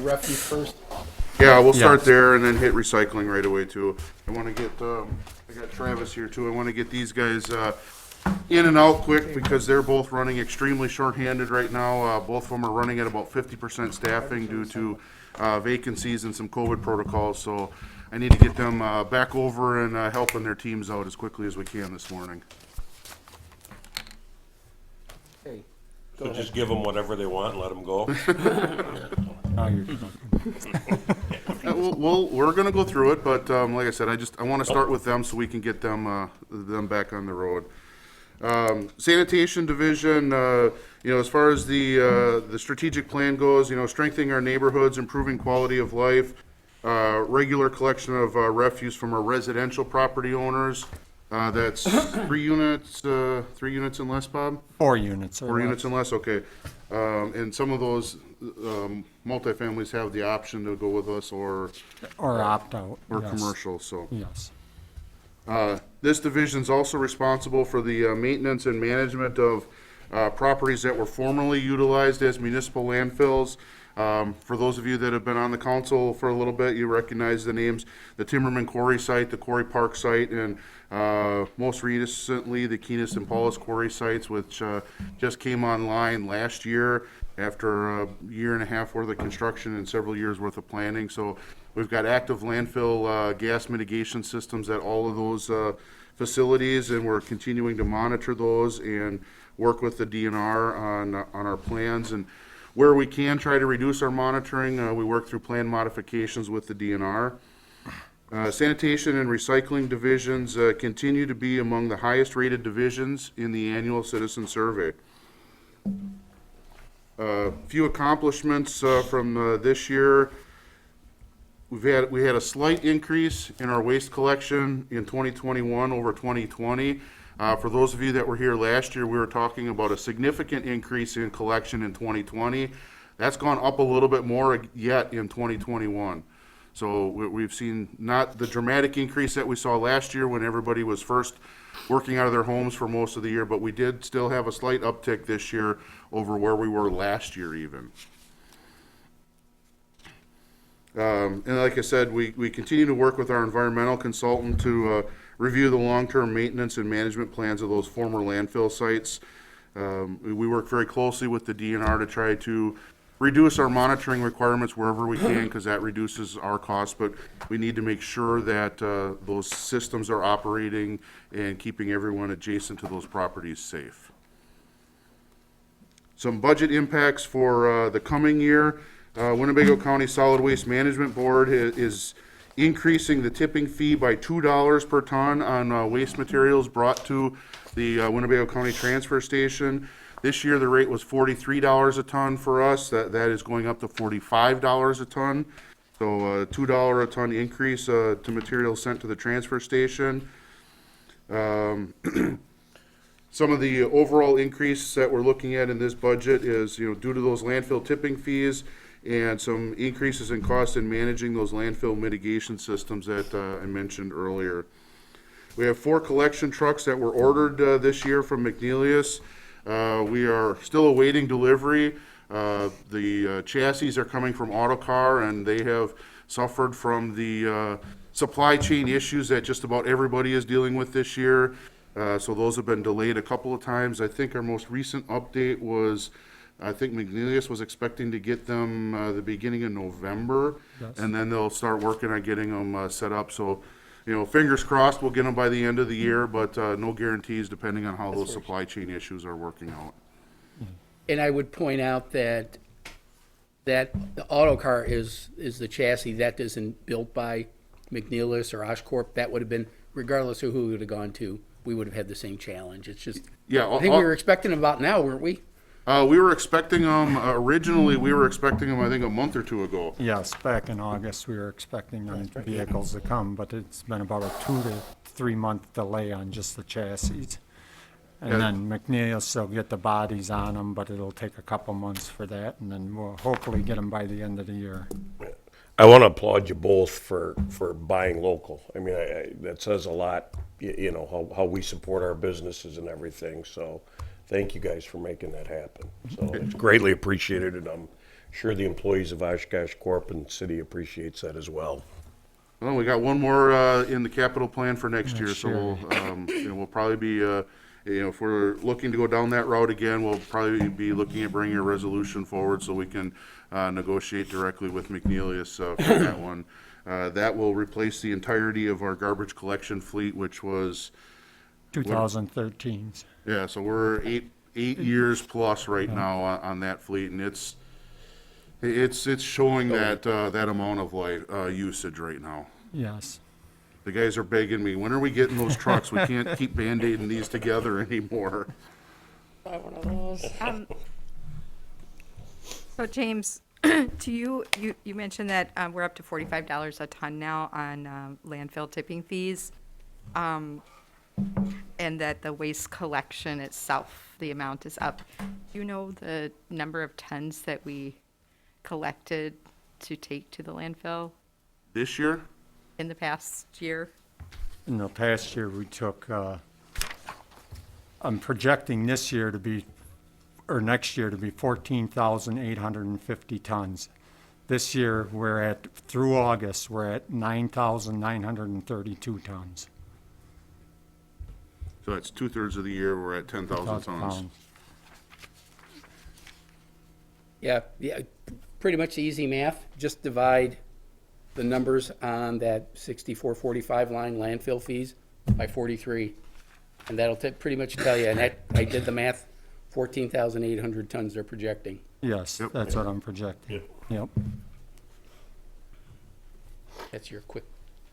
refuse first? Yeah, we'll start Yes. there and then hit recycling right away too. I want to get, I got Travis here too. I want to get these guys in and out quick because they're both running extremely shorthanded right now. Both of them are running at about 50% staffing due to vacancies and some COVID protocols. So I need to get them back over and helping their teams out as quickly as we can this morning. Okay. So just give them whatever they want and let them go. Oh, We're gonna go through it, but like I said, I want to start with them so we can get them back on the road. Sanitation division, as far as the strategic plan goes, strengthening our neighborhoods, improving quality of life, regular collection of refuse from our residential property owners. That's 3 units and less, Bob? 4 units. or 4 less. units and less, okay. And some of those multifamilies have the option to go with us or Or opt out. or yes. commercial, so. Yes. This division's also responsible for the maintenance and management of properties that were formerly utilized as municipal landfills. For those of you that have been on the council for a little bit, you recognize the names, the Timmerman Quarry site, the Quarry Park site, and most recently, the Keenest and Paulus Quarry sites, which just came online last year after a year and a half worth of construction and several years worth of planning. So we've got active landfill gas mitigation systems at all of those facilities, and we're continuing to monitor those and work with the DNR on our plans. And where we can try to reduce our monitoring, we work through plan modifications with the DNR. Sanitation and recycling divisions continue to be among the highest rated divisions in the annual citizen survey. Few accomplishments from this year. We had a slight increase in our waste collection in 2021 over 2020. For those of you that were here last year, we were talking about a significant increase in collection in 2020. That's gone up a little bit more yet in 2021. So we've seen not the dramatic increase that we saw last year when everybody was first working out of their homes for most of the year, but we did still have a slight uptick this year over where we were last year even. And like I said, we continue to work with our environmental consultant to review the long-term maintenance and management plans of those former landfill sites. We work very closely with the DNR to try to reduce our monitoring requirements wherever we can, because that reduces our costs, but we need to make sure that those systems are operating and keeping everyone adjacent to those properties safe. Some budget impacts for the coming year. Winnebago County Solid Waste Management Board is increasing the tipping fee by $2 per ton on waste materials brought to the Winnebago County Transfer Station. This year, the rate was $43 a ton for us. That is going up to $45 a ton. So a $2 a ton increase to materials sent to the transfer station. Some of the overall increase that we're looking at in this budget is, due to those landfill tipping fees and some increases in cost in managing those landfill mitigation systems that I mentioned earlier. We have 4 collection trucks that were ordered this year from McNeilius. We are still awaiting delivery. The chassis are coming from Autocar, and they have suffered from the supply chain issues that just about everybody is dealing with this year. So those have been delayed a couple of times. I think our most recent update was, I think McNeilius was expecting to get them the beginning of November, Yes. and then they'll start working on getting them set up. So, fingers crossed we'll get them by the end of the year, but no guarantees depending on how those supply chain issues are working out. And I would point out that the Autocar is the chassis that isn't built by McNeilius or Oshkosh. That would have been, regardless of who we would have gone to, we would have had the same challenge. It's just, Yeah, I think we were expecting them about now, weren't we? We were expecting them, originally, we were expecting them, I think, a month or two ago. Yes, back in August, we were expecting them vehicles to come, but it's been about a 2 to 3 month delay on just the chassis. And Yeah. then McNeil's will get the bodies on them, but it'll take a couple months for that, and then we'll hopefully get them by the end of the year. I want to applaud you both for buying local. I mean, that says a lot, how we support our businesses and everything. So thank you guys for making that happen. So it's greatly appreciated, and I'm sure the employees of Oshkosh Corp and city appreciates that as well. Well, we got one more in the capital plan for next year, Next so year. we'll probably be, if we're looking to go down that route again, we'll probably be looking at bringing a resolution forward so we can negotiate directly with McNeelius for that one. That will replace the entirety of our garbage collection fleet, which was, 2013. yeah, so we're eight years plus right now on that fleet, and it's showing that amount of usage right now. Yes. The guys are begging me, when are we getting those trucks? We can't keep Band-Aiding these together anymore. So James, to you mentioned that we're up to $45 a ton now on landfill tipping fees, and that the waste collection itself, the amount is up. Do you know the number of tons that we collected to take to the landfill This year, in the past year? In the past year, we took, I'm projecting this year to be, or next year to be 14,850 tons. This year, we're at, through August, we're at 9,932 tons. so that's 2/3 of the year, we're at 10,000 tons. Yeah, pretty much easy math. Just divide the numbers on that 6445 line landfill fees by 43. And that'll pretty much tell you, and I did the math, 14,800 tons they're projecting. Yes, Yep. that's what I'm projecting. Yep. That's your quick,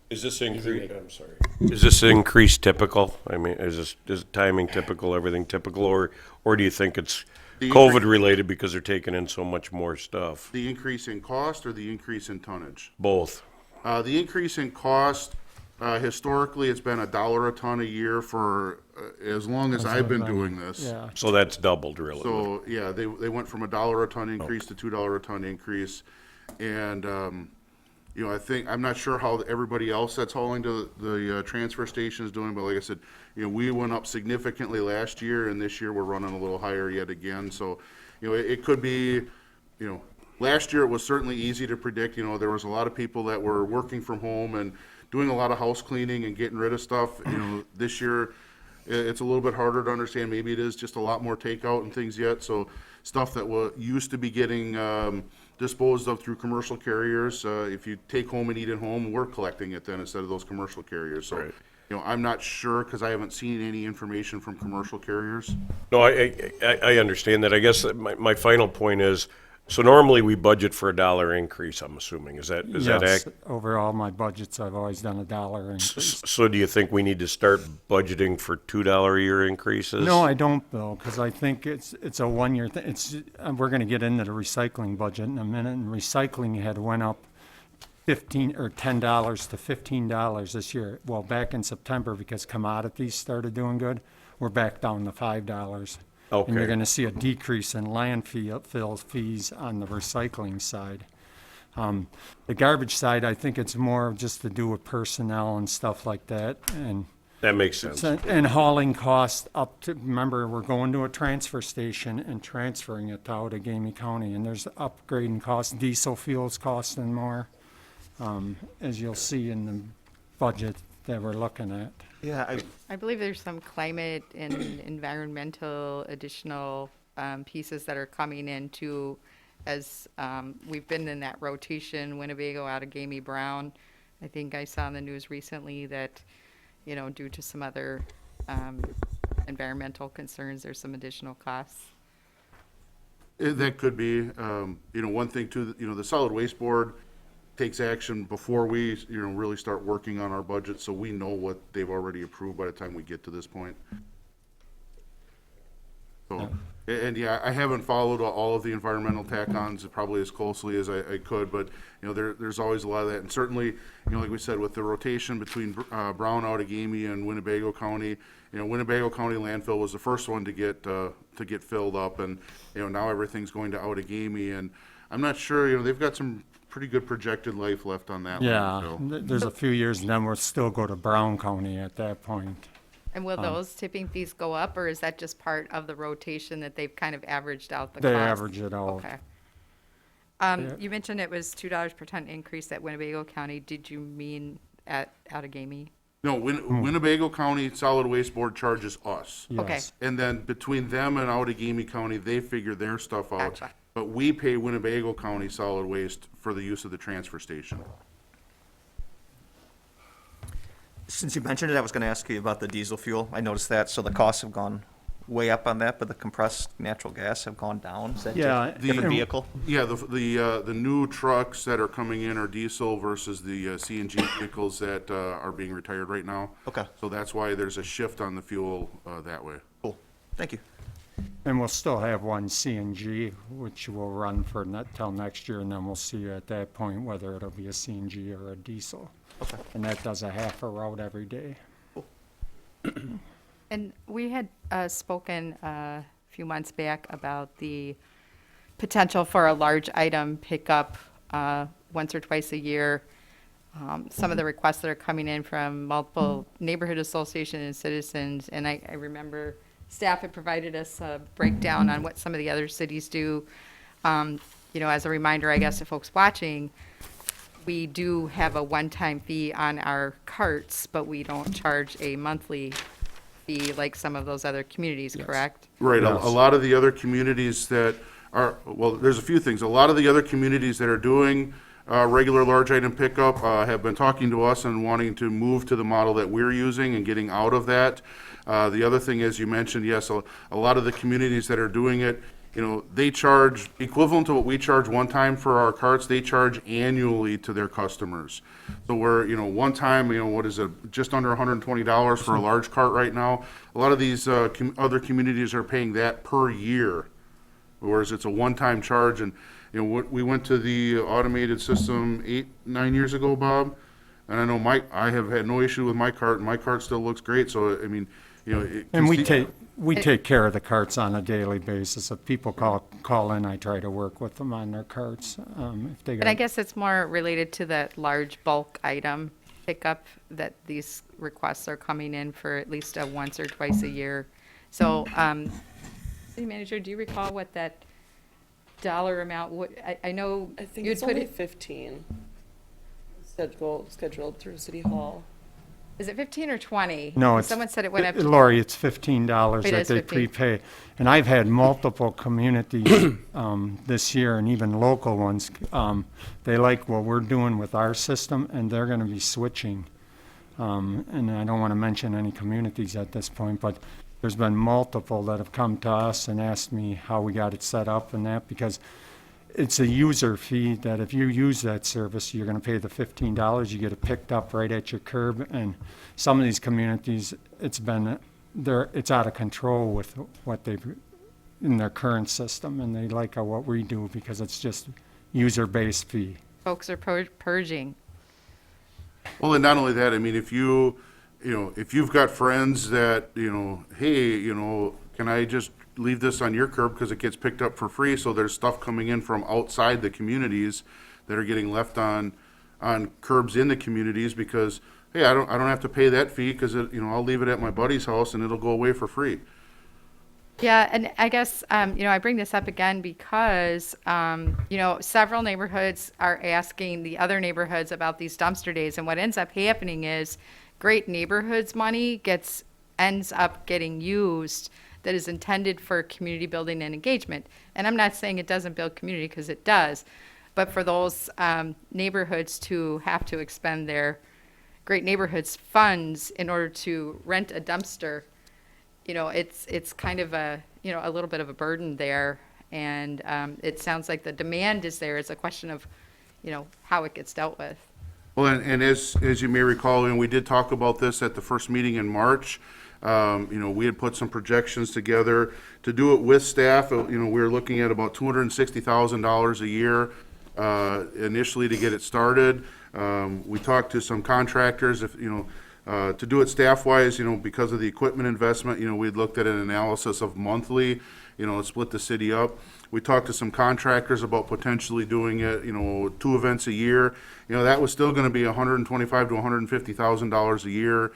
Is this make. increase, I'm sorry. Is this increase typical? I mean, is timing typical, everything typical, or do you think it's The COVID related because they're taking in so much more stuff? The increase in cost or the increase in tonnage? Both. The increase in cost, historically, it's been $1 a ton a year for as long as I've been doing this. Yeah. So that's doubled really. So, yeah, they went from $1 a ton increase to $2 a ton increase. And, I think, I'm not sure how everybody else that's hauling to the transfer station is doing, but like I said, we went up significantly last year, and this year we're running a little higher yet again. So, it could be, last year it was certainly easy to predict. There was a lot of people that were working from home and doing a lot of house cleaning and getting rid of stuff. This year, it's a little bit harder to understand. Maybe it is just a lot more takeout and things yet. So stuff that used to be getting disposed of through commercial carriers, if you take home and eat at home, we're collecting it then instead of those commercial carriers. So, Right. I'm not sure because I haven't seen any information from commercial carriers. No, I understand that. I guess that my final point is, so normally we budget for $1 increase, I'm assuming. Is that Yes, accurate? over all my budgets, I've always done $1 increase. So do you think we need to start budgeting for $2 a year increases? No, I don't, Bill, because I think it's a one-year thing. We're gonna get into the recycling budget in a minute, and recycling had went up $10 to $15 this year. Well, back in September, because commodities started doing good, we're back down to $5. And you're Okay. gonna see a decrease in landfill fees on the recycling side. The garbage side, I think it's more just to do with personnel and stuff like that, and That makes sense. and hauling costs up to, remember, we're going to a transfer station and transferring it to Outagamie County, and there's upgrading costs, diesel fuel's costing more, as you'll see in the budget that we're looking at. Yeah, I believe there's some climate and environmental additional pieces that are coming in too, as we've been in that rotation, Winnebago, Outagamie, Brown. I think I saw in the news recently that, due to some other environmental concerns, there's some additional costs. That could be, one thing too, the solid waste board takes action before we, really start working on our budget, so we know what they've already approved by the time we get to this point. So, and yeah, I haven't followed all of the environmental tack-ons probably as closely as I could, but, there's always a lot of that. And certainly, like we said, with the rotation between Brown, Outagamie, and Winnebago County, Winnebago County landfill was the first one to get filled up, and, now everything's going to Outagamie, and I'm not sure, they've got some pretty good projected life left on that Yeah, landfill. there's a few years, and then we'll still go to Brown County at that point. And will those tipping fees go up, or is that just part of the rotation that they've kind of averaged out the They cost? average it out. Okay. You mentioned it was $2 per ton increase at Winnebago County. Did you mean at Outagamie? No, Winnebago County Solid Waste Board charges us. Okay. Yes. And then between them and Outagamie County, they figure their stuff out. Gotcha. But we pay Winnebago County Solid Waste for the use of the transfer station. Since you mentioned it, I was gonna ask you about the diesel fuel. I noticed that, so the costs have gone way up on that, but the compressed natural gas have gone down. Is that Yeah, just a different the- vehicle? Yeah, the new trucks that are coming in are diesel versus the CNG vehicles that are being retired right now. Okay. So that's why there's a shift on the fuel that way. Cool, thank you. And we'll still have one CNG, which will run for till next year, and then we'll see at that point whether it'll be a CNG or a diesel. Okay. And that does a half a route every day. And we had spoken a few months back about the potential for a large item pickup once or twice a year. Some of the requests that are coming in from multiple neighborhood associations and citizens, and I remember staff had provided us a breakdown on what some of the other cities do. As a reminder, I guess, to folks watching, we do have a one-time fee on our carts, but we don't charge a monthly fee like some of those other communities, correct? Right, a Yes. lot of the other communities that are, well, there's a few things. A lot of the other communities that are doing regular large item pickup have been talking to us and wanting to move to the model that we're using and getting out of that. The other thing, as you mentioned, yes, a lot of the communities that are doing it, they charge equivalent to what we charge one time for our carts, they charge annually to their customers. So we're, one time, what is it, just under $120 for a large cart right now. A lot of these other communities are paying that per year, whereas it's a one-time charge. And, we went to the automated system 8-9 years ago, Bob, and I know I have had no issue with my cart, and my cart still looks great, so, I mean, And we take care of the carts on a daily basis. If people call in, I try to work with them on their carts. If they But I got, guess it's more related to that large bulk item pickup that these requests are coming in for at least a once or twice a year. So, city manager, do you recall what that dollar amount would, I know I think you'd it's put only it, 15 scheduled through City Hall. is it 15 or 20? no, it's. Someone said it went up to. Lori, it's $15 It that is they 15. prepay. And I've had multiple communities this year, and even local ones, they like what we're doing with our system, and they're gonna be switching. And I don't wanna mention any communities at this point, but there's been multiple that have come to us and asked me how we got it set up and that, because it's a user fee that if you use that service, you're gonna pay the $15, you get it picked up right at your curb. And some of these communities, it's out of control with what they've, in their current system, and they like what we do because it's just user-based fee. Folks are purging. Well, and not only that, I mean, if you've got friends that, hey, can I just leave this on your curb because it gets picked up for free? So there's stuff coming in from outside the communities that are getting left on curbs in the communities because, hey, I don't have to pay that fee because I'll leave it at my buddy's house and it'll go away for free. Yeah, and I guess, I bring this up again because, several neighborhoods are asking the other neighborhoods about these dumpster days, and what ends up happening is great neighborhoods money ends up getting used that is intended for community building and engagement. And I'm not saying it doesn't build community, because it does, but for those neighborhoods to have to expend their great neighborhoods funds in order to rent a dumpster, it's kind of a little bit of a burden there. And it sounds like the demand is there. It's a question of, how it gets dealt with. Well, and as you may recall, and we did talk about this at the first meeting in March, we had put some projections together to do it with staff. We were looking at about $260,000 a year initially to get it started. We talked to some contractors, to do it staff-wise, because of the equipment investment, we'd looked at an analysis of monthly, split the city up. We talked to some contractors about potentially doing it, 2 events a year. That was still gonna be $125,000 to $150,000 a year.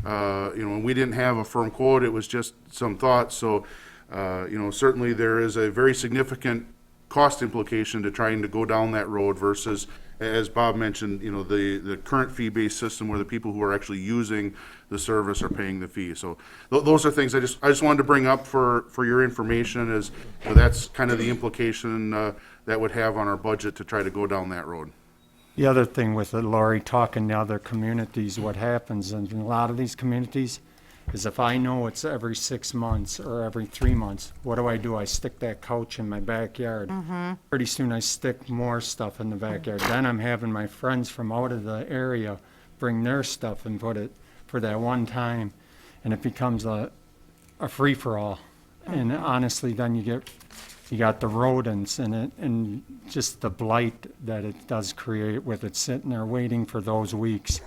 And we didn't have a firm quote, it was just some thoughts. So, certainly there is a very significant cost implication to trying to go down that road versus, as Bob mentioned, you know, the current fee-based system where the people who are actually using the service are paying the fee. So those are things I just wanted to bring up for your information, as you know, that's kind of the implication that would have on our budget to try to go down that road. The other thing with it, Lori, talking to other communities, what happens in a lot of these communities is if I know it's every 6 months or every 3 months, what do? I stick that couch in my backyard. Pretty soon I stick more stuff in the backyard. Then I'm having my friends from out of the area bring their stuff and put it for that one time, and it becomes a free-for-all. And honestly, then you got the rodents in it and just the blight that it does create with it sitting there waiting for those weeks.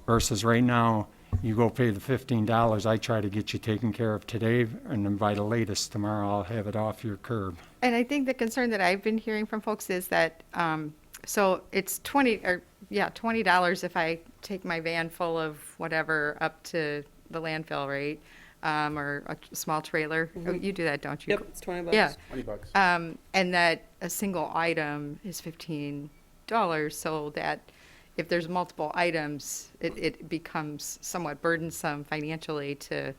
Versus right now, you go pay the $15, I try to get you taken care of today, and then by the latest tomorrow, I'll have it off your curb. And I think the concern that I've been hearing from folks is that, so it's $20 if I take my van full of whatever up to the landfill, right? Or a small trailer. Oh, you do that, don't you? Yep, it's 20 bucks. Yeah. $20. And that a single item is $15, so that if there's multiple items, it becomes somewhat burdensome financially to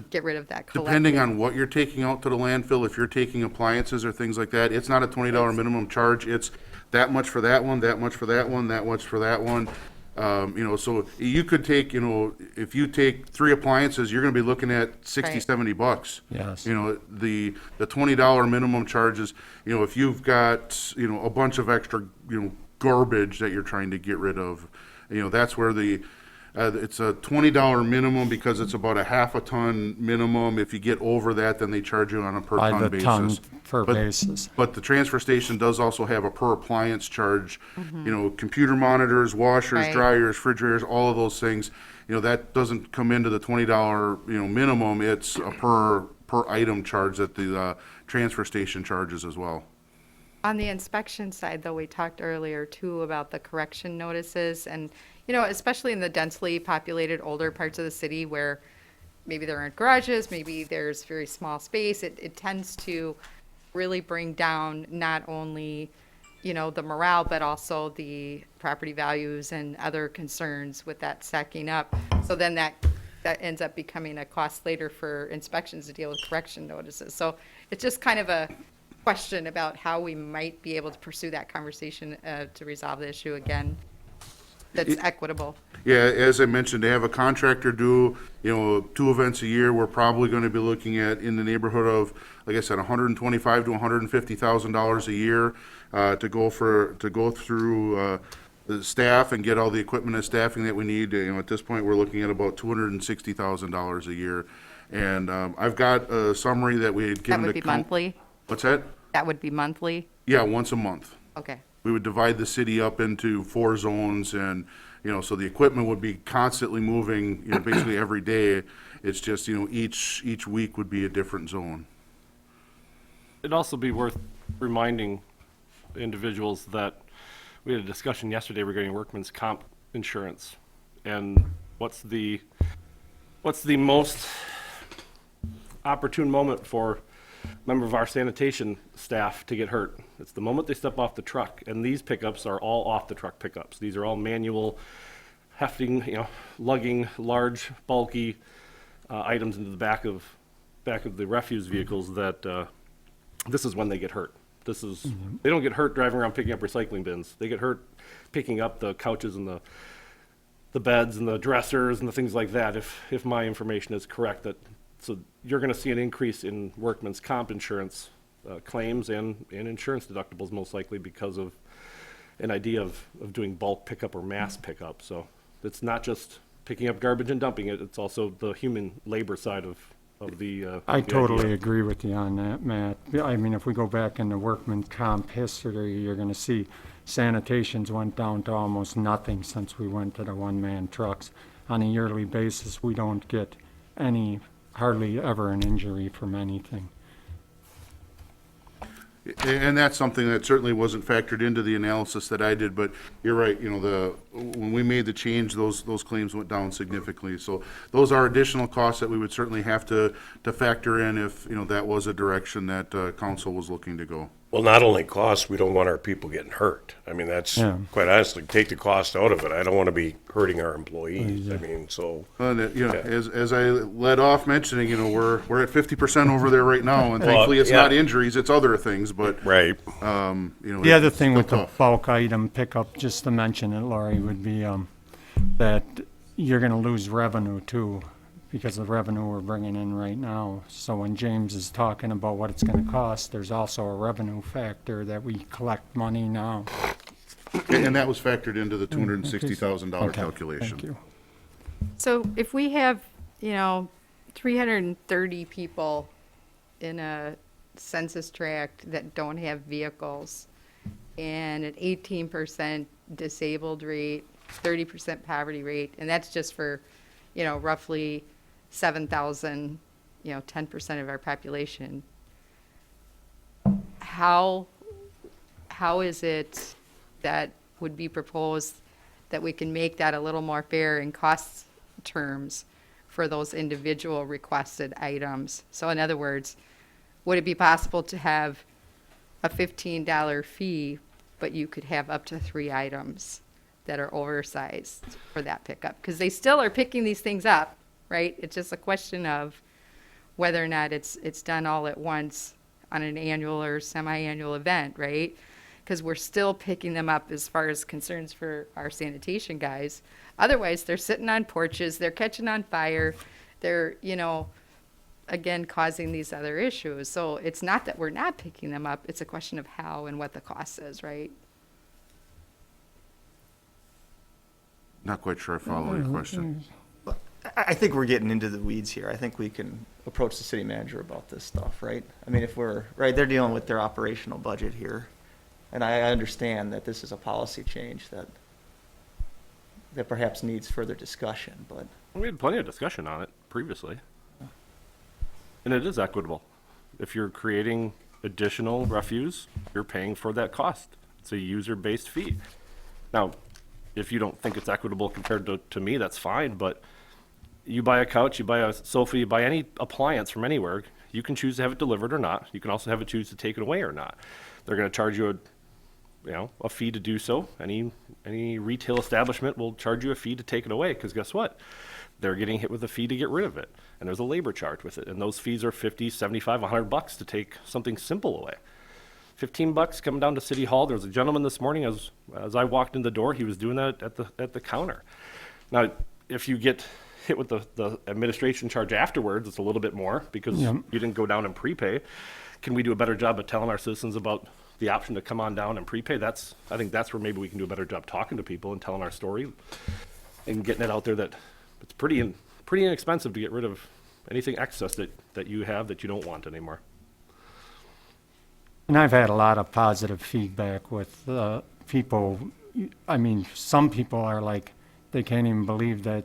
get rid of that collection. Depending on what you're taking out to the landfill, if you're taking appliances or things like that, it's not a $20 minimum charge. It's that much for that one, that much for that one, that much for that one. You know, so you could take, you know, if you take 3 appliances, you're gonna be looking at 60, Right. $70. Yes. You know, the $20 minimum charges, you know, if you've got, you know, a bunch of extra, you know, garbage that you're trying to get rid of, you know, that's where it's a $20 minimum because it's about a half a ton minimum. If you get over that, then they charge you on a per By ton the basis. ton per But- basis. But the transfer station does also have a per appliance charge, you know, computer monitors, washers, Right. dryers, refrigerators, all of those things. You know, that doesn't come into the $20, you know, minimum. It's a per item charge that the transfer station charges as well. On the inspection side, though, we talked earlier too about the correction notices and, you know, especially in the densely populated older parts of the city where maybe there aren't garages, maybe there's very small space, it tends to really bring down not only, you know, the morale, but also the property values and other concerns with that stacking up. So then that ends up becoming a cost later for inspections to deal with correction notices. So it's just kind of a question about how we might be able to pursue that conversation to resolve the issue again that's equitable. Yeah, as I mentioned, to have a contractor do, you know, 2 events a year, we're probably gonna be looking at in the neighborhood of, like I said, $125,000 to $150,000 a year, to go through, the staff and get all the equipment and staffing that we need. You know, at this point, we're looking at about $260,000 a year. And, I've got a summary that we had That given to. would be monthly? What's that? That would be monthly? Yeah, once a month. Okay. We would divide the city up into 4 zones and, you know, so the equipment would be constantly moving, you know, basically every day. It's just, you know, each week would be a different zone. It'd also be worth reminding individuals that we had a discussion yesterday regarding workman's comp insurance. And what's the most opportune moment for a member of our sanitation staff to get hurt? It's the moment they step off the truck. And these pickups are all off the truck pickups. These are all manual, hefting, you know, lugging large, bulky items into the back of the refuse vehicles that this is when they get hurt. They don't get hurt driving around picking up recycling bins. They get hurt picking up the couches and the beds and the dressers and the things like that, if my information is correct. So you're gonna see an increase in workman's comp insurance claims and insurance deductibles most likely because of an idea of doing bulk pickup or mass pickup. So it's not just picking up garbage and dumping it, it's also the human labor side of the I the totally idea. agree with you on that, Matt. I mean, if we go back in the workman comp history, you're gonna see sanitations went down to almost nothing since we went to the one-man trucks. On a yearly basis, we don't get hardly ever an injury from anything. And that's something that certainly wasn't factored into the analysis that I did, but you're right, you know, when we made the change, those claims went down significantly. So those are additional costs that we would certainly have to factor in if, you know, that was a direction that council was looking to go. Well, not only cost, we don't want our people getting hurt. I mean, that's, Yeah. quite honestly, take the cost out of it. I don't want to be hurting our employees. I mean, so, And, you know, Okay. as I led off mentioning, you know, we're at 50% over there right now, and Well, thankfully it's yeah. not injuries, it's other things, but, right. you know. The other it's thing still with the tough. bulk item pickup, just to mention it, Laurie, would be that you're gonna lose revenue too, because of the revenue we're bringing in right now. So when James is talking about what it's gonna cost, there's also a revenue factor that we collect money now. And that was factored into the $260,000 Okay, calculation. Thank you. So if we have, 330 people in a census tract that don't have vehicles and an 18% disabled rate, 30% poverty rate, and that's just for, roughly 7,000, 10% of our population. How is it that would be proposed that we can make that a little more fair in cost terms for those individual requested items? So in other words, would it be possible to have a $15 fee, but you could have up to 3 items that are oversized for that pickup? Because they still are picking these things up, right? It's just a question of whether or not it's done all at once on an annual or semi-annual event, right? Because we're still picking them up as far as concerns for our sanitation guys. Otherwise, they're sitting on porches, they're catching on fire, they're, again, causing these other issues. So it's not that we're not picking them up, it's a question of how and what the cost is, right? Not quite sure I follow your question. I think we're getting into the weeds here. I think we can approach the city manager about this stuff, right? I mean, if we're, right, they're dealing with their operational budget here. And I understand that this is a policy change that perhaps needs further discussion, but We had plenty of discussion on it previously. And it is equitable. If you're creating additional refuse, you're paying for that cost. It's a user-based fee. Now, if you don't think it's equitable compared to me, that's fine, but you buy a couch, you buy a sofa, you buy any appliance from anywhere, you can choose to have it delivered or not. You can also have it choose to take it away or not. They're gonna charge you a fee to do so. Any retail establishment will charge you a fee to take it away, because guess what? They're getting hit with a fee to get rid of it, and there's a labor charge with it, and those fees are 50, 75, $100 to take something simple away. $15 coming down to City Hall. There was a gentleman this morning, as I walked in the door, he was doing that at the counter. Now, if you get hit with the administration charge afterwards, it's a little bit more because Yep. you didn't go down and prepay. Can we do a better job of telling our citizens about the option to come on down and prepay? I think that's where maybe we can do a better job talking to people and telling our story and getting it out there that it's pretty inexpensive to get rid of anything excess that you have that you don't want anymore. And I've had a lot of positive feedback with people. I mean, some people are like, they can't even believe that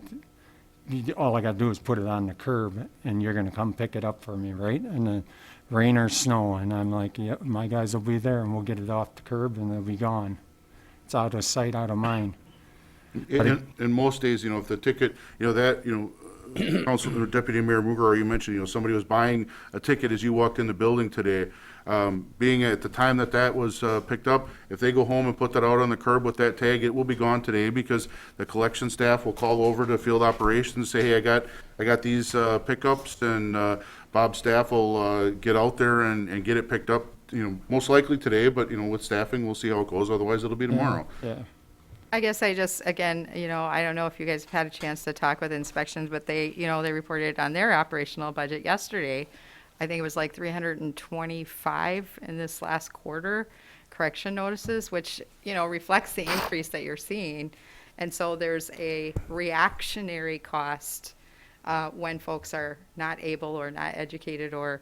all I got to do is put it on the curb and you're going to come pick it up for me, right? And the rain or snow. And I'm like, yeah, my guys will be there and we'll get it off the curb and they'll be gone. It's out of sight, out of mind. In most days, if the ticket, Council or Deputy Mayor Mugar, you mentioned, somebody was buying a ticket as you walked in the building today. Being at the time that was picked up, if they go home and put that out on the curb with that tag, it will be gone today because the collection staff will call over to field operations, say, hey, I got these pickups, and Bob's staff will get out there and get it picked up, most likely today, but, with staffing, we'll see how it goes. Otherwise, it'll be tomorrow. Yeah. I guess I just, again, I don't know if you guys have had a chance to talk with inspections, but they reported on their operational budget yesterday. I think it was like 325 in this last quarter correction notices, which, reflects the increase that you're seeing. And so there's a reactionary cost when folks are not able or not educated or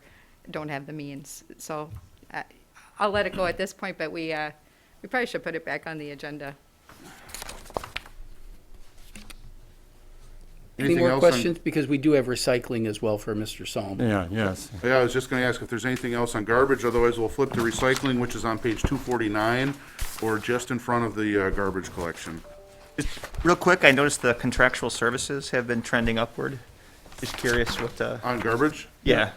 don't have the means. So I'll let it go at this point, but we probably should put it back on the agenda. Any Anything more else on- questions? Because we do have recycling as well for Mr. Salm. Yeah, yes. Yeah, I was just gonna ask if there's anything else on garbage, otherwise we'll flip to recycling, which is on page 249, or just in front of the garbage collection. just real quick, I noticed the contractual services have been trending upward. Just curious what the, On garbage? yeah.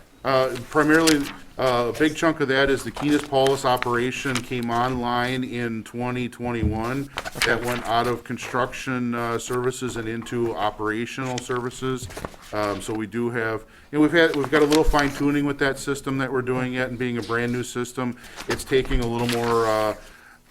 Primarily, A big chunk of that is the Keenest Paulus operation came online in 2021. That went out of construction services and into operational services. So we do have, we've got a little fine tuning with that system that we're doing yet, and being a brand new system, it's taking a little more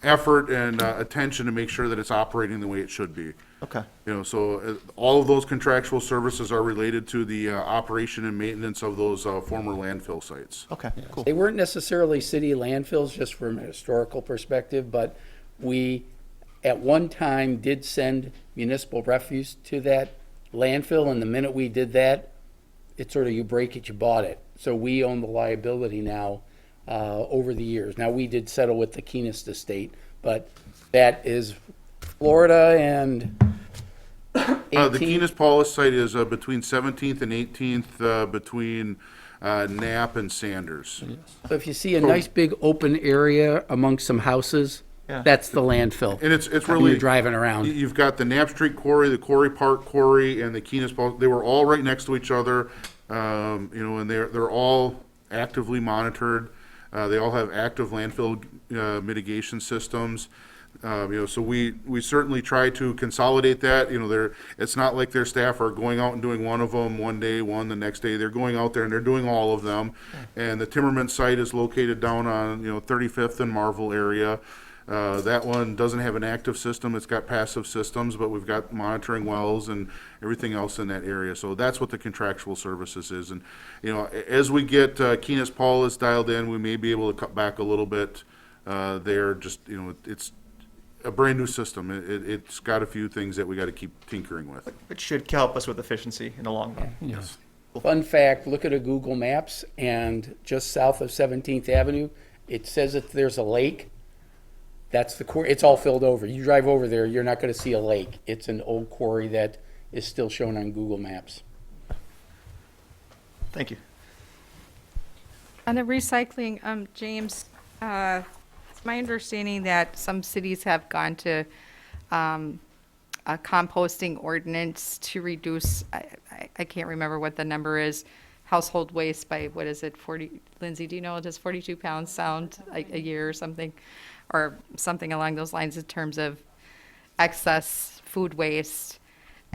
effort and attention to make sure that it's operating the way it should be. Okay. So all of those contractual services are related to the operation and maintenance of those former landfill sites. Okay, cool. They weren't necessarily city landfills, just from a historical perspective, but we, at one time, did send municipal refuse to that landfill, and the minute we did that, it's sort of you break it, you bought it. So we own the liability now over the years. Now, we did settle with the Keenest estate, but that is Florida and The 18th. Keenest Paulus site is between 17th and 18th, between Knapp and Sanders. So if you see a nice big open area amongst some houses, Yeah. that's the landfill. And it's When really, you're driving around. you've got the Knapp Street Quarry, the Quarry Park Quarry, and the Keenest Paulus. They were all right next to each other, and they're all actively monitored. They all have active landfill mitigation systems. So we certainly try to consolidate that. It's not like their staff are going out and doing one of them one day, one the next day. They're going out there and they're doing all of them. And the Timmerman site is located down on, 35th and Marvel area. That one doesn't have an active system. It's got passive systems, but we've got monitoring wells and everything else in that area. So that's what the contractual services is. And, as we get Keenest Paulus dialed in, we may be able to cut back a little bit there. Just, it's a brand new system. It's got a few things that we got to keep tinkering with. It should help us with efficiency in the long run. Yes. Fun fact, look at a Google Maps, and just south of 17th Avenue, it says that there's a lake. That's the quarry. It's all filled over. You drive over there, you're not going to see a lake. It's an old quarry that is still shown on Google Maps. Thank you. On the recycling, James, it's my understanding that some cities have gone to a composting ordinance to reduce, I can't remember what the number is, household waste by, what is it, 40, Lindsay, do you know, does 42 pounds sound a year or something? Or something along those lines in terms of excess food waste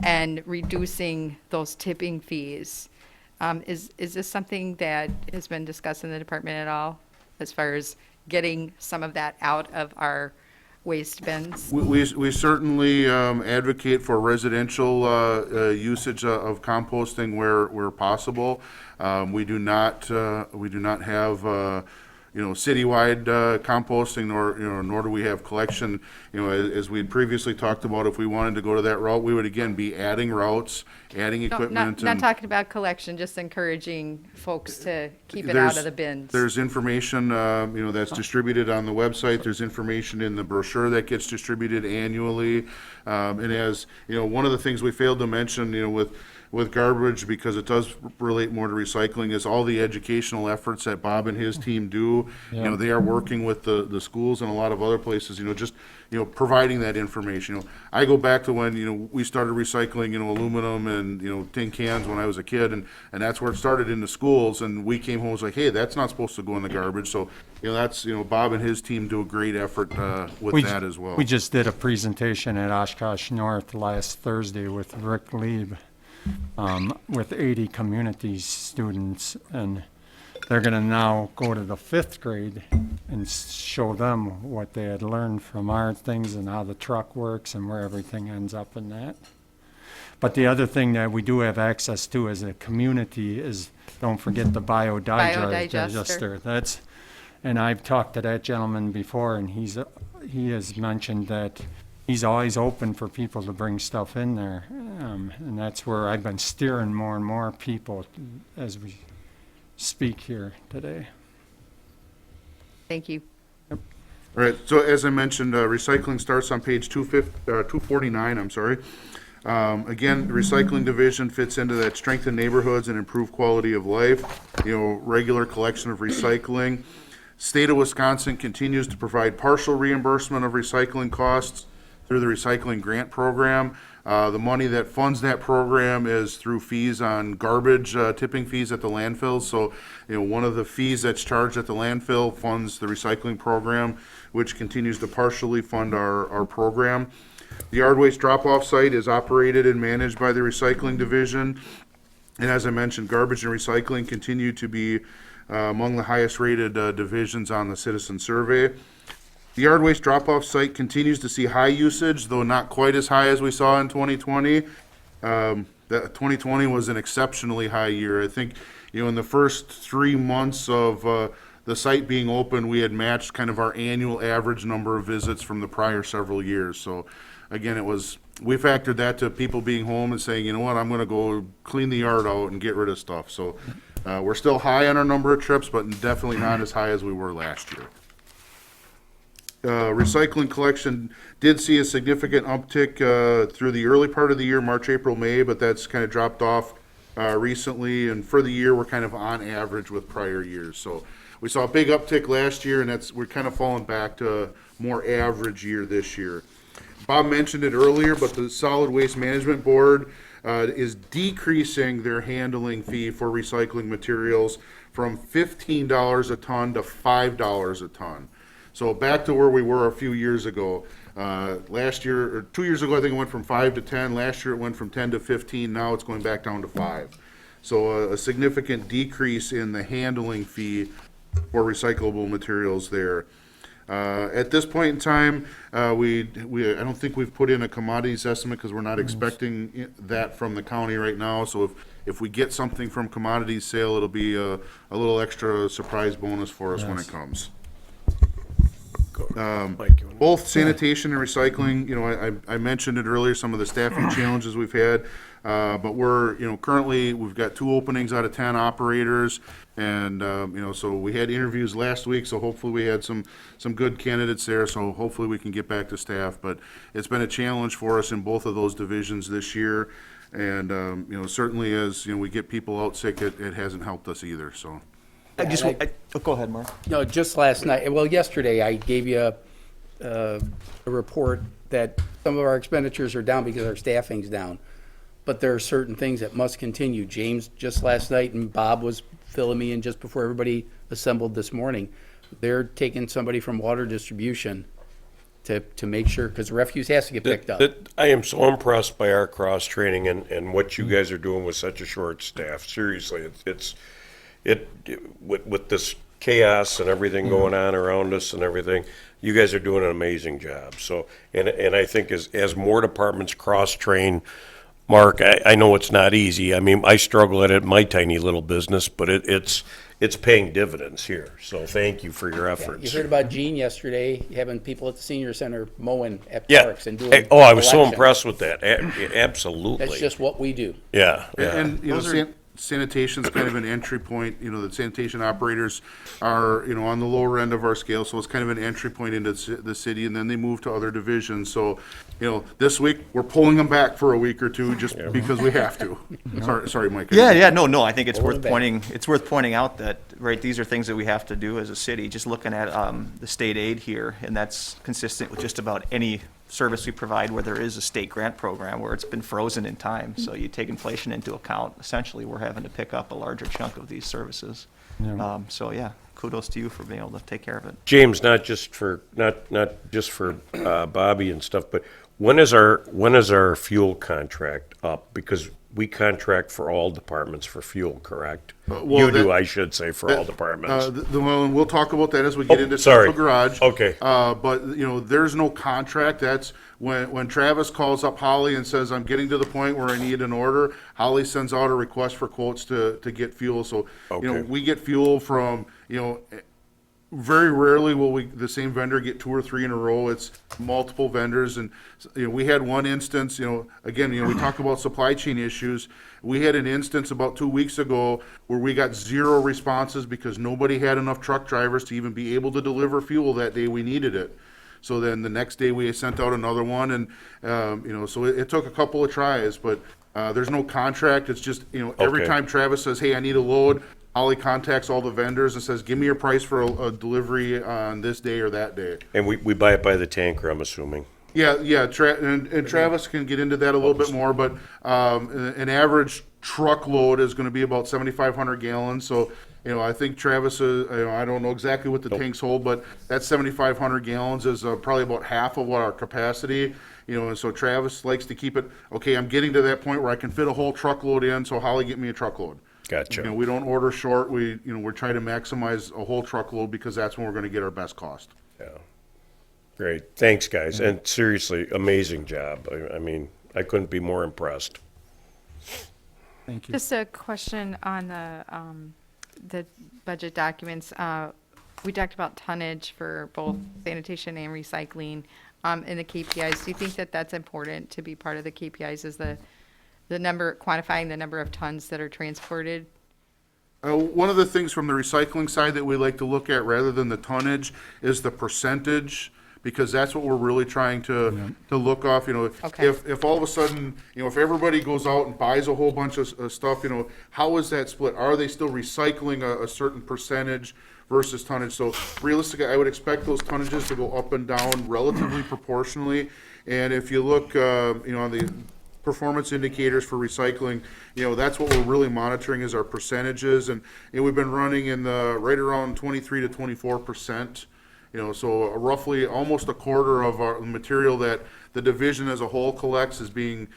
and reducing those tipping fees. Is this something that has been discussed in the department at all, as far as getting some of that out of our waste bins? We certainly advocate for residential usage of composting where possible. We do not have citywide composting, nor do we have collection. As we had previously talked about, if we wanted to go to that route, we would again be adding routes, adding No, equipment. not and talking about collection, just encouraging folks to keep it out of the bins. There's information, that's distributed on the website. There's information in the brochure that gets distributed annually. And as, one of the things we failed to mention, with garbage, because it does relate more to recycling, is all the educational efforts that Bob and his team do. They are working with the schools and a lot of other places, providing that information. I go back to when, we started recycling, aluminum and, tin cans when I was a kid, and that's where it started in the schools, and we came home and was like, hey, that's not supposed to go in the garbage. So, that's, Bob and his team do a great effort with that as well. We just did a presentation at Oshkosh North last Thursday with Rick Lieb, with 80 community students, and they're going to now go to the 5th grade and show them what they had learned from our things and how the truck works and where everything ends up in that. But the other thing that we do have access to as a community is, don't forget the biodigester. Biodigester. And I've talked to that gentleman before, and he has mentioned that he's always open for people to bring stuff in there. And that's where I've been steering more and more people as we speak here today. Thank you. All right, so as I mentioned, recycling starts on page 249, I'm sorry. Again, the recycling division fits into that strengthen neighborhoods and improve quality of life, regular collection of recycling. State of Wisconsin continues to provide partial reimbursement of recycling costs through the recycling grant program. The money that funds that program is through fees on garbage, tipping fees at the landfills. So, one of the fees that's charged at the landfill funds the recycling program, which continues to partially fund our program. The yard waste drop-off site is operated and managed by the recycling division. And as I mentioned, garbage and recycling continue to be among the highest rated divisions on the citizen survey. The yard waste drop-off site continues to see high usage, though not quite as high as we saw in 2020. That 2020 was an exceptionally high year. I think, in the first 3 months of the site being open, we had matched kind of our annual average number of visits from the prior several years. So again, we factored that to people being home and saying, you know what, I'm gonna go clean the yard out and get rid of stuff. So we're still high on our number of trips, but definitely not as high as we were last year. Recycling collection did see a significant uptick through the early part of the year, March, April, May, but that's kind of dropped off recently. And for the year, we're kind of on average with prior years. So we saw a big uptick last year, and we're kind of falling back to a more average year this year. Bob mentioned it earlier, but the Solid Waste Management Board is decreasing their handling fee for recycling materials from $15 a ton to $5 a ton. So back to where we were a few years ago. Last year, or 2 years ago, I think it went from 5 to 10. Last year, it went from 10 to 15. Now it's going back down to 5. So a significant decrease in the handling fee for recyclable materials there. At this point in time, I don't think we've put in a commodities estimate because we're not expecting that from the county right now. So if we get something from commodities sale, it'll be a little extra surprise bonus for us when it comes. Both sanitation and recycling, I mentioned it earlier, some of the staffing challenges we've had. But currently, we've got 2 openings out of 10 operators. And, so we had interviews last week, so hopefully we had some good candidates there. So hopefully we can get back to staff. But it's been a challenge for us in both of those divisions this year. And, certainly as, we get people out sick, it hasn't helped us either, so. Go ahead, Mark. No, just last night, well, yesterday, I gave you a report that some of our expenditures are down because our staffing's down. But there are certain things that must continue. James, just last night, and Bob was filling me in just before everybody assembled this morning. They're taking somebody from water distribution to make sure, because the refuse has to get picked up. I am so impressed by our cross-training and what you guys are doing with such a short staff. Seriously, with this chaos and everything going on around us and everything, you guys are doing an amazing job. So, and I think as more departments cross-train, Mark, I know it's not easy. I mean, I struggle at it in my tiny little business, but it's paying dividends here. So thank you for your efforts. You heard about Gene yesterday, having people at the senior center mowing at Yeah. parks and doing. I was so collection. impressed with that. Absolutely. That's just what we do. Yeah. And sanitation's kind of an entry point. The sanitation operators are, on the lower end of our scale, so it's kind of an entry point into the city, and then they move to other divisions. So, this week, we're pulling them back for a week or two just because we have to. Sorry, Mike. Yeah, no, I think it's Hold worth it back. it's worth pointing out that, right, these are things that we have to do as a city, just looking at the state aid here, and that's consistent with just about any service we provide where there is a state grant program where it's been frozen in time. So you take inflation into account, essentially, we're having to pick up a larger chunk of these services. So yeah, kudos to you for being able to take care of it. James, not just for Bobby and stuff, but when is our fuel contract up? Because we contract for all departments for fuel, correct? I should say, for all departments. Well, we'll talk about that as we get into sorry. Central Garage. Okay. But, there's no contract. That's when Travis calls up Holly and says, I'm getting to the point where I need an order, Holly sends out a request for quotes to get fuel. So, Okay. we get fuel from, very rarely will the same vendor get 2 or 3 in a row. It's multiple vendors, and we had one instance. Again, we talk about supply chain issues. We had an instance about 2 weeks ago where we got 0 responses because nobody had enough truck drivers to even be able to deliver fuel that day we needed it. So then the next day we sent out another one, and so it took a couple of tries, but there's no contract. It's just every Okay. time Travis says, "Hey, I need a load," Holly contacts all the vendors and says, give me your price for a delivery on this day or that day. And we buy it by the tanker, I'm assuming. And Travis can get into that a little bit more, but an average truckload is gonna be about 7,500 gallons, so, I think Travis, I don't know exactly what the tanks hold, but that 7,500 gallons is probably about half of what our capacity, and so Travis likes to keep it, okay, I'm getting to that point where I can fit a whole truckload in, so Holly, get me a truckload. Gotcha. We don't order short, we're trying to maximize a whole truckload because that's when we're gonna get our best cost. Yeah. Great. Thanks, guys. And seriously, amazing job. I mean, I couldn't be more impressed. Thank you. Just a question on the budget documents. We talked about tonnage for both sanitation and recycling in the KPIs. Do you think that that's important to be part of the KPIs? Is the number, quantifying the number of tons that are transported? One of the things from the recycling side that we like to look at rather than the tonnage is the percentage, because that's what we're really trying to look off, Okay. if all of a sudden, if everybody goes out and buys a whole bunch of stuff, how is that split? Are they still recycling a certain percentage versus tonnage? So realistically, I would expect those tonnages to go up and down relatively proportionally. And if you look, on the performance indicators for recycling, that's what we're really monitoring is our percentages. And, we've been running in the right around 23 to 24%. So roughly almost a quarter of our material that the division as a whole collects is being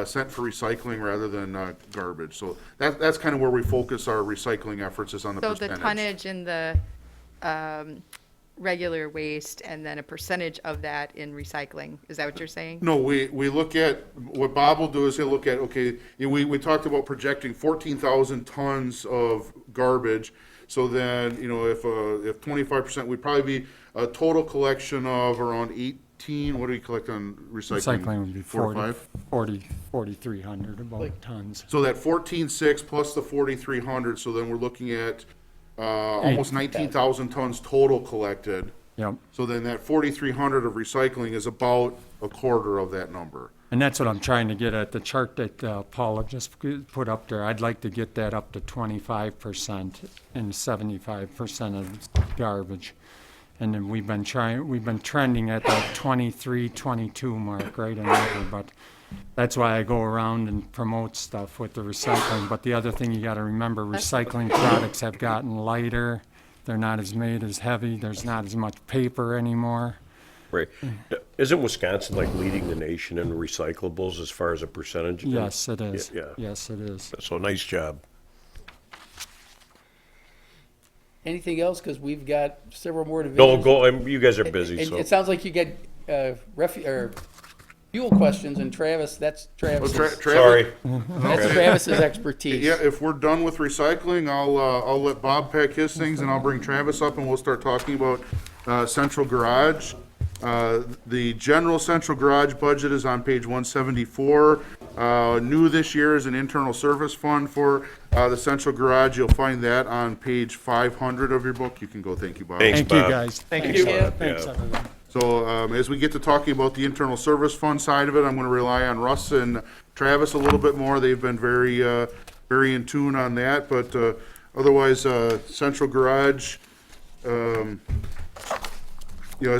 sent for recycling rather than garbage. So that's kind of where we focus our recycling efforts is on the So percentage. the tonnage in the regular waste and then a percentage of that in recycling. Is that what you're saying? No, we look at, what Bob will do is he'll look at, okay, we talked about projecting 14,000 tons of garbage. So then, if 25%, we'd probably be a total collection of around 18, what do we collect on recycling? Recycling would be 4 or 5? 4,300 about tons. So that 14,600 plus the 4,300, so then we're looking at almost 19,000 tons total collected. Yep. So then that 4,300 of recycling is about a quarter of that number. And that's what I'm trying to get at, the chart that Paula just put up there. I'd like to get that up to 25% and 75% of garbage. And then we've been trending at that 23, 22 mark right in there, but that's why I go around and promote stuff with the recycling. But the other thing you gotta remember, recycling products have gotten lighter. They're not as made as heavy. There's not as much paper anymore. Right. Isn't Wisconsin like leading the nation in recyclables as far as a percentage? Yes, it is. Yeah. Yes, it is. So nice job. Anything else? Because we've got several more No, divisions. go, you guys are busy, And so. it sounds like you get fuel questions, and Travis, that's Well, Travis's, Sorry. that's Travis's expertise. Yeah, if we're done with recycling, I'll let Bob pack his things and I'll bring Travis up and we'll start talking about central garage. The general central garage budget is on page 174. New this year is an internal service fund for the central garage. You'll find that on page 500 of your book. You can go. Thank you, Bob. Thanks, Thank you, Bob. guys. Thank you. Thanks, everyone. So as we get to talking about the internal service fund side of it, I'm going to rely on Russ and Travis a little bit more. They've been very in tune on that. But otherwise, central garage, as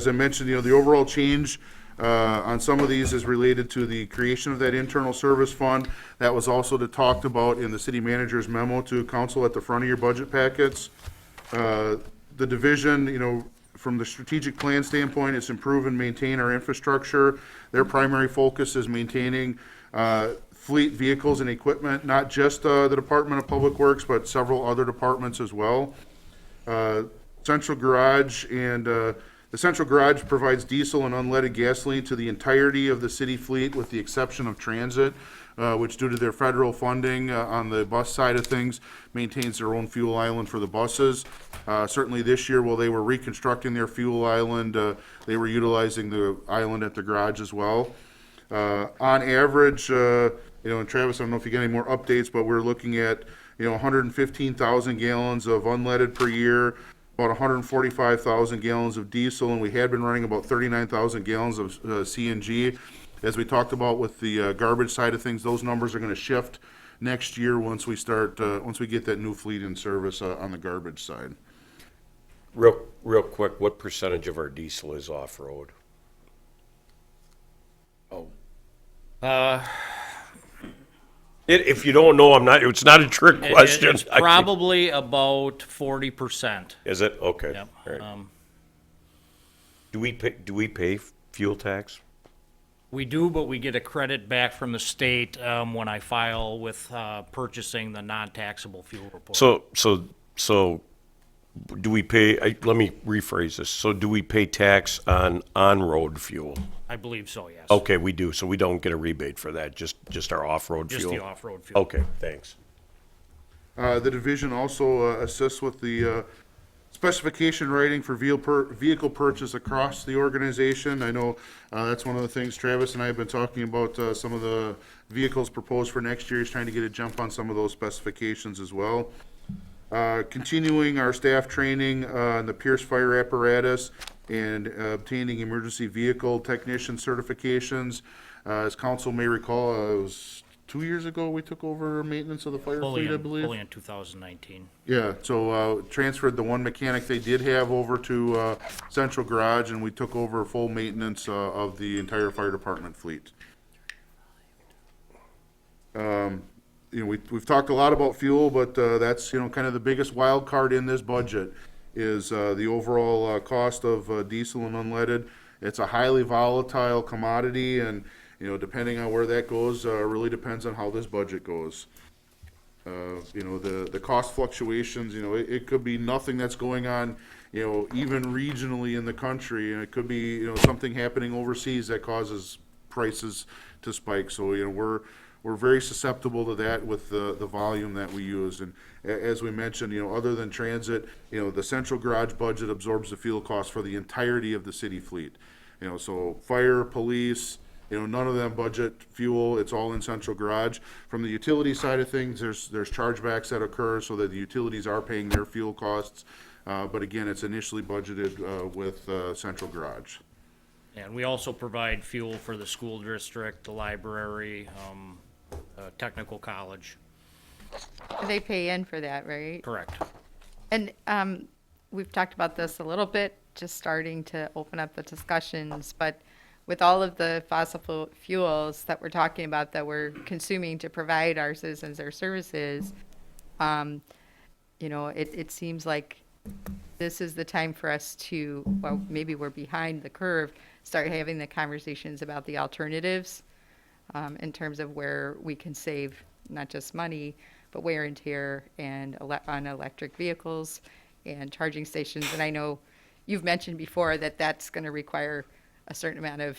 I mentioned, the overall change on some of these is related to the creation of that internal service fund. That was also talked about in the city manager's memo to council at the front of your budget packets. The division, from the strategic plan standpoint, it's improve and maintain our infrastructure. Their primary focus is maintaining fleet vehicles and equipment, not just the Department of Public Works, but several other departments as well. Central Garage and the Central Garage provides diesel and unleaded gasoline to the entirety of the city fleet with the exception of transit, which due to their federal funding on the bus side of things, maintains their own fuel island for the buses. Certainly this year, while they were reconstructing their fuel island, they were utilizing the island at the garage as well. On average, and Travis, I don't know if you get any more updates, but we're looking at, 115,000 gallons of unleaded per year, about 145,000 gallons of diesel, and we had been running about 39,000 gallons of CNG. As we talked about with the garbage side of things, those numbers are going to shift next year once we get that new fleet in service on the garbage side. Real quick, what percentage of our diesel is off-road? If you don't know, it's not a trick question. It's probably about 40%. Is it? Okay. Yep. All right. Do we pay fuel tax? We do, but we get a credit back from the state when I file with purchasing the non-taxable fuel report. So do we pay, let me rephrase this. So do we pay tax on road fuel? I believe so, yes. Okay, we do. So we don't get a rebate for that, just our off-road Just fuel? the off-road fuel. Okay, thanks. The division also assists with the specification writing for vehicle purchase across the organization. I know that's one of the things Travis and I have been talking about, some of the vehicles proposed for next year. He's trying to get a jump on some of those specifications as well. Continuing our staff training on the Pierce Fire Apparatus and obtaining emergency vehicle technician certifications. As council may recall, it was 2 years ago we took over maintenance of the fire fleet, I believe. Fully in 2019. Yeah, so transferred the one mechanic they did have over to Central Garage, and we took over full maintenance of the entire fire department fleet. We've talked a lot about fuel, but that's, kind of the biggest wild card in this budget is the overall cost of diesel and unleaded. It's a highly volatile commodity, and, depending on where that goes, really depends on how this budget goes. The cost fluctuations, it could be nothing that's going on, even regionally in the country, and it could be, something happening overseas that causes prices to spike. So, we're very susceptible to that with the volume that we use. And as we mentioned, other than transit, the central garage budget absorbs the fuel costs for the entirety of the city fleet. So fire, police, none of them budget fuel. It's all in central garage. From the utility side of things, there's chargebacks that occur so that the utilities are paying their fuel costs. But again, it's initially budgeted with central garage. And we also provide fuel for the school district, the library, technical college. They pay in for that, right? Correct. And we've talked about this a little bit, just starting to open up the discussions, but with all of the fossil fuels that we're talking about that we're consuming to provide our citizens their services, it seems like this is the time for us to, well, maybe we're behind the curve, start having the conversations about the alternatives in terms of where we can save not just money, but wear and tear and on electric vehicles and charging stations. And I know you've mentioned before that that's going to require a certain amount of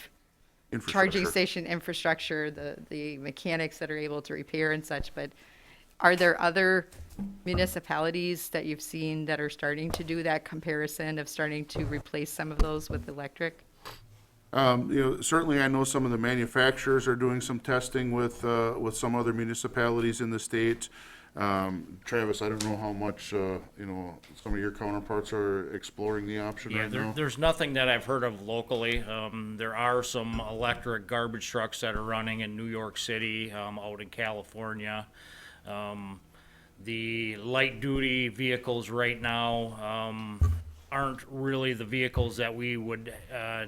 charging station infrastructure, the mechanics that are able to repair and such. But are there other municipalities that you've seen that are starting to do that comparison of starting to replace some of those with electric? Certainly I know some of the manufacturers are doing some testing with some other municipalities in the state. Travis, I don't know how much, some of your counterparts are exploring the option right now. There's nothing that I've heard of locally. There are some electric garbage trucks that are running in New York City, out in California. The light-duty vehicles right now aren't really the vehicles that we would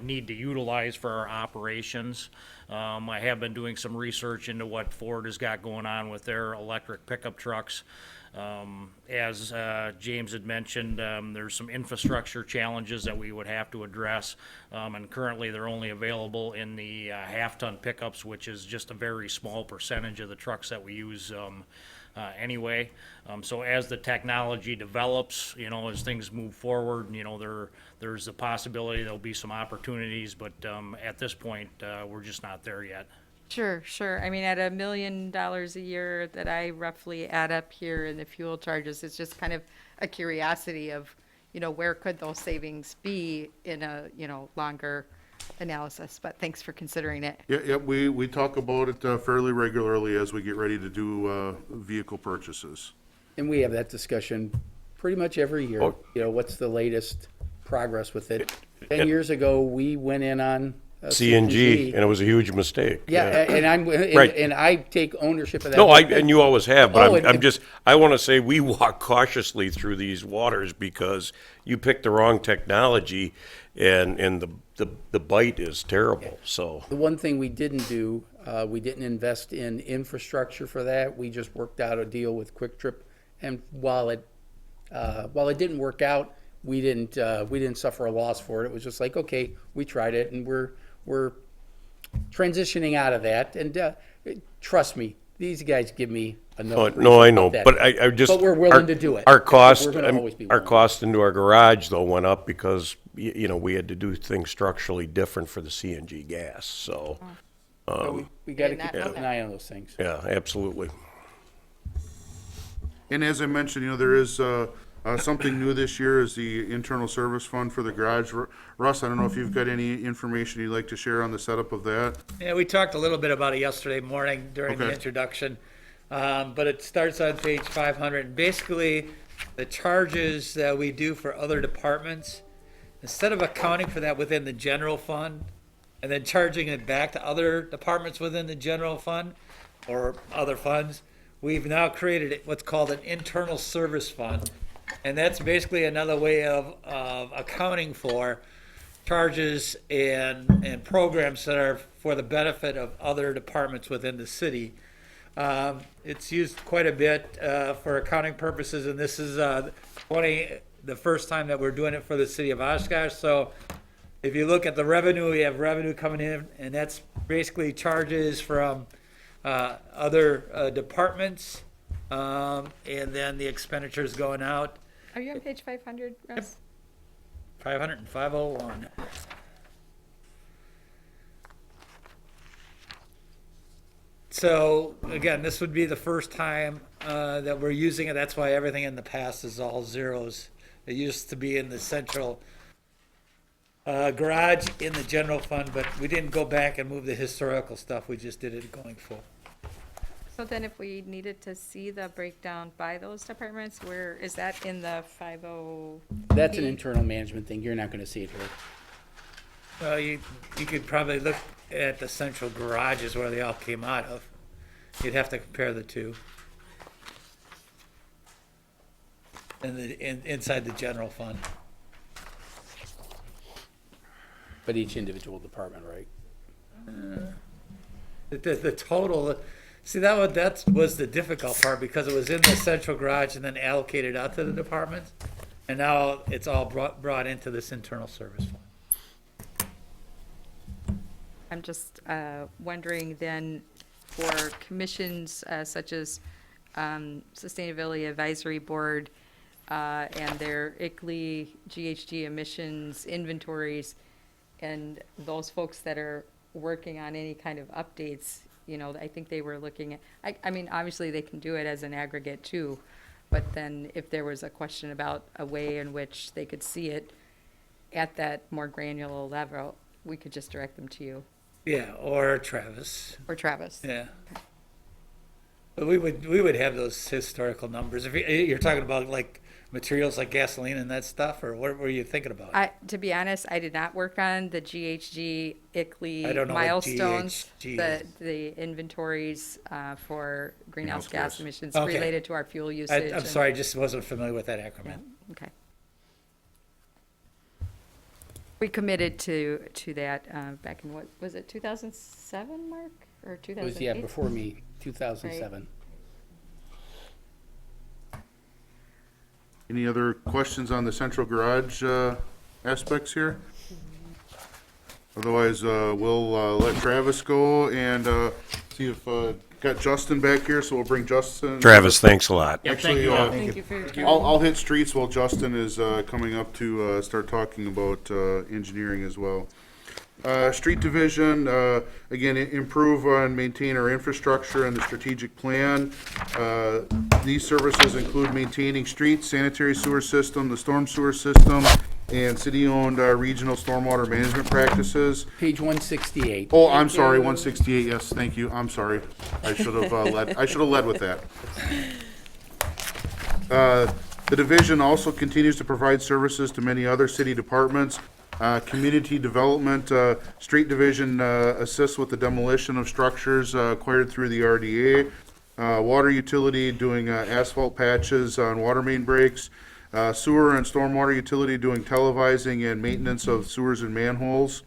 need to utilize for our operations. I have been doing some research into what Ford has got going on with their electric pickup trucks. As James had mentioned, there's some infrastructure challenges that we would have to address, and currently they're only available in the half-ton pickups, which is just a very small percentage of the trucks that we use anyway. So as the technology develops, as things move forward, there's a possibility there'll be some opportunities, but at this point, we're just not there yet. Sure. I mean, at $1 million a year that I roughly add up here in the fuel charges, it's just kind of a curiosity of, where could those savings be in a, longer analysis, but thanks for considering it. Yeah, we talk about it fairly regularly as we get ready to do vehicle purchases. And we have that discussion pretty much every year. Oh. What's the latest progress with it? 10 years ago, we went in on CNG, and it was a huge mistake. Yeah, Right. and I take ownership of that. No, and you always have, but Oh, I want to say we walk cautiously through these waters because you pick the wrong technology and the bite is terrible, so. The one thing we didn't do We didn't invest in infrastructure for that. We just worked out a deal with Quick Trip, and while it didn't work out, we didn't suffer a loss for it. It was just like, okay, we tried it, and we're transitioning out of that. And trust me, these guys give me enough. Oh, grief no, I about know, that. but I just. But we're willing to do it. Our cost, We're gonna always be our willing. cost into our garage though went up because, we had to do things structurally different for the CNG gas, so, So we got to Did not keep know an that. eye on those things. yeah, absolutely. And as I mentioned, there is something new this year is the internal service fund for the garage. Russ, I don't know if you've got any information you'd like to share on the setup of that? Yeah, we talked a little bit about it yesterday morning during the Okay. introduction. But it starts on page 500. And basically, the charges that we do for other departments, instead of accounting for that within the general fund and then charging it back to other departments within the general fund or other funds, we've now created what's called an internal service fund. And that's basically another way of accounting for charges and programs that are for the benefit of other departments within the city. It's used quite a bit for accounting purposes, and this is the first time that we're doing it for the city of Oshkosh. So if you look at the revenue, we have revenue coming in, and that's basically charges from other departments, and then the expenditures going out. Are you on page 500, Russ? 500 and 501. So again, this would be the first time that we're using it. That's why everything in the past is all zeros. It used to be in the central garage in the general fund, but we didn't go back and move the historical stuff. We just did it going forward. So then if we needed to see the breakdown by those departments, where, is that in the 50? That's an internal management thing. You're not going to see it here. Well, you could probably look at the central garages where they all came out of. You'd have to compare the two. And inside the general fund. But each individual department, right? The total, see, that was the difficult part because it was in the central garage and then allocated out to the departments. And now it's all brought into this internal service fund. I'm just wondering then, for commissions such as Sustainability Advisory Board and their ICLEI, GHG emissions inventories, and those folks that are working on any kind of updates, I think they were looking at, I mean, obviously they can do it as an aggregate too, but then if there was a question about a way in which they could see it at that more granular level, we could just direct them to you. Yeah, or Travis, Or Travis. yeah. But we would have those historical numbers. If you're talking about like materials like gasoline and that stuff, or what were you thinking about? To be honest, I did not work on the GHG, I ICLEI don't know what milestones, GHG is. the inventories for greenhouse gas emissions Okay. related to our fuel usage. I'm sorry, I just wasn't familiar with that acronym. Okay. We committed to that back in, what, was it 2007, Mark, or It 2008? was, yeah, before me, 2007. Any other questions on the central garage aspects here? Otherwise, we'll let Travis go and see if, got Justin back here, so we'll bring Justin. Travis, thanks a lot. Actually, Thank you for your time. I'll hit streets while Justin is coming up to start talking about engineering as well. Street division, again, improve and maintain our infrastructure and the strategic plan. These services include maintaining streets, sanitary sewer system, the storm sewer system, and city-owned regional stormwater management practices. Page 168. Oh, I'm sorry, 168, yes, thank you, I'm sorry. I should have led with that. The division also continues to provide services to many other city departments. Community development, street division assists with the demolition of structures acquired through the RDA. Water utility doing asphalt patches on water main breaks. Sewer and stormwater utility doing televising and maintenance of sewers and manholes.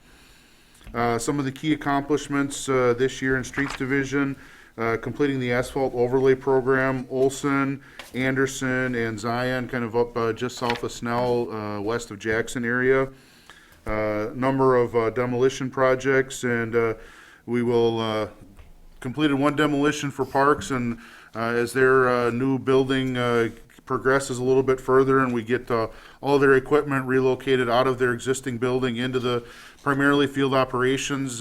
Some of the key accomplishments this year in Streets Division, completing the asphalt overlay program, Olson, Anderson, and Zion, kind of up just south of Snell, west of Jackson area. Number of demolition projects, and we will completed one demolition for Parks, and as their new building progresses a little bit further and we get all their equipment relocated out of their existing building into the primarily field operations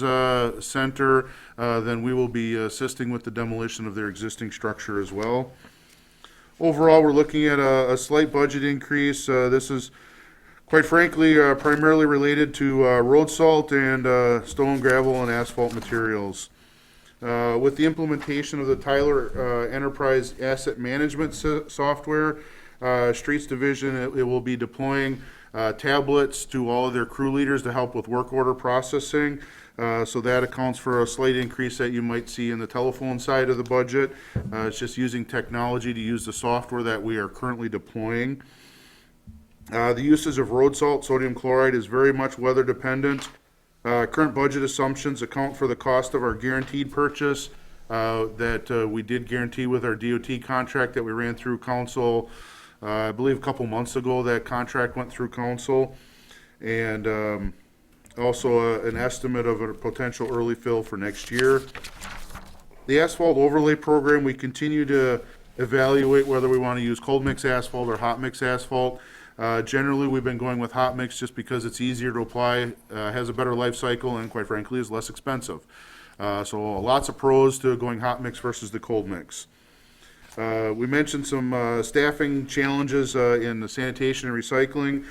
center, then we will be assisting with the demolition of their existing structure as well. Overall, we're looking at a slight budget increase. This is, quite frankly, primarily related to road salt and stone, gravel, and asphalt materials. With the implementation of the Tyler Enterprise Asset Management software, Streets Division, it will be deploying tablets to all of their crew leaders to help with work order processing. So that accounts for a slight increase that you might see in the telephone side of the budget. It's just using technology to use the software that we are currently deploying. The usage of road salt, sodium chloride, is very much weather dependent. Current budget assumptions account for the cost of our guaranteed purchase that we did guarantee with our DOT contract that we ran through council. I believe a couple months ago that contract went through council. And also an estimate of a potential early fill for next year. The asphalt overlay program, we continue to evaluate whether we want to use cold mix asphalt or hot mix asphalt. Generally, we've been going with hot mix just because it's easier to apply, has a better life cycle, and quite frankly, is less expensive. So lots of pros to going hot mix versus the cold mix. We mentioned some staffing challenges in the sanitation and recycling.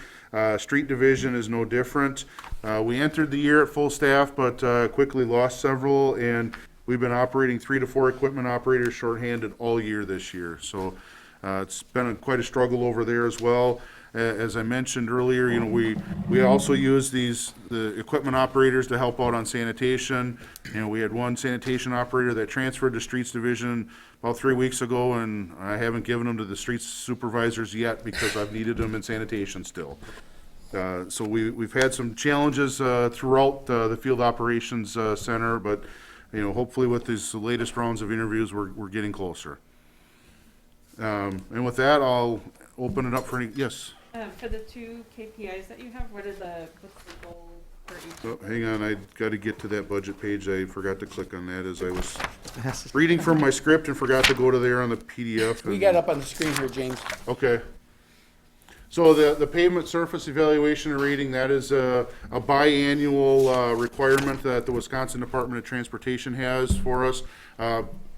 Street Division is no different. We entered the year at full staff, but quickly lost several, and we've been operating 3 to 4 equipment operators shorthanded all year this year. So it's been quite a struggle over there as well. As I mentioned earlier, we also use the equipment operators to help out on sanitation. We had one sanitation operator that transferred to Streets Division about 3 weeks ago, and I haven't given them to the streets supervisors yet because I've needed them in sanitation still. So we've had some challenges throughout the field operations center, but hopefully with these latest rounds of interviews, we're getting closer. And with that, I'll open it up for any, yes. For the 2 KPIs that you have, what's the goal for each? Oh, hang on, I got to get to that budget page. I forgot to click on that as I was reading from my script and forgot to go to there on the PDF. We got up on the screen here, James. Okay. So the pavement surface evaluation and rating, that is a biannual requirement that the Wisconsin Department of Transportation has for us.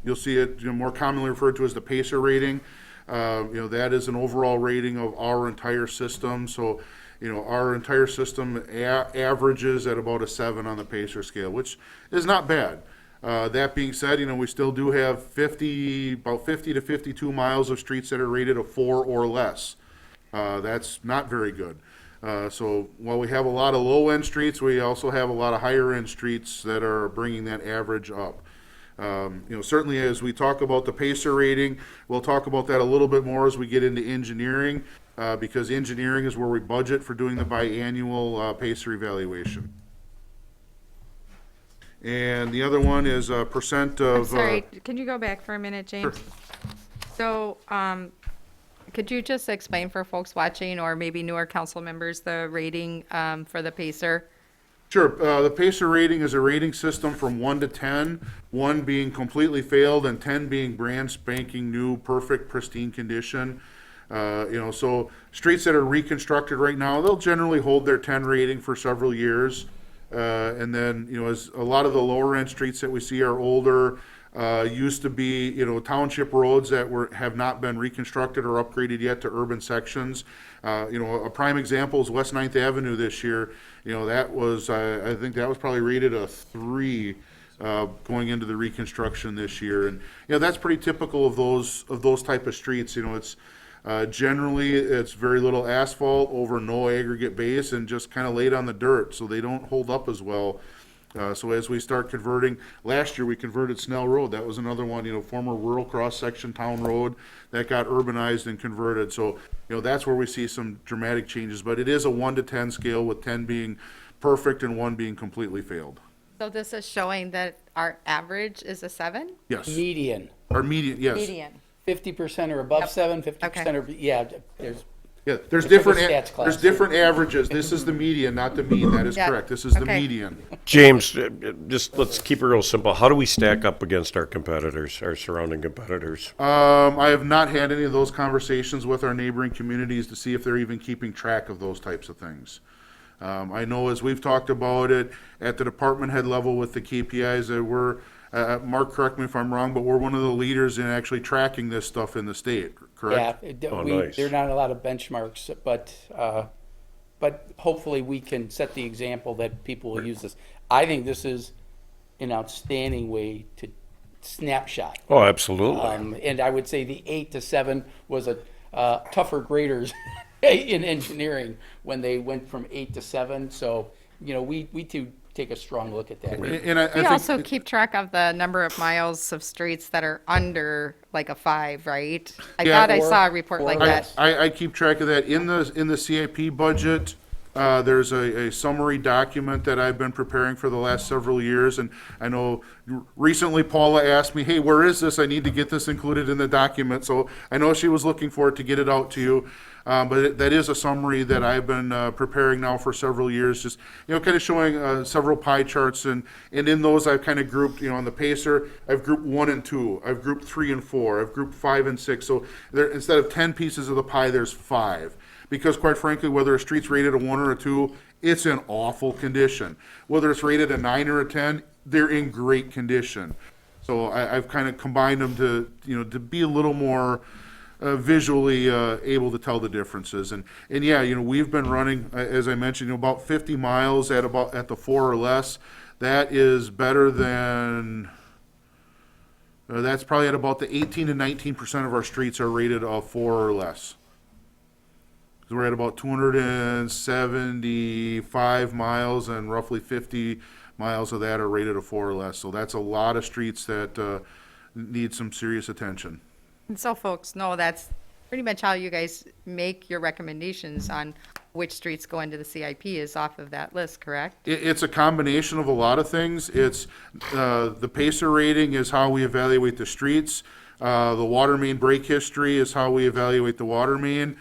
You'll see it more commonly referred to as the PACER rating. That is an overall rating of our entire system. So, our entire system averages at about a 7 on the PACER scale, which is not bad. That being said, we still do have about 50 to 52 miles of streets that are rated a 4 or less. That's not very good. So while we have a lot of low-end streets, we also have a lot of higher-end streets that are bringing that average up. Certainly as we talk about the PACER rating, we'll talk about that a little bit more as we get into engineering, because engineering is where we budget for doing the biannual PACER evaluation. And the other one is percent of... I'm sorry, can you go back for a minute, James? Sure. So, could you just explain for folks watching, or maybe newer council members, the rating for the PACER? Sure. The PACER rating is a rating system from 1 to 10, 1 being completely failed and 10 being brand spanking new, perfect, pristine condition. So streets that are reconstructed right now, they'll generally hold their 10 rating for several years. And then, as a lot of the lower end streets that we see are older, used to be, township roads that have not been reconstructed or upgraded yet to urban sections. A prime example is West 9th Avenue this year. That was, I think that was probably rated a 3 going into the reconstruction this year. And, that's pretty typical of those type of streets. It's generally, it's very little asphalt over no aggregate base and just kind of laid on the dirt, so they don't hold up as well. So as we start converting, last year we converted Snell Road. That was another one, former rural cross-section town road that got urbanized and converted. So, that's where we see some dramatic changes. But it is a 1 to 10 scale, with 10 being perfect and 1 being completely failed. So this is showing that our average is a 7? Yes, Median, our median, yes. Median. 50% are above Yep. 7, 50% Okay. are, yeah, there's, Yeah, there's I took a different, stats class. there's different averages. This is the median, not the mean. That is Yeah. correct. This is the Okay. median. James, just let's keep it real simple. How do we stack up against our competitors, our surrounding competitors? I have not had any of those conversations with our neighboring communities to see if they're even keeping track of those types of things. I know as we've talked about it at the department head level with the KPIs that we're, Mark, correct me if I'm wrong, but we're one of the leaders in actually tracking this stuff in the state, yeah, correct? Oh, we, nice. there are not a lot of benchmarks, but hopefully we can set the example that people will use this. I think this is an outstanding way to snapshot. Oh, absolutely. And I would say the 8 to 7 was a tougher graders in engineering when they went from 8 to 7. So, you know, we too take a strong look at that. And I We think also keep track of the number of miles of streets that are under like a 5, right? I Yeah, thought I or- saw a report or like less. that. I keep track of that. In the CIP budget, there's a summary document that I've been preparing for the last several years. And I know recently Paula asked me, hey, where is this? I need to get this included in the document. So I know she was looking for it to get it out to you. But that is a summary that I've been preparing now for several years, just, you know, kind of showing several pie charts. And in those, I've kind of grouped, you know, on the Pacer, I've grouped 1 and 2. I've grouped 3 and 4. I've grouped 5 and 6. So there, instead of 10 pieces of the pie, there's 5. Because quite frankly, whether a street's rated a 1 or a 2, it's in awful condition. Whether it's rated a 9 or a 10, they're in great condition. So I've kind of combined them to, you know, to be a little more visually able to tell the differences. And yeah, you know, we've been running, as I mentioned, you know, about 50 miles at the 4 or less. That is better than, that's probably at about the 18 to 19% of our streets are rated a 4 or less. So we're at about 275 miles, and roughly 50 miles of that are rated a 4 or less. So that's a lot of streets that need some serious attention. And so folks know that's pretty much how you guys make your recommendations on which streets go into the CIP is off of that list, correct? It's a combination of a lot of things. It's, the Pacer rating is how we evaluate the streets. The water main break history is how we evaluate the water main.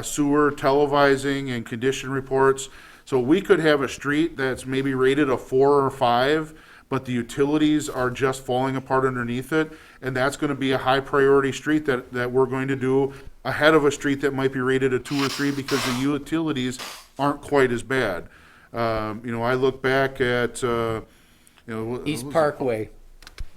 Sewer televising and condition reports. So we could have a street that's maybe rated a 4 or 5, but the utilities are just falling apart underneath it, and that's gonna be a high priority street that we're going to do ahead of a street that might be rated a 2 or 3 because the utilities aren't quite as bad. You know, I look back at, you know. East Parkway.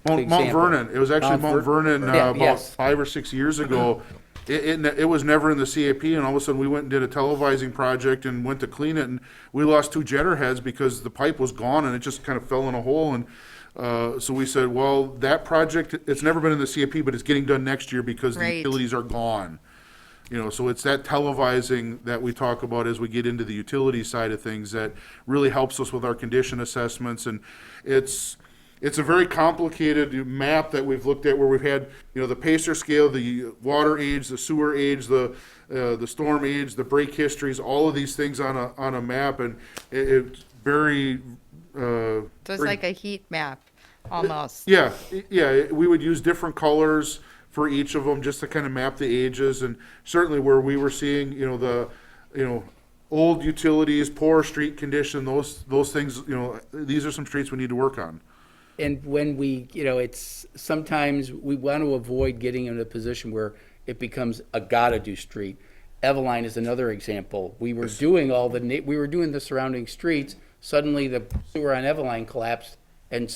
Mount example. Vernon. It was actually Mount Vernon Yeah, about yes. 5 or 6 years ago. It was never in the CAP, and all of a sudden we went and did a televising project and went to clean it, and we lost 2 jetter heads because the pipe was gone and it just kind of fell in a hole. And so we said, well, that project, it's never been in the CAP, but it's getting done next year because the Right. utilities are gone. You know, so it's that televising that we talk about as we get into the utility side of things that really helps us with our condition assessments. And it's a very complicated map that we've looked at where we've had, you know, the Pacer scale, the water age, the sewer age, the storm age, the break histories, all of these things on a map, and it's very. So it's like a heat map, almost. Yeah, we would use different colors for each of them just to kind of map the ages, and certainly where we were seeing, you know, old utilities, poor street condition, those things, you know, these are some streets we need to work on. And when we, you know, it's, sometimes we want to avoid getting in a position where it becomes a gotta-do street. Eveline is another example. We were doing we were doing the surrounding streets, suddenly the sewer on Eveline collapsed, and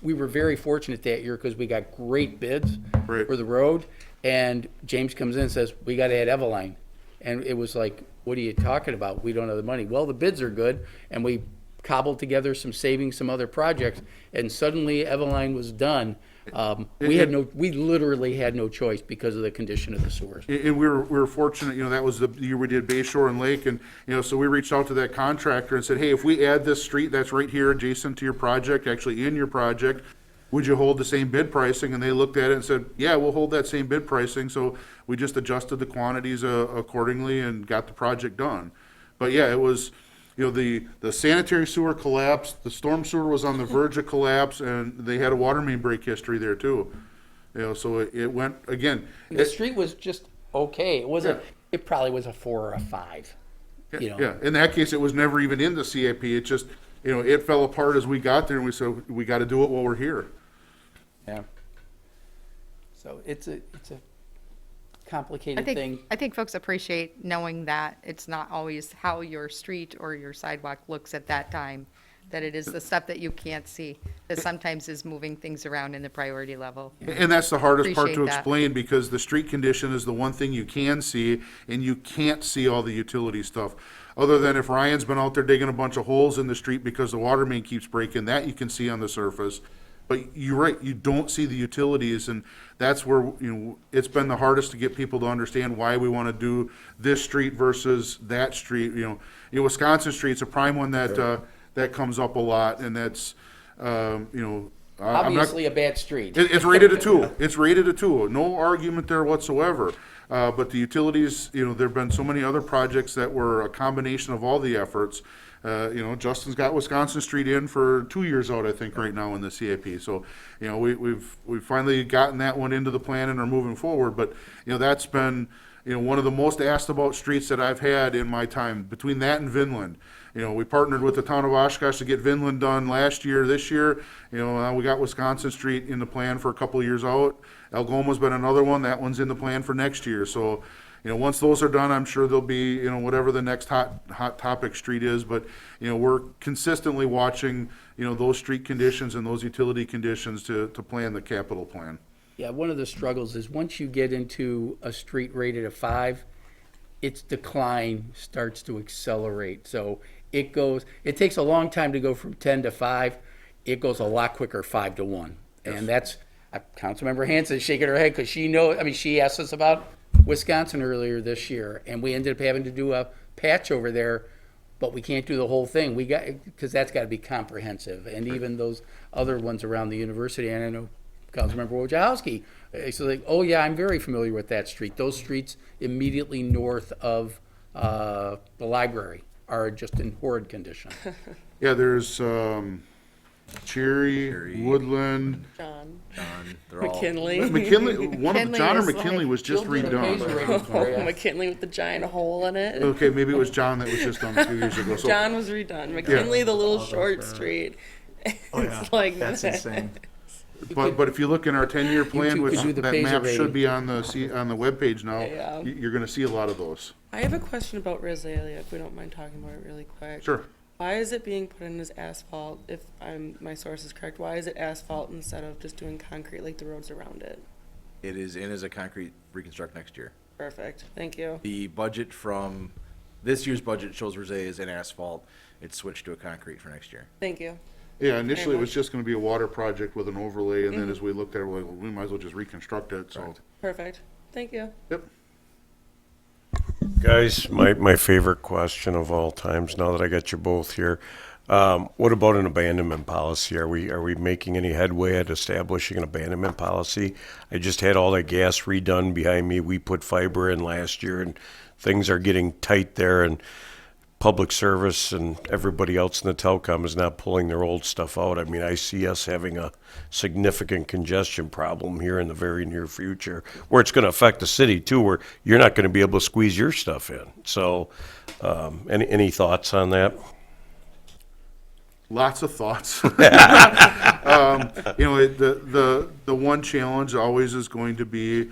we were very fortunate that year because we got great bids Right. for the road, and James comes in and says, we gotta add Eveline. And it was like, what are you talking about? We don't have the money. Well, the bids are good, and we cobbled together some savings, some other projects, and suddenly Eveline was done. We literally had no choice because of the condition of the sewers. And we were fortunate, you know, that was the year we did Bay Shore and Lake, and, you know, so we reached out to that contractor and said, hey, if we add this street that's right here adjacent to your project, actually in your project, would you hold the same bid pricing? And they looked at it and said, yeah, we'll hold that same bid pricing. So we just adjusted the quantities accordingly and got the project done. But yeah, it was, the sanitary sewer collapsed, the storm sewer was on the verge of collapse, and they had a water main break history there too. So it went, again. The street was just okay. It wasn't, it probably was a 4 or a 5, you know. Yeah, in that case, it was never even in the CIP. It just, it fell apart as we got there, and we said, we got to do it while we're here. Yeah. So it's a complicated thing. I think folks appreciate knowing that it's not always how your street or your sidewalk looks at that time, that it is the stuff that you can't see, that sometimes is moving things around in the priority level. And that's the hardest part to Appreciate that. explain, because the street condition is the one thing you can see, and you can't see all the utility stuff. Other than if Ryan's been out there digging a bunch of holes in the street because the water main keeps breaking, that you can see on the surface. But you're right, you don't see the utilities, and that's where, it's been the hardest to get people to understand why we want to do this street versus that street. Wisconsin Street's a prime one that comes up a lot, and that's, I'm not. Obviously a bad street. It's rated a 2. It's rated a 2. No argument there whatsoever. But the utilities, there've been so many other projects that were a combination of all the efforts. Justin's got Wisconsin Street in for 2 years out, I think, right now in the CIP. So, we've finally gotten that one into the plan and are moving forward. But, that's been, one of the most asked about streets that I've had in my time, between that and Vinland. We partnered with the town of Oshkosh to get Vinland done last year. This year, we got Wisconsin Street in the plan for a couple of years out. Algoma's been another one. That one's in the plan for next year. So, once those are done, I'm sure there'll be, whatever the next hot topic street is. But, we're consistently watching, those street conditions and those utility conditions to plan the capital plan. Yeah, one of the struggles is once you get into a street rated a 5, its decline starts to accelerate. So it takes a long time to go from 10 to 5. It goes a lot quicker, 5 to 1. And that's, Councilmember Hanson shaking her head because she asked us about Wisconsin earlier this year, and we ended up having to do a patch over there, but we can't do the whole thing. Because that's got to be comprehensive. And even those other ones around the university, and I know Councilmember Wojciechowski, so like, oh yeah, I'm very familiar with that street. Those streets immediately north of the library are just in horrid condition. Yeah, there's Cherry, Woodland, John, They're all. McKinley. McKinley. One of McKinley John or is McKinley like was just redone. Oh, McKinley with the giant hole in it. Okay, maybe it was John that was just done 2 years ago. So, John was redone. McKinley, the little short street. It's like That's insane. but if you look in our 10-year plan, two which could do the that Pazer map rating. should be on the webpage now, Yeah. you're going to see a lot of those. I have a question about Rosalia, if we don't mind talking about it really quick. Sure. Why is it being put in as asphalt? If my source is correct, why is it asphalt instead of just doing concrete like the roads around it? It is in as a concrete reconstruct next year. Perfect. Thank you. The budget from this year's budget shows Rosé is in asphalt. It's switched to a concrete for next year. Thank you. Yeah, initially it was much. just going to be a water project with an overlay, and then as we looked at it, we're like, well, we might as well just reconstruct it. So, Correct. Perfect. Thank you. yep. Guys, my favorite question of all times, now that I got you both here, what about an abandonment policy? Are we making any headway at establishing an abandonment policy? I just had all that gas redone behind me. We put fiber in last year, and things are getting tight there, and public service and everybody else in the telecom is not pulling their old stuff out. I mean, I see us having a significant congestion problem here in the very near future, where it's going to affect the city too, where you're not going to be able to squeeze your stuff in. So, any thoughts on that? Lots of thoughts. The one challenge always is going to be,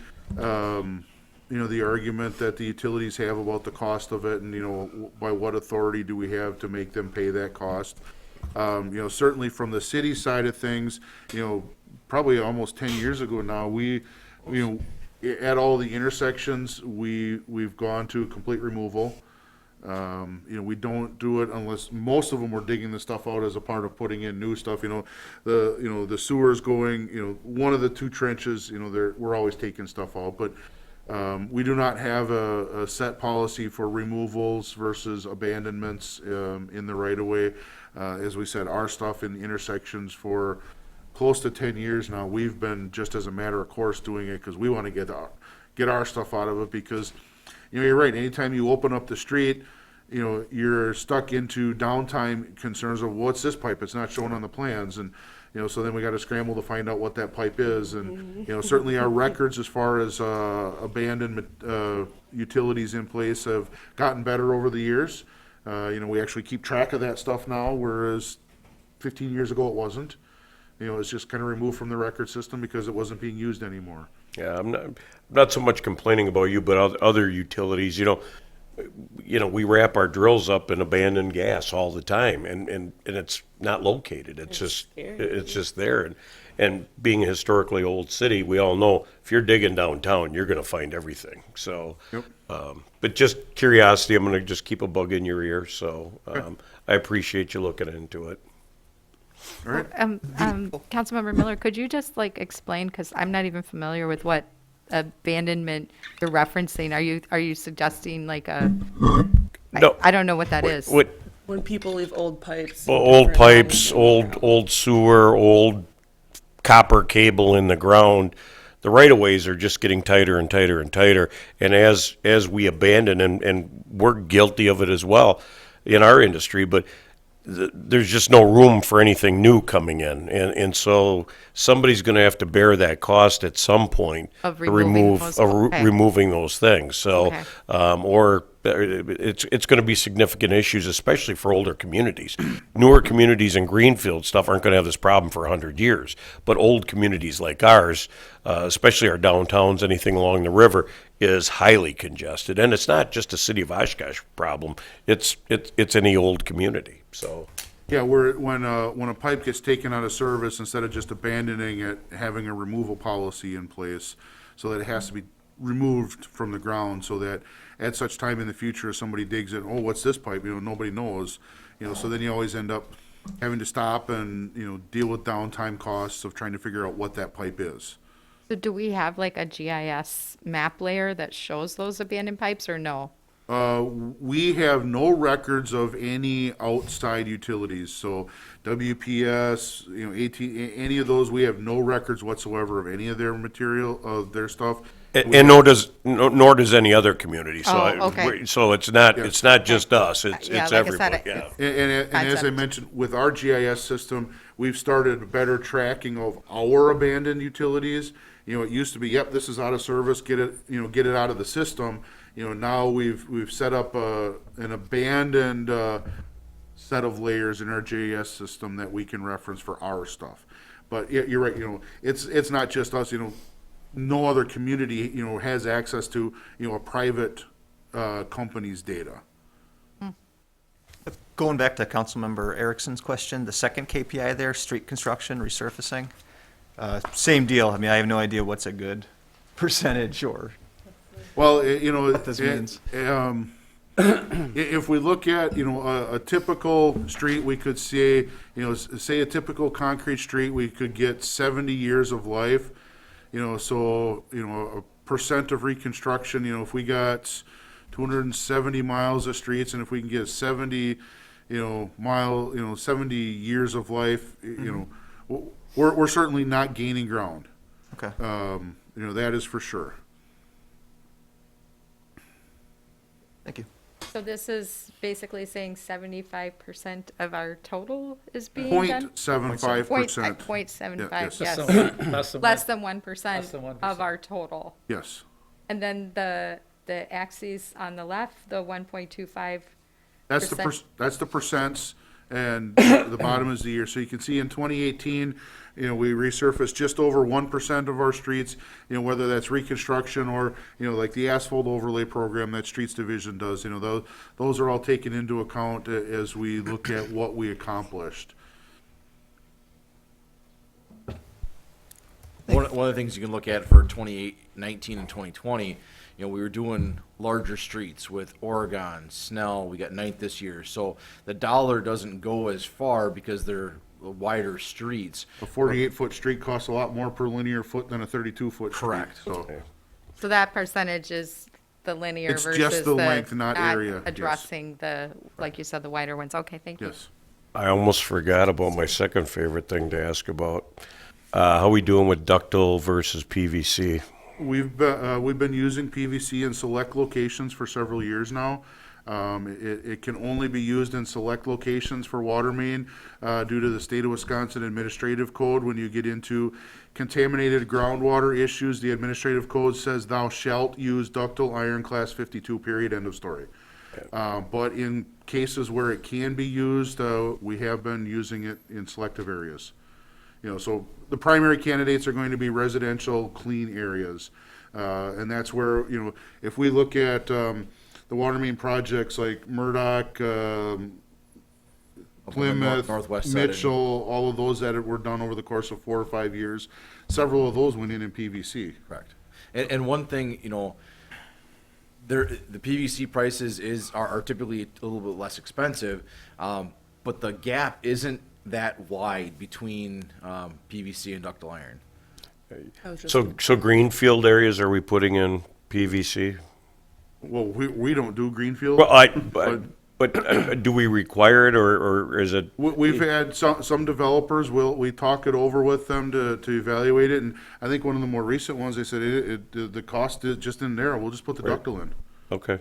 the argument that the utilities have about the cost of it, and by what authority do we have to make them pay that cost? Certainly from the city side of things, probably almost 10 years ago now, we at all the intersections, we've gone to complete removal. We don't do it unless, most of them we're digging the stuff out as a part of putting in new stuff. The sewers going, one of the two trenches, we're always taking stuff out, but we do not have a set policy for removals versus abandonments in the right of way. As we said, our stuff in intersections for close to 10 years now, we've been just as a matter of course doing it because we want to get our stuff out of it, because you're right, anytime you open up the street, you're stuck into downtime concerns of what's this pipe? It's not shown on the plans, and so then we got to scramble to find out what that pipe is, and certainly our records as far as abandoned utilities in place have gotten better over the years. We actually keep track of that stuff now, whereas 15 years ago it wasn't. It's just kind of removed from the record system because it wasn't being used anymore. Yeah, I'm not so much complaining about you, but other utilities, we wrap our drills up in abandoned gas all the time, and it's not located. It's just there. And being a historically old city, we all know if you're digging downtown, you're going to find everything. So, Yep. But just curiosity, I'm going to just keep a bug in your ear. So I appreciate you looking into it. All right. Councilmember Miller, could you just explain, because I'm not even familiar with what abandonment you're referencing. Are you suggesting No. I don't know what that is. What When people leave old pipes. old different pipes, homes. old sewer, old copper cable in the ground. The right of ways are just getting tighter and tighter and tighter. And as we abandon, and we're guilty of it as well in our industry, but there's just no room for anything new coming in. And so somebody's going to have to bear that cost at some point Of to removing those, okay. removing those things. So, Okay. or it's going to be significant issues, especially for older communities. Newer communities and greenfield stuff aren't going to have this problem for 100 years. But old communities like ours, especially our downtowns, anything along the river, is highly congested. And it's not just a city of Oshkosh problem. It's any old community. So. Yeah, when a pipe gets taken out of service, instead of just abandoning it, having a removal policy in place so that it has to be removed from the ground, so that at such time in the future, if somebody digs it, oh, what's this pipe? Nobody knows. So then you always end up having to stop and deal with downtime costs of trying to figure out what that pipe is. So do we have a GIS map layer that shows those abandoned pipes, or no? We have no records of any outside utilities, so WPS, AT, any of those, we have no records whatsoever of any of their material, of their stuff. And nor does any other community. So Oh, okay. so it's not just us. It's Yeah, like I everybody. said, Yeah. And as I Concept. mentioned, with our GIS system, we've started better tracking of our abandoned utilities. It used to be, yep, this is out of service, get it out of the system. Now we've set up an abandoned set of layers in our GIS system that we can reference for our stuff. But yeah, you're right. It's not just us. No other community has access to a private company's data. Going back to Councilmember Erickson's question, the second KPI there, street construction, resurfacing, same deal. I mean, I have no idea what's a good percentage or Well, what this means. If we look at, a typical street, we could say, say a typical concrete street, we could get 70 years of life. So, a percent of reconstruction, if we got 270 miles of streets, and if we can get 70, 70 years of life, we're certainly not gaining ground. Okay. That is for sure. Thank you. So this is basically saying 75% of our total is being done? 0.75%. 0.75, yes. yes. Less than Less 1% than 1%. of our total. Yes. And then the axis on the left, the 1.25. That's the percents, and the bottom is the year. So you can see in 2018, we resurfaced just over 1% of our streets, whether that's reconstruction or, like the asphalt overlay program that Streets Division does, those are all taken into account as we look at what we accomplished. One of the things you can look at for 2019 and 2020, we were doing larger streets with Oregon, Snell, we got ninth this year. So the dollar doesn't go as far because they're wider streets. A 48-foot street costs a lot more per linear foot than a 32-foot street. Correct. So that percentage is the linear It's versus just the length, not area, yes. addressing like you said, the wider ones. Okay, thank you. Yes. I almost forgot about my second favorite thing to ask about. How we doing with ductile versus PVC? We've been using PVC in select locations for several years now. It can only be used in select locations for water main due to the state of Wisconsin administrative code. When you get into contaminated groundwater issues, the administrative code says thou shalt use ductile iron class 52, period, end of story. But in cases where it can be used, we have been using it in selective areas. So the primary candidates are going to be residential clean areas. And that's where, if we look at the water main projects like Murdoch, Plymouth, northwest side. Mitchell, all of those that were done over the course of 4 or 5 years, several of those went in PVC. Correct. And one thing, the PVC prices are typically a little bit less expensive, but the gap isn't that wide between PVC and ductile iron. I was just So greenfield areas, are we putting in PVC? Well, we don't do greenfield. Well, but do we require it, or is it? We've had some developers, we talk it over with them to evaluate it, and I think one of the more recent ones, they said the cost is just in there, we'll just put the ductile in. Okay.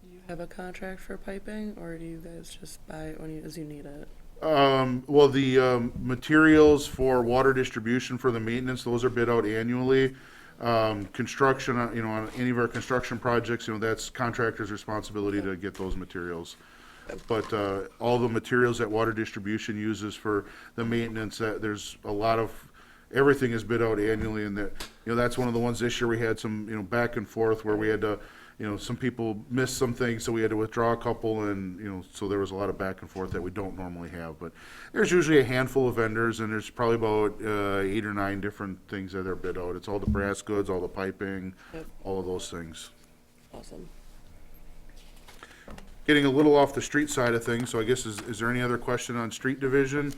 Do you have a contract for piping, or do you guys just buy it as you need it? Well, the materials for water distribution for the maintenance, those are bid out annually. Construction, on any of our construction projects, that's contractor's responsibility to get those materials. But all the materials that water distribution uses for the maintenance, there's a lot of, everything is bid out annually, and that's one of the ones this year we had some, back and forth where we had to, some people missed some things, so we had to withdraw a couple, and, so there was a lot of back and forth that we don't normally have. But there's usually a handful of vendors, and there's probably about 8 or 9 different things that are bid out. It's all the brass goods, all the piping, Yep. all of those things. Awesome. Getting a little off the street side of things, so I guess, is there any other question on street division?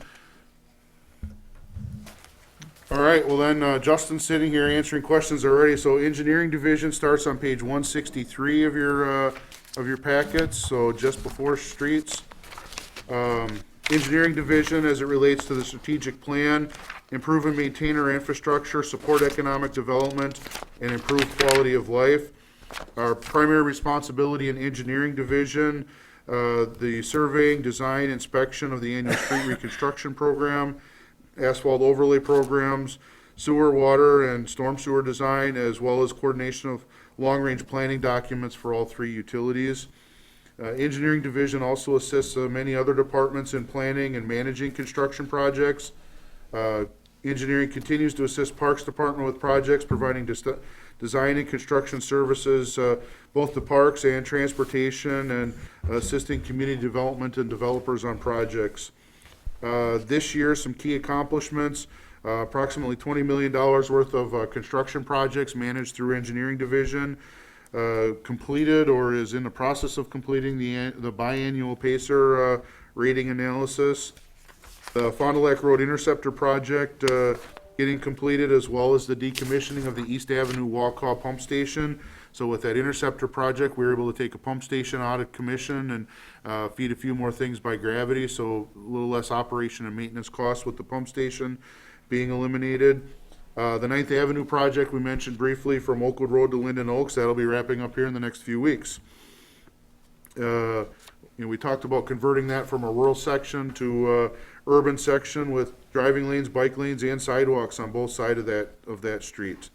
All right, well then, Justin's sitting here answering questions already. So engineering division starts on page 163 of your packets, so just before streets. Engineering division, as it relates to the strategic plan, improve and maintain our infrastructure, support economic development, and improve quality of life. Our primary responsibility in engineering division, the surveying, design, inspection of the annual street reconstruction program, asphalt overlay programs, sewer, water, and storm sewer design, as well as coordination of long-range planning documents for all 3 utilities. Engineering division also assists many other departments in planning and managing construction projects. Engineering continues to assist Parks Department with projects, providing design and construction services, both to parks and transportation, and assisting community development and developers on projects. This year, some key accomplishments, approximately $20 million worth of construction projects managed through engineering division, completed or is in the process of completing the biannual PACER rating analysis. The Fond du Lac Road Interceptor project getting completed, as well as the decommissioning of the East Avenue Walk-Off Pump Station. So with that Interceptor project, we were able to take a pump station out of commission and feed a few more things by gravity, so a little less operation and maintenance costs with the pump station being eliminated. The 9th Avenue project we mentioned briefly from Oakwood Road to Linden Oaks, that'll be wrapping up here in the next few weeks. We talked about converting that from a rural section to urban section with driving lanes, bike lanes, and sidewalks on both sides of that street.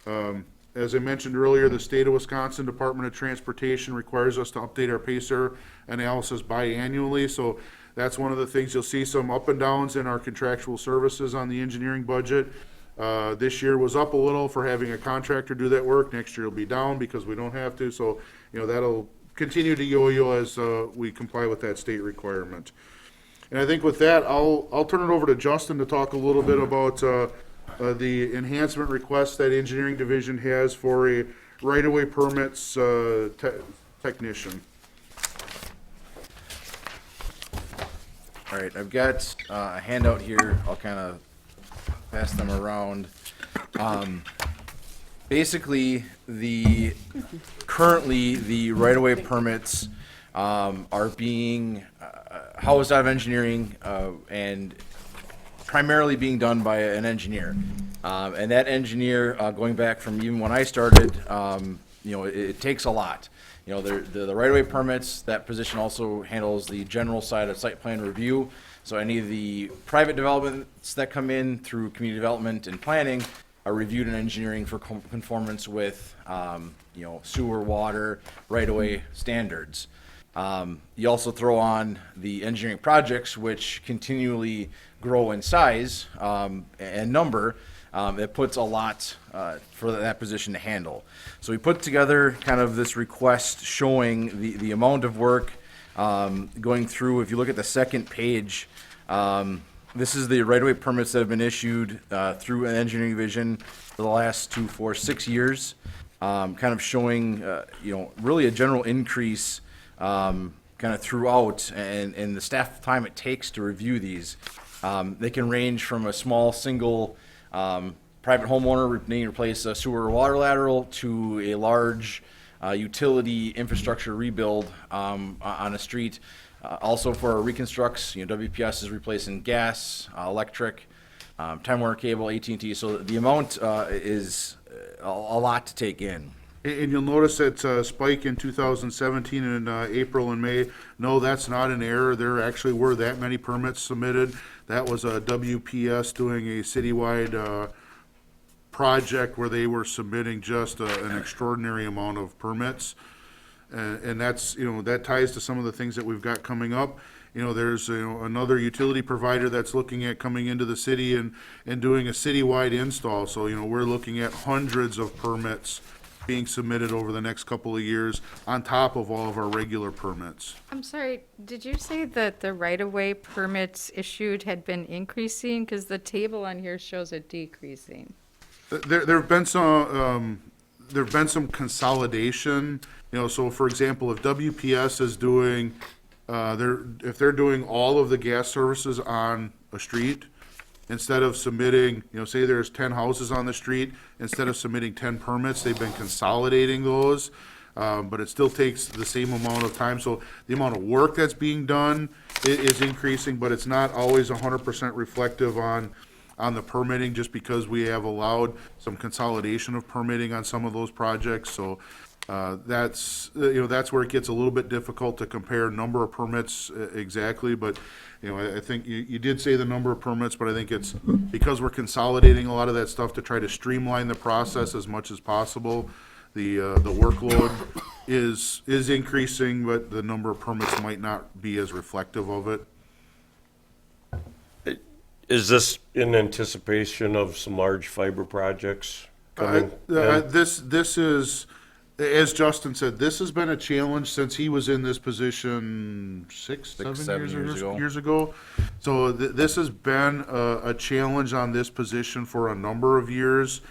As I mentioned earlier, the state of Wisconsin Department of Transportation requires us to update our PACER analysis biannually, so that's one of the things you'll see, some up and downs in our contractual services on the engineering budget. This year was up a little for having a contractor do that work. Next year it'll be down because we don't have to, so that'll continue to yo-yo as we comply with that state requirement. And I think with that, I'll turn it over to Justin to talk a little bit about the enhancement request that engineering division has for a right-of-way permits technician. All right, I've got a handout here. I'll kind of pass them around. Basically, currently the right-of-way permits are being housed out of engineering and primarily being done by an engineer. And that engineer, going back from even when I started, it takes a lot. The right-of-way permits, that position also handles the general side of site plan review. So any of the private developments that come in through community development and planning are reviewed in engineering for conformance with, sewer, water, right-of-way standards. You also throw on the engineering projects, which continually grow in size and number. It puts a lot for that position to handle. So we put together kind of this request showing the amount of work going through. If you look at the second page, this is the right-of-way permits that have been issued through an engineering division for the last 2, 4, 6 years, kind of showing, really a general increase kind of throughout and the staff time it takes to review these. They can range from a small single private homeowner needing to replace a sewer or water lateral to a large utility infrastructure rebuild on a street. Also for reconstructs, WPS is replacing gas, electric, Time Warner Cable, AT&T. So the amount is a lot to take in. And you'll notice it's a spike in 2017 in April and May. No, that's not an error. There actually were that many permits submitted. That was a WPS doing a citywide project where they were submitting just an extraordinary amount of permits. And that's, that ties to some of the things that we've got coming up. There's another utility provider that's looking at coming into the city and doing a citywide install. So, we're looking at hundreds of permits being submitted over the next couple of years on top of all of our regular permits. I'm sorry, did you say that the right-of-way permits issued had been increasing? Because the table on here shows it decreasing. There've been some consolidation. So for example, if WPS is doing, if they're doing all of the gas services on a street, instead of submitting, say there's 10 houses on the street, instead of submitting 10 permits, they've been consolidating those. But it still takes the same amount of time. So the amount of work that's being done is increasing, but it's not always 100% reflective on the permitting, just because we have allowed some consolidation of permitting on some of those projects. So that's where it gets a little bit difficult to compare number of permits exactly. But I think you did say the number of permits, but I think it's because we're consolidating a lot of that stuff to try to streamline the process as much as possible. The workload is increasing, but the number of permits might not be as reflective of it. Is this in anticipation of some large fiber projects coming? This is, as Justin said, this has been a challenge since he was in this position six, 7 years ago. So this has been a challenge on this position for a number of years.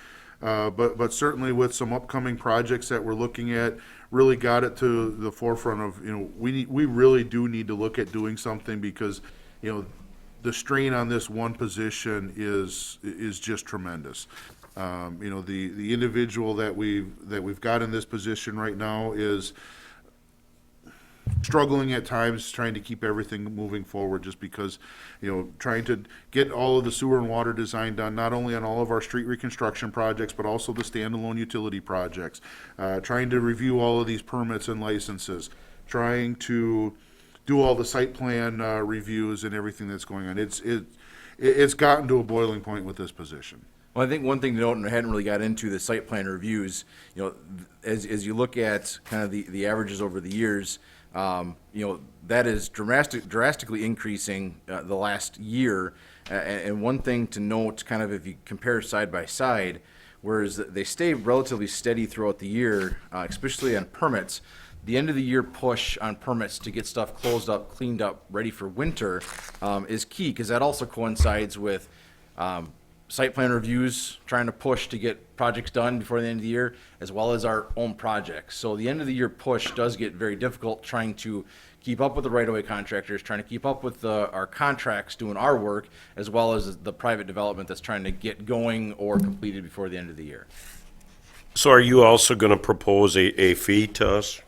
But certainly with some upcoming projects that we're looking at, really got it to the forefront of, we really do need to look at doing something, because, the strain on this one position is just tremendous. The individual that we've got in this position right now is struggling at times, trying to keep everything moving forward, just because, trying to get all of the sewer and water design done, not only on all of our street reconstruction projects, but also the standalone utility projects, trying to review all of these permits and licenses, trying to do all the site plan reviews and everything that's going on. It's gotten to a boiling point with this position. Well, I think one thing to note, and I hadn't really got into the site plan reviews, as you look at kind of the averages over the years, that is drastically increasing the last year. And one thing to note, kind of if you compare side by side, whereas they stay relatively steady throughout the year, especially on permits, the end of the year push on permits to get stuff closed up, cleaned up, ready for winter is key, because that also coincides with site plan reviews, trying to push to get projects done before the end of the year, as well as our own projects. So the end of the year push does get very difficult, trying to keep up with the right-of-way contractors, trying to keep up with our contracts doing our work, as well as the private development that's trying to get going or completed before the end of the year. So are you also going to propose a fee to us?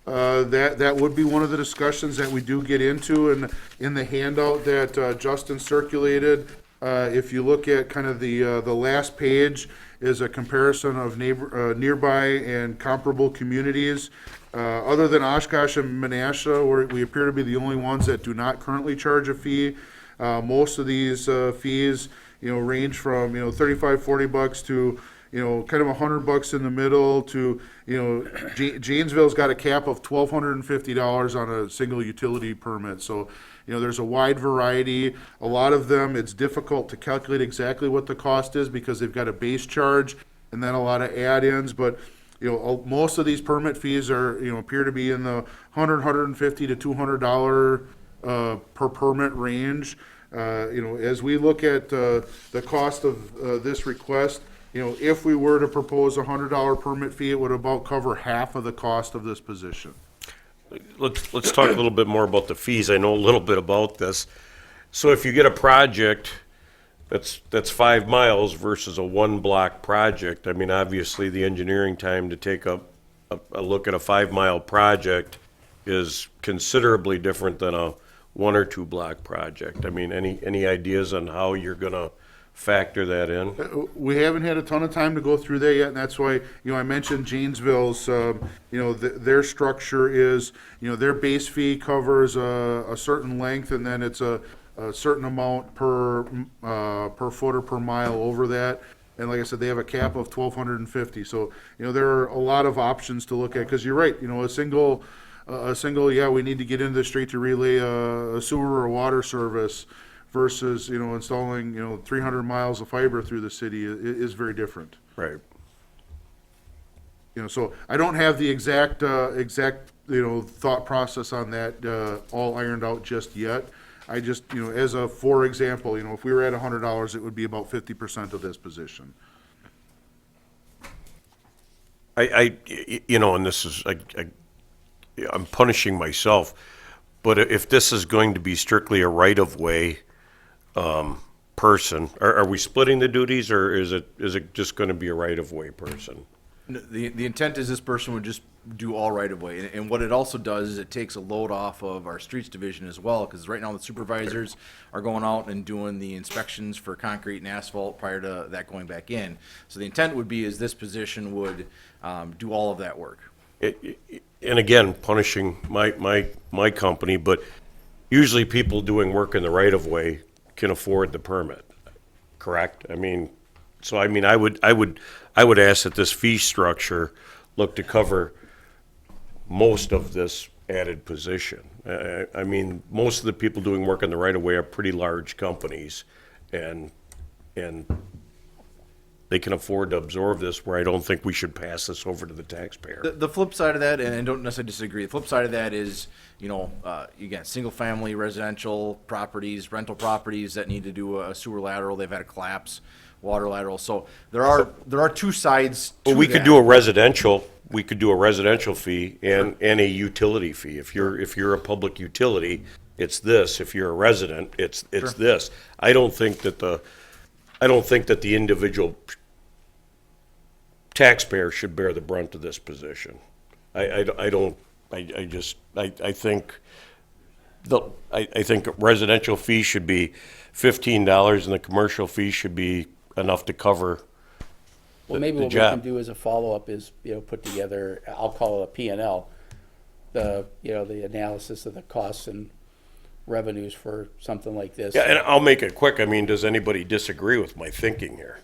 That would be one of the discussions that we do get into, and in the handout that Justin circulated, If you look at kind of the last page is a comparison of nearby and comparable communities. Other than Oshkosh and Menasha, we appear to be the only ones that do not currently charge a fee. Most of these fees, range from, $35-40 to, kind of $100 in the middle to, Janesville's got a cap of $1,250 on a single utility permit. So, there's a wide variety. A lot of them, it's difficult to calculate exactly what the cost is because they've got a base charge and then a lot of add-ins. But, most of these permit fees are, appear to be in the $150 to $200 per permit range. As we look at the cost of this request, if we were to propose a $100 permit fee, it would about cover half of the cost of this position. Let's talk a little bit more about the fees. I know a little bit about this. So if you get a project that's 5 miles versus a 1-block project, I mean, obviously the engineering time to take a look at a 5-mile project is considerably different than a 1 or 2 block project. I mean, any ideas on how you're gonna factor that in? We haven't had a ton of time to go through that yet, and that's why, I mentioned Janesville's, their structure is, their base fee covers a certain length, and then it's a certain amount per foot or per mile over that. And like I said, they have a cap of $1,250. So, there are a lot of options to look at, because you're right, a single, we need to get into the street to relay a sewer or water service versus, installing, 300 miles of fiber through the city is very different. Right. So I don't have the exact, thought process on that, all ironed out just yet. I just, as a, for example, if we were at $100, it would be about 50% of this position. And this is, I'm punishing myself, but if this is going to be strictly a right-of-way person, are we splitting the duties, or is it just going to be a right-of-way person? The intent is this person would just do all right of way, and what it also does is it takes a load off of our streets division as well, because right now the supervisors are going out and doing the inspections for concrete and asphalt prior to that going back in. So the intent would be is this position would do all of that work. And again, punishing my company, but usually people doing work in the right of way can afford the permit, correct? I mean, I would ask that this fee structure look to cover most of this added position. I mean, most of the people doing work in the right of way are pretty large companies, and they can afford to absorb this, where I don't think we should pass this over to the taxpayer. The flip side of that, and I don't necessarily disagree, the flip side of that is, you got single-family residential properties, rental properties that need to do a sewer lateral, they've had a collapse, water lateral, so there are two sides to Well, we that. could do a residential fee and a utility fee. If you're a public utility, it's this. If you're a resident, it's this. I don't think that the individual taxpayer should bear the brunt of this position. I think residential fee should be $15 and the commercial fee should be enough to cover Well, maybe the what job. we can do as a follow-up is, put together, I'll call it a P&L, the analysis of the costs and revenues for something like this. Yeah, and I'll make it quick. I mean, does anybody disagree with my thinking here?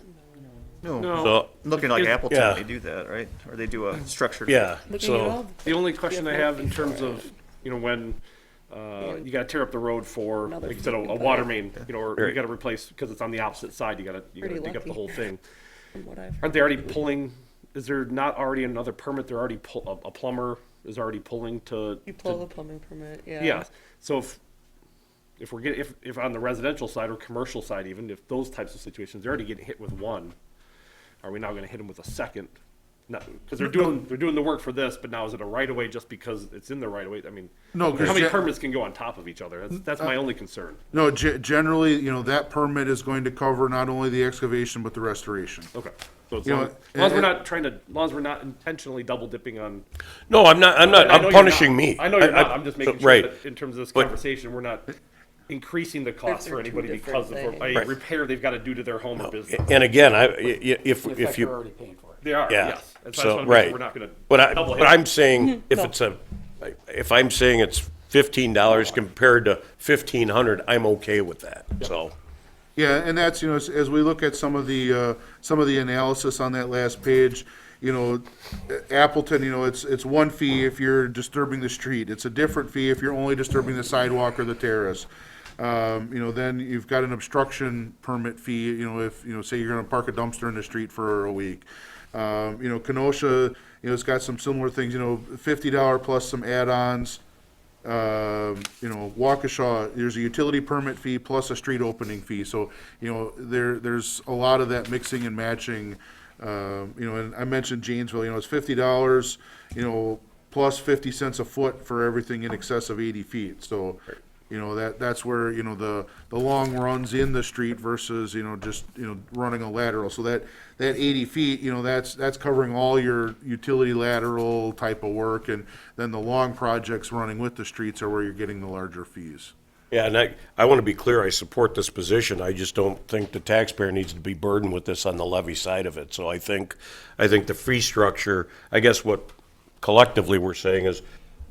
No. So, Looking like Appleton, Yeah. they do that, right? Or they do a structured. yeah, Looking at all so, The only question I have in terms of, when you gotta tear up the road for, Another like you said, a fee, water but- main, or you gotta replace, because it's on the opposite side, you gotta Pretty dig up the lucky. whole thing. from what I've Aren't they already pulling, is there not already another permit, they're already a plumber is already pulling to? You pull the plumbing permit, yeah. Yeah, so if we're getting, if on the residential side or commercial side even, if those types of situations, they're already getting hit with one, are we now gonna hit them with a second? Because they're doing the work for this, but now is it a right of way just because it's in the right of way? I mean, No, 'cause how many gen- permits can go on top of each other? That's my only concern. No, generally, that permit is going to cover not only the excavation, but the restoration. Okay, so as You long know, as we're and- not trying to, as long as we're not intentionally double dipping on. no, I'm not, I know I'm you're punishing not. me. I know you're not, I'm just making sure right. that in terms of this But- conversation, we're not increasing the cost for They're two anybody because of different a things. repair they've got to do to their home or business. And again, if In fact, you. you're already paying for it. They are, Yeah. yes. And so I just So, wanna make sure right. we're not gonna But double hit. I'm saying, if I'm saying it's $15 compared to 1,500, I'm okay with that, so. Yeah, and that's, as we look at some of the analysis on that last page, Appleton, it's one fee if you're disturbing the street. It's a different fee if you're only disturbing the sidewalk or the terrace. Then you've got an obstruction permit fee, if, say you're gonna park a dumpster in the street for a week. Kenosha, it's got some similar things, $50 plus some add-ons. Waukesha, there's a utility permit fee plus a street opening fee, so, there's a lot of that mixing and matching. And I mentioned Janesville, it's $50, plus 50 cents a foot for everything in excess of 80 feet, so, that's where, the long runs in the street versus, just, running a lateral, so that 80 feet, that's covering all your utility lateral type of work, and then the long projects running with the streets are where you're getting the larger fees. Yeah, and I want to be clear, I support this position, I just don't think the taxpayer needs to be burdened with this on the levy side of it. So I think the fee structure, I guess what collectively we're saying is,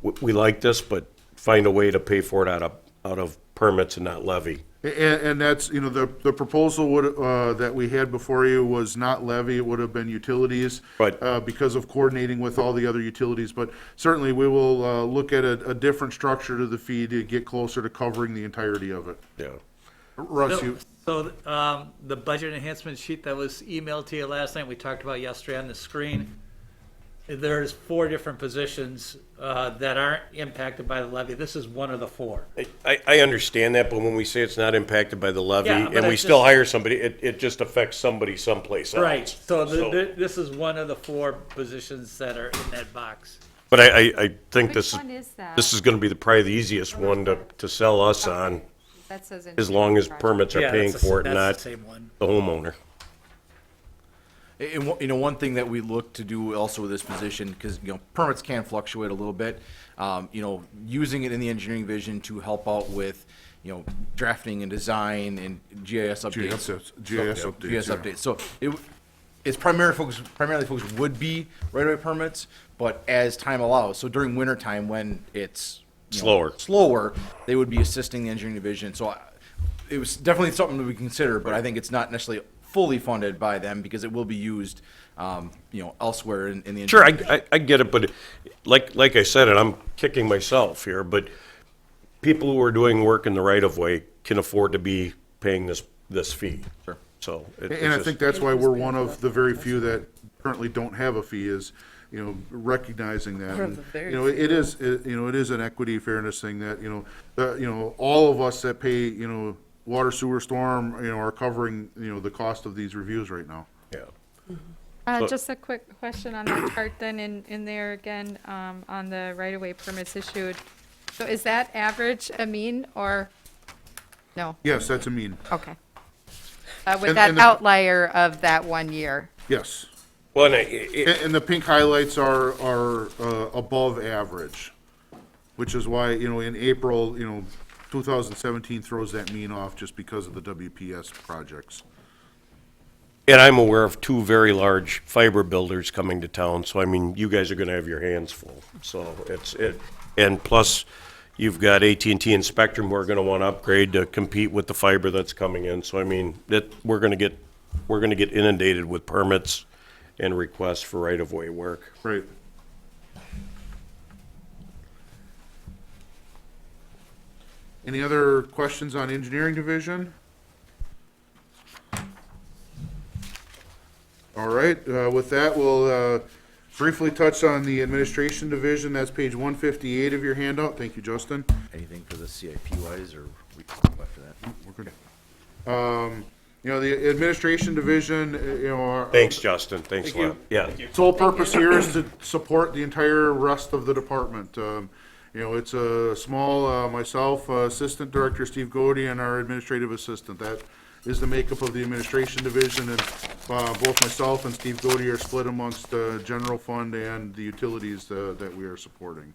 we like this, but find a way to pay for it out of permits and not levy. And that's, the proposal that we had before you was not levy, it would have been utilities. Right. Because of coordinating with all the other utilities, but certainly we will, look at a different structure to the fee to get closer to covering the entirety of it. Yeah. Russ, you, So, the budget enhancement sheet that was emailed to you last night, we talked about yesterday on the screen, there's 4 different positions, that aren't impacted by the levy. This is one of the 4. I understand that, but when we say it's not impacted by the levy, Yeah, but and we it's still just- hire somebody, it just affects somebody someplace else. Right, so this is one of the 4 positions that are in that box. But I think Which this one is that? this is gonna be probably the easiest one to sell us on, That says as long as project. permits are Yeah, paying that's the- for it and that's not the same one. the homeowner. And one thing that we look to do also with this position, because, permits can fluctuate a little bit, using it in the engineering division to help out with, drafting and design and GIS updates. GIS updates, GIS yeah. updates. So it's primarily focus would be right-of-way permits, but as time allows, so during winter time when it's slower, they would be assisting the engineering division. So it was definitely something that we consider, but I think it's not necessarily fully funded by them because it will be used, elsewhere in the. Sure, I get it, but like I said, and I'm kicking myself here, but people who are doing work in the right of way can afford to be paying this fee. Sure. So. and I think that's why we're one of the very few that currently don't have a fee is, recognizing that. One of And, the very it is an equity fairness thing that, all of us that pay, water, sewer, storm, are covering, the cost of these reviews right now. Yeah. So- Just a quick question on that chart then in there again, on the right-of-way permits issued. So is that average a mean or, no? Yes, that's a mean, Okay. With And- that and the- outlier of that 1 year. yes. Well, and And the pink highlights are above average, which is why, in April, 2017 throws that mean off just because of the WPS projects. And I'm aware of 2 very large fiber builders coming to town, so I mean, you guys are gonna have your hands full. So and plus, you've got AT&T and Spectrum who are gonna wanna upgrade to compete with the fiber that's coming in. So I mean, we're gonna get inundated with permits and requests for right-of-way work. Right. Any other questions on engineering division? All right, with that, we'll briefly touch on the administration division. That's page 158 of your handout. Thank you, Justin. Anything for the CIP wise, or we can go after that? We're good. The administration division, Thanks, Justin. Thanks a lot. Yeah. sole purpose here is to support the entire rest of the department. It's a small, myself, Assistant Director Steve Godey, and our administrative assistant. That is the makeup of the administration division, and both myself and Steve Godey are split amongst the general fund and the utilities that we are supporting.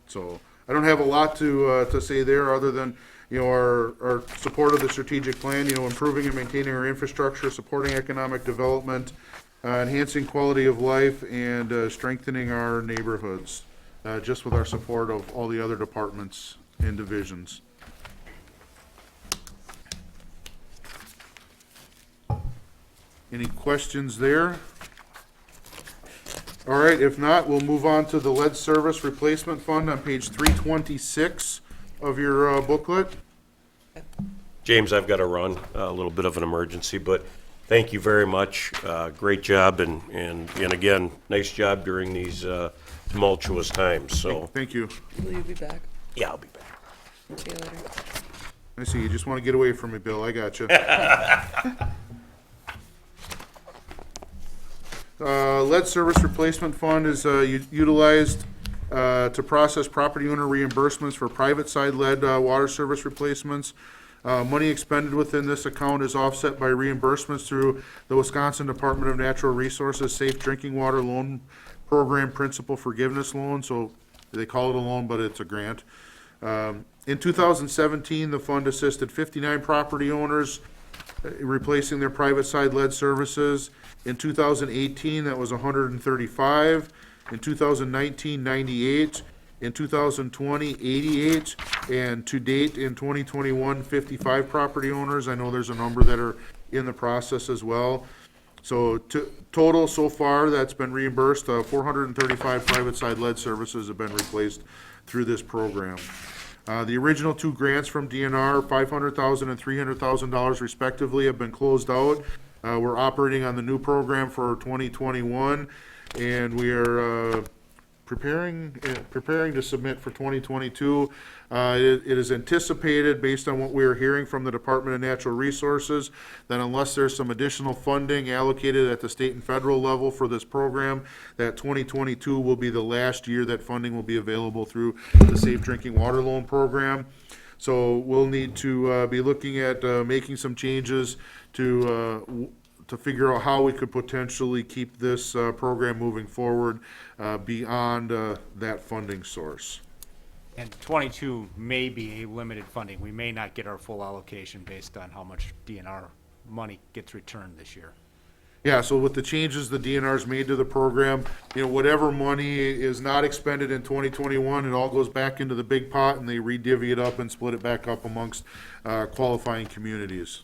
So, I don't have a lot to say there, other than, our support of the strategic plan, improving and maintaining our infrastructure, supporting economic development, enhancing quality of life, and strengthening our neighborhoods, just with our support of all the other departments and divisions. Any questions there? All right, if not, we'll move on to the lead service replacement fund on page 326 of your booklet. James, I've got to run, a little bit of an emergency, but thank you very much. Great job, and again, nice job during these tumultuous times, so, Thank you. Will you be back? yeah, I'll be back. See you later. I see, you just want to get away from me, Bill, I got you. Lead service replacement fund is utilized to process property owner reimbursements for private side lead water service replacements. Money expended within this account is offset by reimbursements through the Wisconsin Department of Natural Resources Safe Drinking Water Loan Program Principal Forgiveness Loan, so they call it a loan, but it's a grant. In 2017, the fund assisted 59 property owners replacing their private side lead services. In 2018, that was 135. In 2019, 98. In 2020, 88. And to date, in 2021, 55 property owners. I know there's a number that are in the process as well. So total so far that's been reimbursed, 435 private side lead services have been replaced through this program. The original two grants from DNR, $500,000 and $300,000 respectively, have been closed out. We're operating on the new program for 2021, and we are preparing to submit for 2022. It is anticipated, based on what we are hearing from the Department of Natural Resources, that unless there's some additional funding allocated at the state and federal level for this program, that 2022 will be the last year that funding will be available through the Safe Drinking Water Loan Program. So we'll need to be looking at making some changes to figure out how we could potentially keep this program moving forward beyond that funding source. And 22 may be a limited funding. We may not get our full allocation based on how much DNR money gets returned this year. Yeah, so with the changes the DNR's made to the program, whatever money is not expended in 2021, it all goes back into the big pot, and they re-divvy it up and split it back up amongst qualifying communities.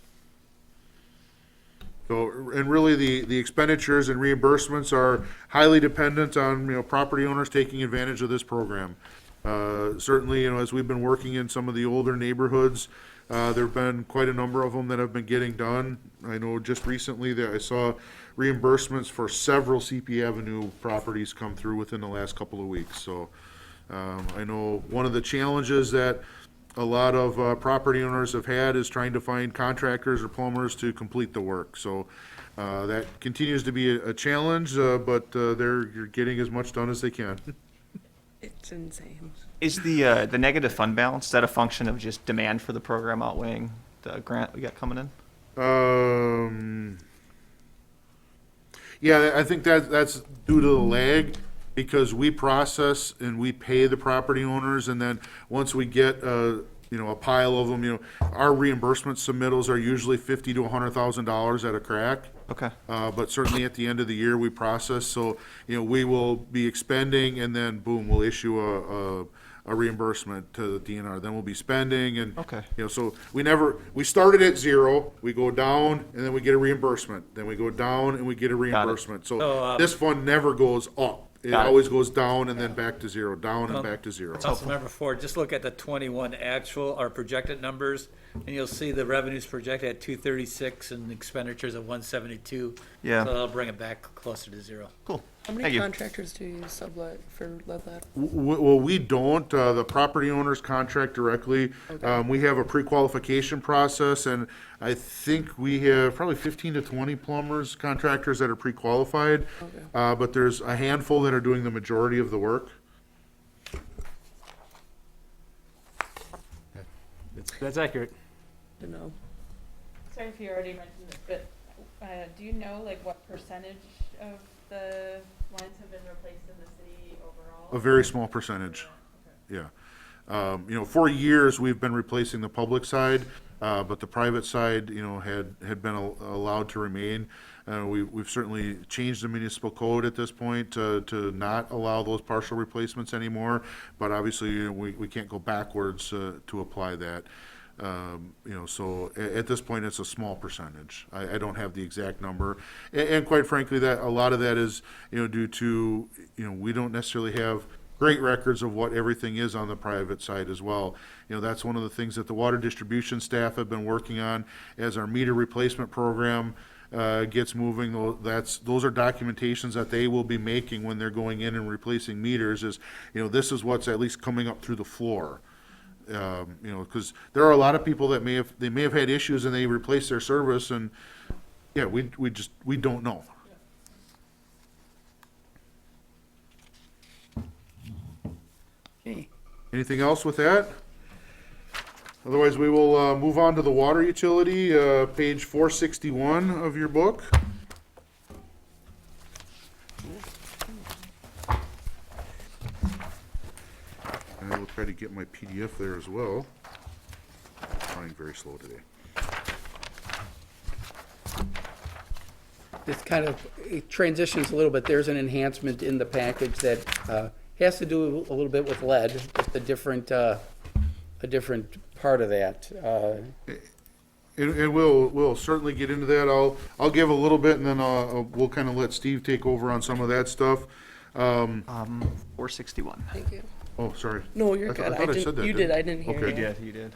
So, and really, the expenditures and reimbursements are highly dependent on, property owners taking advantage of this program. Certainly, as we've been working in some of the older neighborhoods, there've been quite a number of them that have been getting done. I know just recently that I saw reimbursements for several CP Avenue properties come through within the last couple of weeks. So, I know one of the challenges that a lot of property owners have had is trying to find contractors or plumbers to complete the work. So that continues to be a challenge, but you're getting as much done as they can. It's insane. Is the negative fund balance, is that a function of just demand for the program outweighing the grant we got coming in? Yeah, I think that's due to the lag, because we process and we pay the property owners, and then once we get a pile of them, our reimbursement submittals are usually $50,000 to $100,000 at a crack. Okay. But certainly at the end of the year, we process, so, we will be expending, and then boom, we'll issue a reimbursement to the DNR. Then we'll be spending, and, Okay. so we started at zero, we go down, and then we get a reimbursement. Then we go down and we get a reimbursement. So this fund never goes up. It Got it. always goes down and then back to zero, down and back to zero. Councilmember Ford, just look at the 21 actual or projected numbers, and you'll see the revenues projected at 236 and expenditures at 172. Yeah. So that'll bring it back closer to zero. Cool. How Thank many you. contractors do you sublet for lead lab? Well, we don't. The property owners contract directly. Okay. We have a pre-qualification process, and I think we have probably 15 to 20 plumbers, contractors that are pre-qualified. Okay. But there's a handful that are doing the majority of the work. That's accurate. To know. Sorry if you already mentioned this, but do you know like what percentage of the lines have been replaced in the city overall? A very small percentage. Okay. Yeah. For years, we've been replacing the public side, but the private side, had been allowed to remain. We've certainly changed the municipal code at this point to not allow those partial replacements anymore, but obviously, we can't go backwards to apply that. So at this point, it's a small percentage. I don't have the exact number. And quite frankly, that a lot of that is, due to, we don't necessarily have great records of what everything is on the private side as well. That's one of the things that the water distribution staff have been working on as our meter replacement program gets moving. Those are documentations that they will be making when they're going in and replacing meters is, this is what's at least coming up through the floor. Because there are a lot of people that may have had issues and they replace their service and, yeah, we don't know. Okay. Anything else with that? Otherwise, we will move on to the water utility, page 461 of your book. I will try to get my PDF there as well. I'm running very slow today. This kind of, it transitions a little bit. There's an enhancement in the package that has to do a little bit with lead, just a different part of that. And we'll certainly get into that. I'll give a little bit, and then we'll kind of let Steve take over on some of that stuff. 461. Thank you. Oh, sorry. No, you're I good. thought I didn't, said that, you didn't did. I? I didn't hear Okay. you. You did.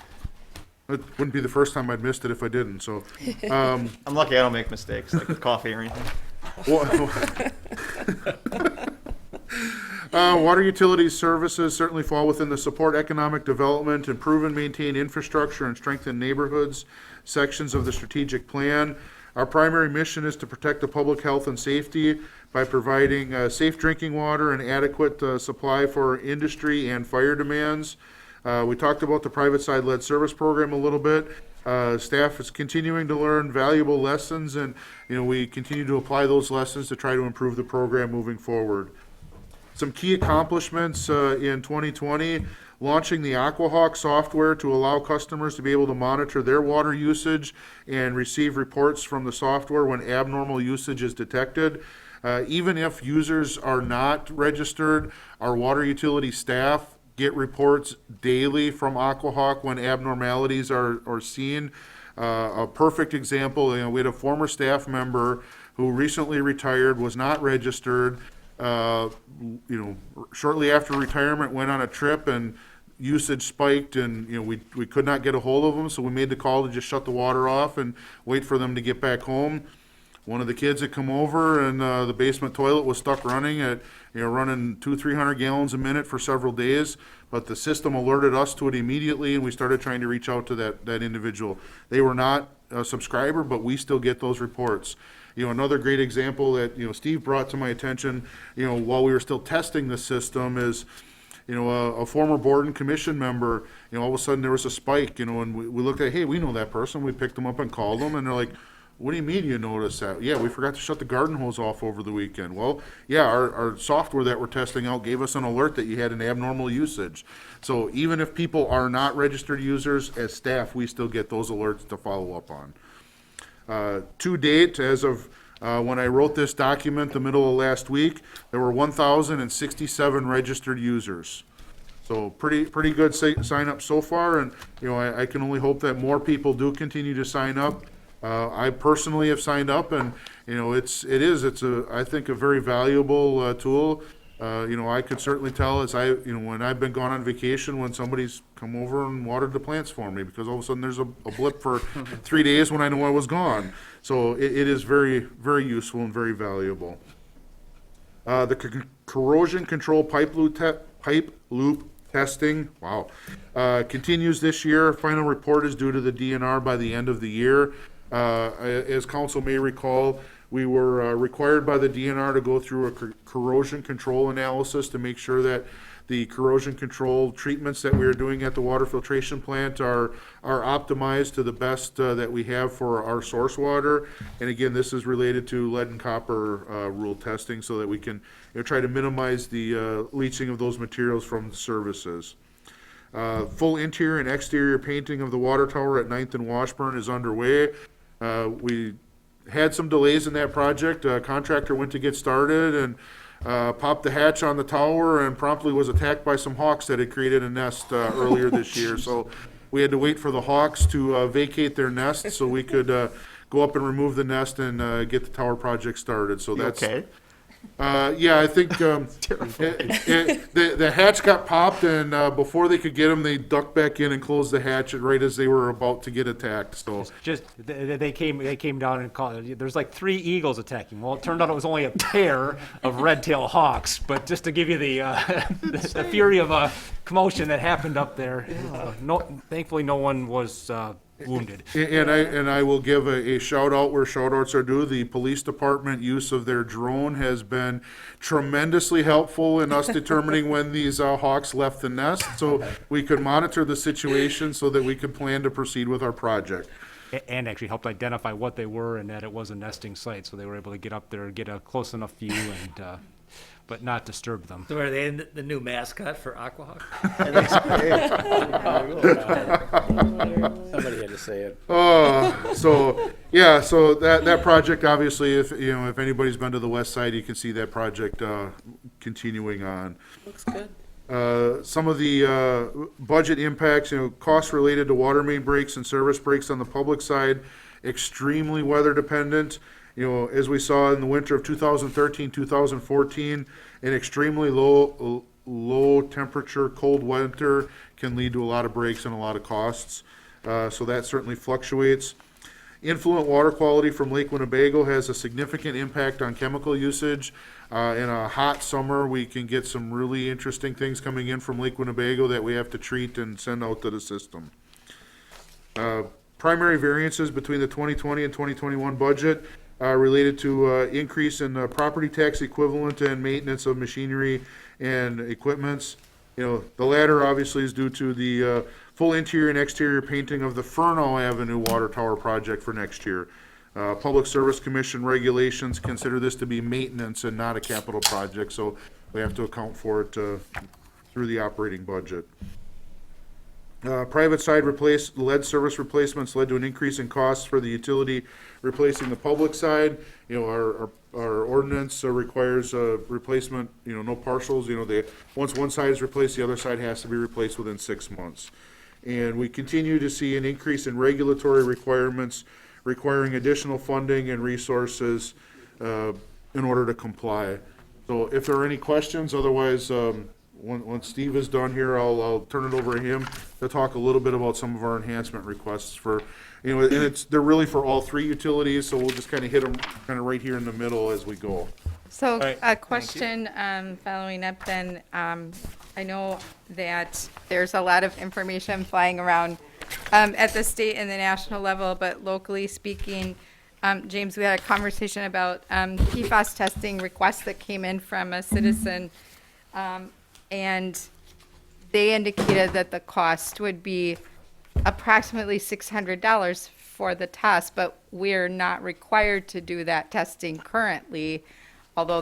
It wouldn't be the first time I'd missed it if I didn't, so. I'm lucky I don't make mistakes like with coffee or anything. Water utilities services certainly fall within the support economic development, improve and maintain infrastructure, and strengthen neighborhoods sections of the strategic plan. Our primary mission is to protect the public health and safety by providing safe drinking water and adequate supply for industry and fire demands. We talked about the private side lead service program a little bit. Staff is continuing to learn valuable lessons, and we continue to apply those lessons to try to improve the program moving forward. Some key accomplishments in 2020, launching the AquaHawk software to allow customers to be able to monitor their water usage and receive reports from the software when abnormal usage is detected. Even if users are not registered, our water utility staff get reports daily from AquaHawk when abnormalities are seen. A perfect example, we had a former staff member who recently retired, was not registered, shortly after retirement went on a trip and usage spiked, and we could not get a hold of them, so we made the call to just shut the water off and wait for them to get back home. One of the kids had come over, and the basement toilet was stuck running at running 200-300 gallons a minute for several days, but the system alerted us to it immediately, and we started trying to reach out to that individual. They were not a subscriber, but we still get those reports. Another great example that Steve brought to my attention while we were still testing the system is a former board and commission member, all of a sudden there was a spike, and we looked at, hey, we know that person. We picked them up and called them, and they're like, what do you mean you noticed that? Yeah, we forgot to shut the garden hose off over the weekend. Well, yeah, our software that we're testing out gave us an alert that you had an abnormal usage. So even if people are not registered users, as staff, we still get those alerts to follow up on. To date, as of when I wrote this document the middle of last week, there were 1,067 registered users. So pretty good sign up so far, and I can only hope that more people do continue to sign up. I personally have signed up, and it's I think a very valuable tool. I could certainly tell as when I've been gone on vacation when somebody's come over and watered the plants for me, because all of a sudden there's a blip for 3 days when I know I was gone. So it is very, very useful and very valuable. The corrosion control pipe loop testing, wow, continues this year. Final report is due to the DNR by the end of the year. As council may recall, we were required by the DNR to go through a corrosion control analysis to make sure that the corrosion control treatments that we are doing at the water filtration plant are optimized to the best that we have for our source water. And again, this is related to lead and copper rule testing so that we can try to minimize the leaching of those materials from the services. Full interior and exterior painting of the water tower at 9th and Washburn is underway. We had some delays in that project. Contractor went to get started and popped the hatch on the tower and promptly was attacked by some hawks that had created a nest earlier this year. So we had to wait for the hawks to vacate their nest so we could go up and remove the nest and get the tower project started. So that's Okay. yeah, I think the hatch got popped, and before they could get them, they ducked back in and closed the hatch right as they were about to get attacked. So Just, they came down and called, there's like 3 eagles attacking. Well, it turned out it was only a pair of red-tailed hawks, but just to give you the, the fury of commotion that happened up there. Thankfully, no one was wounded. And I will give a shout out where shout outs are due. The police department use of their drone has been tremendously helpful in us determining when these hawks left the nest, so we could monitor the situation so that we could plan to proceed with our project. And actually helped identify what they were and that it was a nesting site, so they were able to get up there and get a close enough view and, but not disturb them. So are they the new mascot for Aquahawk? Somebody had to say it. So yeah, so that project, obviously, if if anybody's been to the west side, you can see that project continuing on. Looks good. Some of the budget impacts, costs related to water main breaks and service breaks on the public side, extremely weather dependent. As we saw in the winter of 2013, 2014, an extremely low temperature, cold winter can lead to a lot of breaks and a lot of costs. So that certainly fluctuates. Influent water quality from Lake Winnebago has a significant impact on chemical usage. In a hot summer, we can get some really interesting things coming in from Lake Winnebago that we have to treat and send out to the system. Primary variances between the 2020 and 2021 budget related to increase in property tax equivalent and maintenance of machinery and equipments. The latter obviously is due to the full interior and exterior painting of the Furneaux Avenue water tower project for next year. Public Service Commission regulations consider this to be maintenance and not a capital project, so we have to account for it through the operating budget. Private side lead service replacements led to an increase in costs for the utility replacing the public side. Our ordinance requires a replacement, no partials. Once one side is replaced, the other side has to be replaced within 6 months. And we continue to see an increase in regulatory requirements requiring additional funding and resources in order to comply. So if there are any questions, otherwise, once Steve is done here, I'll turn it over to him to talk a little bit about some of our enhancement requests for, and they're really for all 3 utilities, so we'll just kind of hit them kind of right here in the middle as we go. So right, a question following up then, I know that there's a lot of information flying around at the state and the national level, but locally speaking, James, we had a conversation about PFAS testing requests that came in from a citizen, and they indicated that the cost would be approximately $600 for the test, but we're not required to do that testing currently, although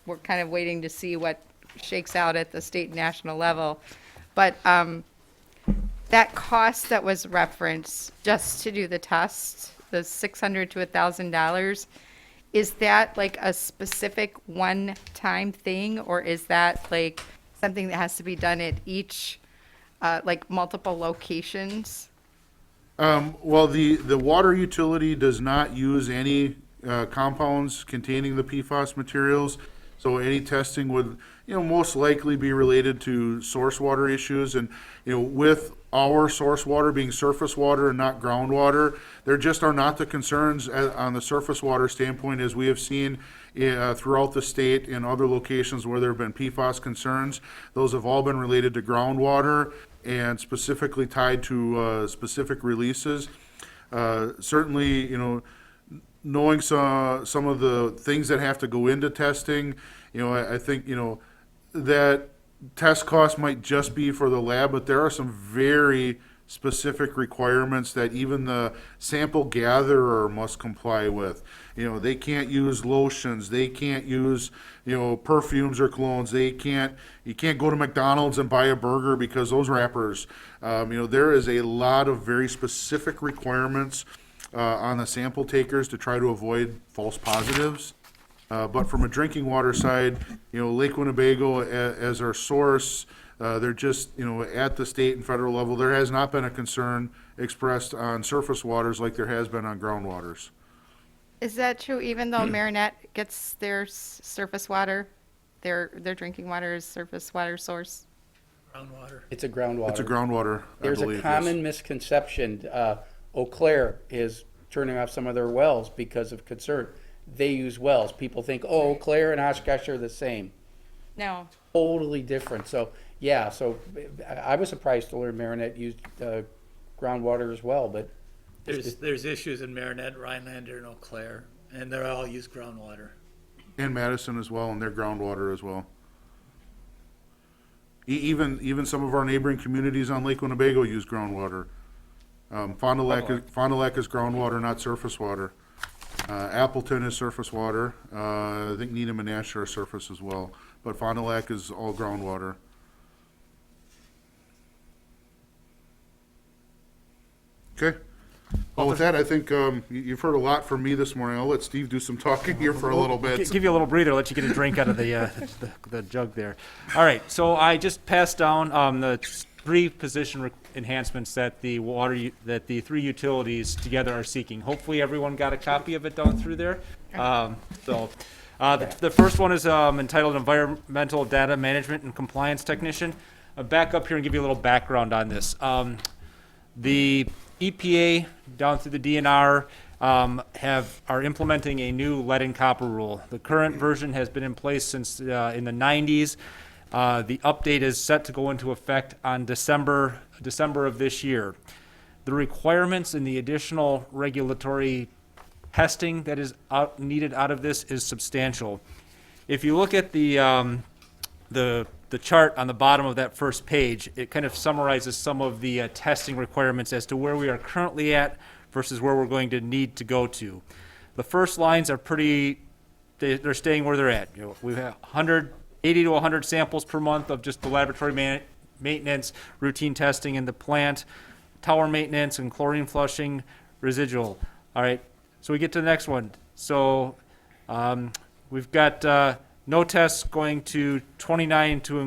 we're kind of waiting to see what shakes out at the state and national level. But that cost that was referenced just to do the test, the $600 to $1,000, is that like a specific one-time thing, or is that like something that has to be done at each, like multiple locations? Well, the water utility does not use any compounds containing the PFAS materials, so any testing would, most likely be related to source water issues. And, with our source water being surface water and not groundwater, there just are not the concerns on the surface water standpoint as we have seen throughout the state in other locations where there have been PFAS concerns. Those have all been related to groundwater and specifically tied to specific releases. Certainly, knowing some of the things that have to go into testing, I think, that test cost might just be for the lab, but there are some very specific requirements that even the sample gatherer must comply with. You know, they can't use lotions, they can't use, you know, perfumes or colognes, you can't go to McDonald's and buy a burger because those wrappers, you know, there is a lot of very specific requirements on the sample takers to try to avoid false positives. But from a drinking water side, you know, Lake Winnebago as our source, they're just, you know, at the state and federal level, there has not been a concern expressed on surface waters like there has been on groundwaters. Is that true even though Marinette gets their surface water, their drinking water is surface water source? Groundwater. It's a groundwater. It's a groundwater, I There's believe, a yes. common misconception. Eau Claire is turning off some of their wells because of concern. They use wells. People think, oh, Eau Claire and Oshkosh are the same. No. Totally different. So, yeah, so I was surprised to learn Marinette used groundwater as well, but There's issues in Marinette, Rhinelander, and Eau Claire, and they're all use groundwater. And Madison as well, and their groundwater as well. Even some of our neighboring communities on Lake Winnebago use groundwater. Fond du Lac is groundwater, not surface water. Appleton is surface water. I think Needham and Nash are surface as well. But Fond du Lac is all groundwater. Okay. Well, with that, I think you've heard a lot from me this morning. I'll let Steve do some talking here for a little bit. Give you a little breather, let you get a drink out of the jug there. All right, so I just passed down the three position enhancements that the three utilities together are seeking. Hopefully, everyone got a copy of it down through there. The first one is entitled Environmental Data Management and Compliance Technician. I'll back up here and give you a little background on this. The EPA down through the DNR are implementing a new lead and copper rule. The current version has been in place since in the 90s. The update is set to go into effect on December of this year. The requirements and the additional regulatory testing that is needed out of this is substantial. If you look at the chart on the bottom of that first page, it kind of summarizes some of the testing requirements as to where we are currently at versus where we're going to need to go to. The first lines are they're staying where they're at. You know, we have 80 to 100 samples per month of just the laboratory maintenance, routine testing in the plant, tower maintenance, and chlorine flushing, residual. All right, so we get to the next one. So we've got no tests going to 29 to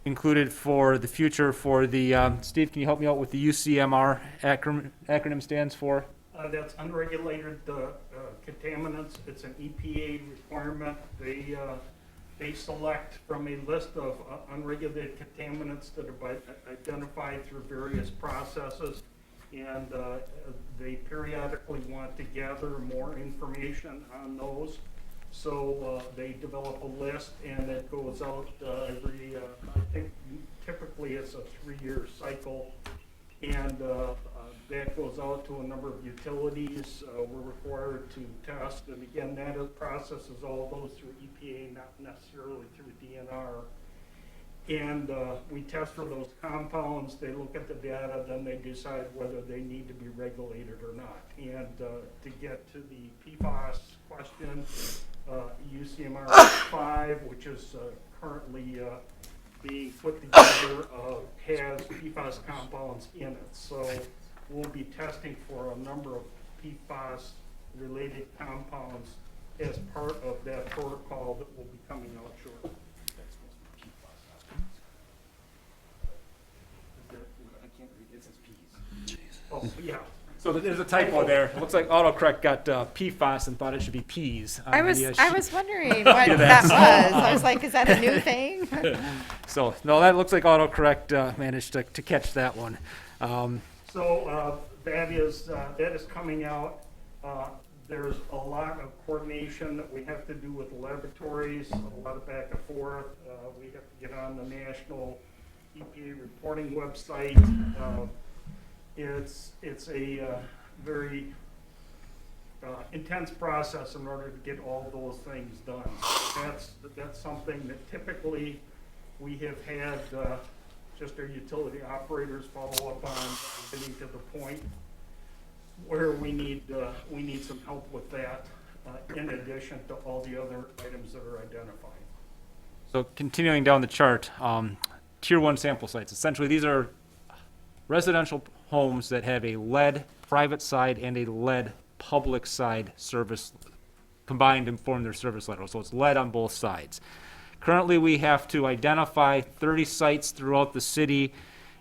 included for the future for the, Steve, can you help me out with the UCMR acronym stands for? That's unregulated contaminants. It's an EPA requirement. They select from a list of unregulated contaminants that are identified through various processes, and they periodically want to gather more information on those. So they develop a list, and it goes out every, I think typically it's a 3-year cycle, and that goes out to a number of utilities. We're required to test, and again, that processes all those through EPA, not necessarily through DNR. And we test for those compounds, they look at the data, then they decide whether they need to be regulated or not. And to get to the PFAS question, UCMR 5, which is currently being put together, has PFAS compounds in it. So we'll be testing for a number of PFAS-related compounds as part of that protocol that will be coming out shortly. Oh, yeah. So there's a typo there. It looks like autocorrect got PFAS and thought it should be peas. I was wondering what that was. I was like, is that a new thing? So, no, that looks like autocorrect managed to catch that one. So that is coming out. There's a lot of coordination that we have to do with the laboratories, a lot of back and forth. We have to get on the national EPA reporting website. It's a very intense process in order to get all those things done. That's something that typically we have had just our utility operators follow up on, getting to the point where we need some help with that, in addition to all the other items that are identified. So continuing down the chart, tier one sample sites. Essentially, these are residential homes that have a lead private side and a lead public side service combined and form their service level. So it's lead on both sides. Currently, we have to identify 30 sites throughout the city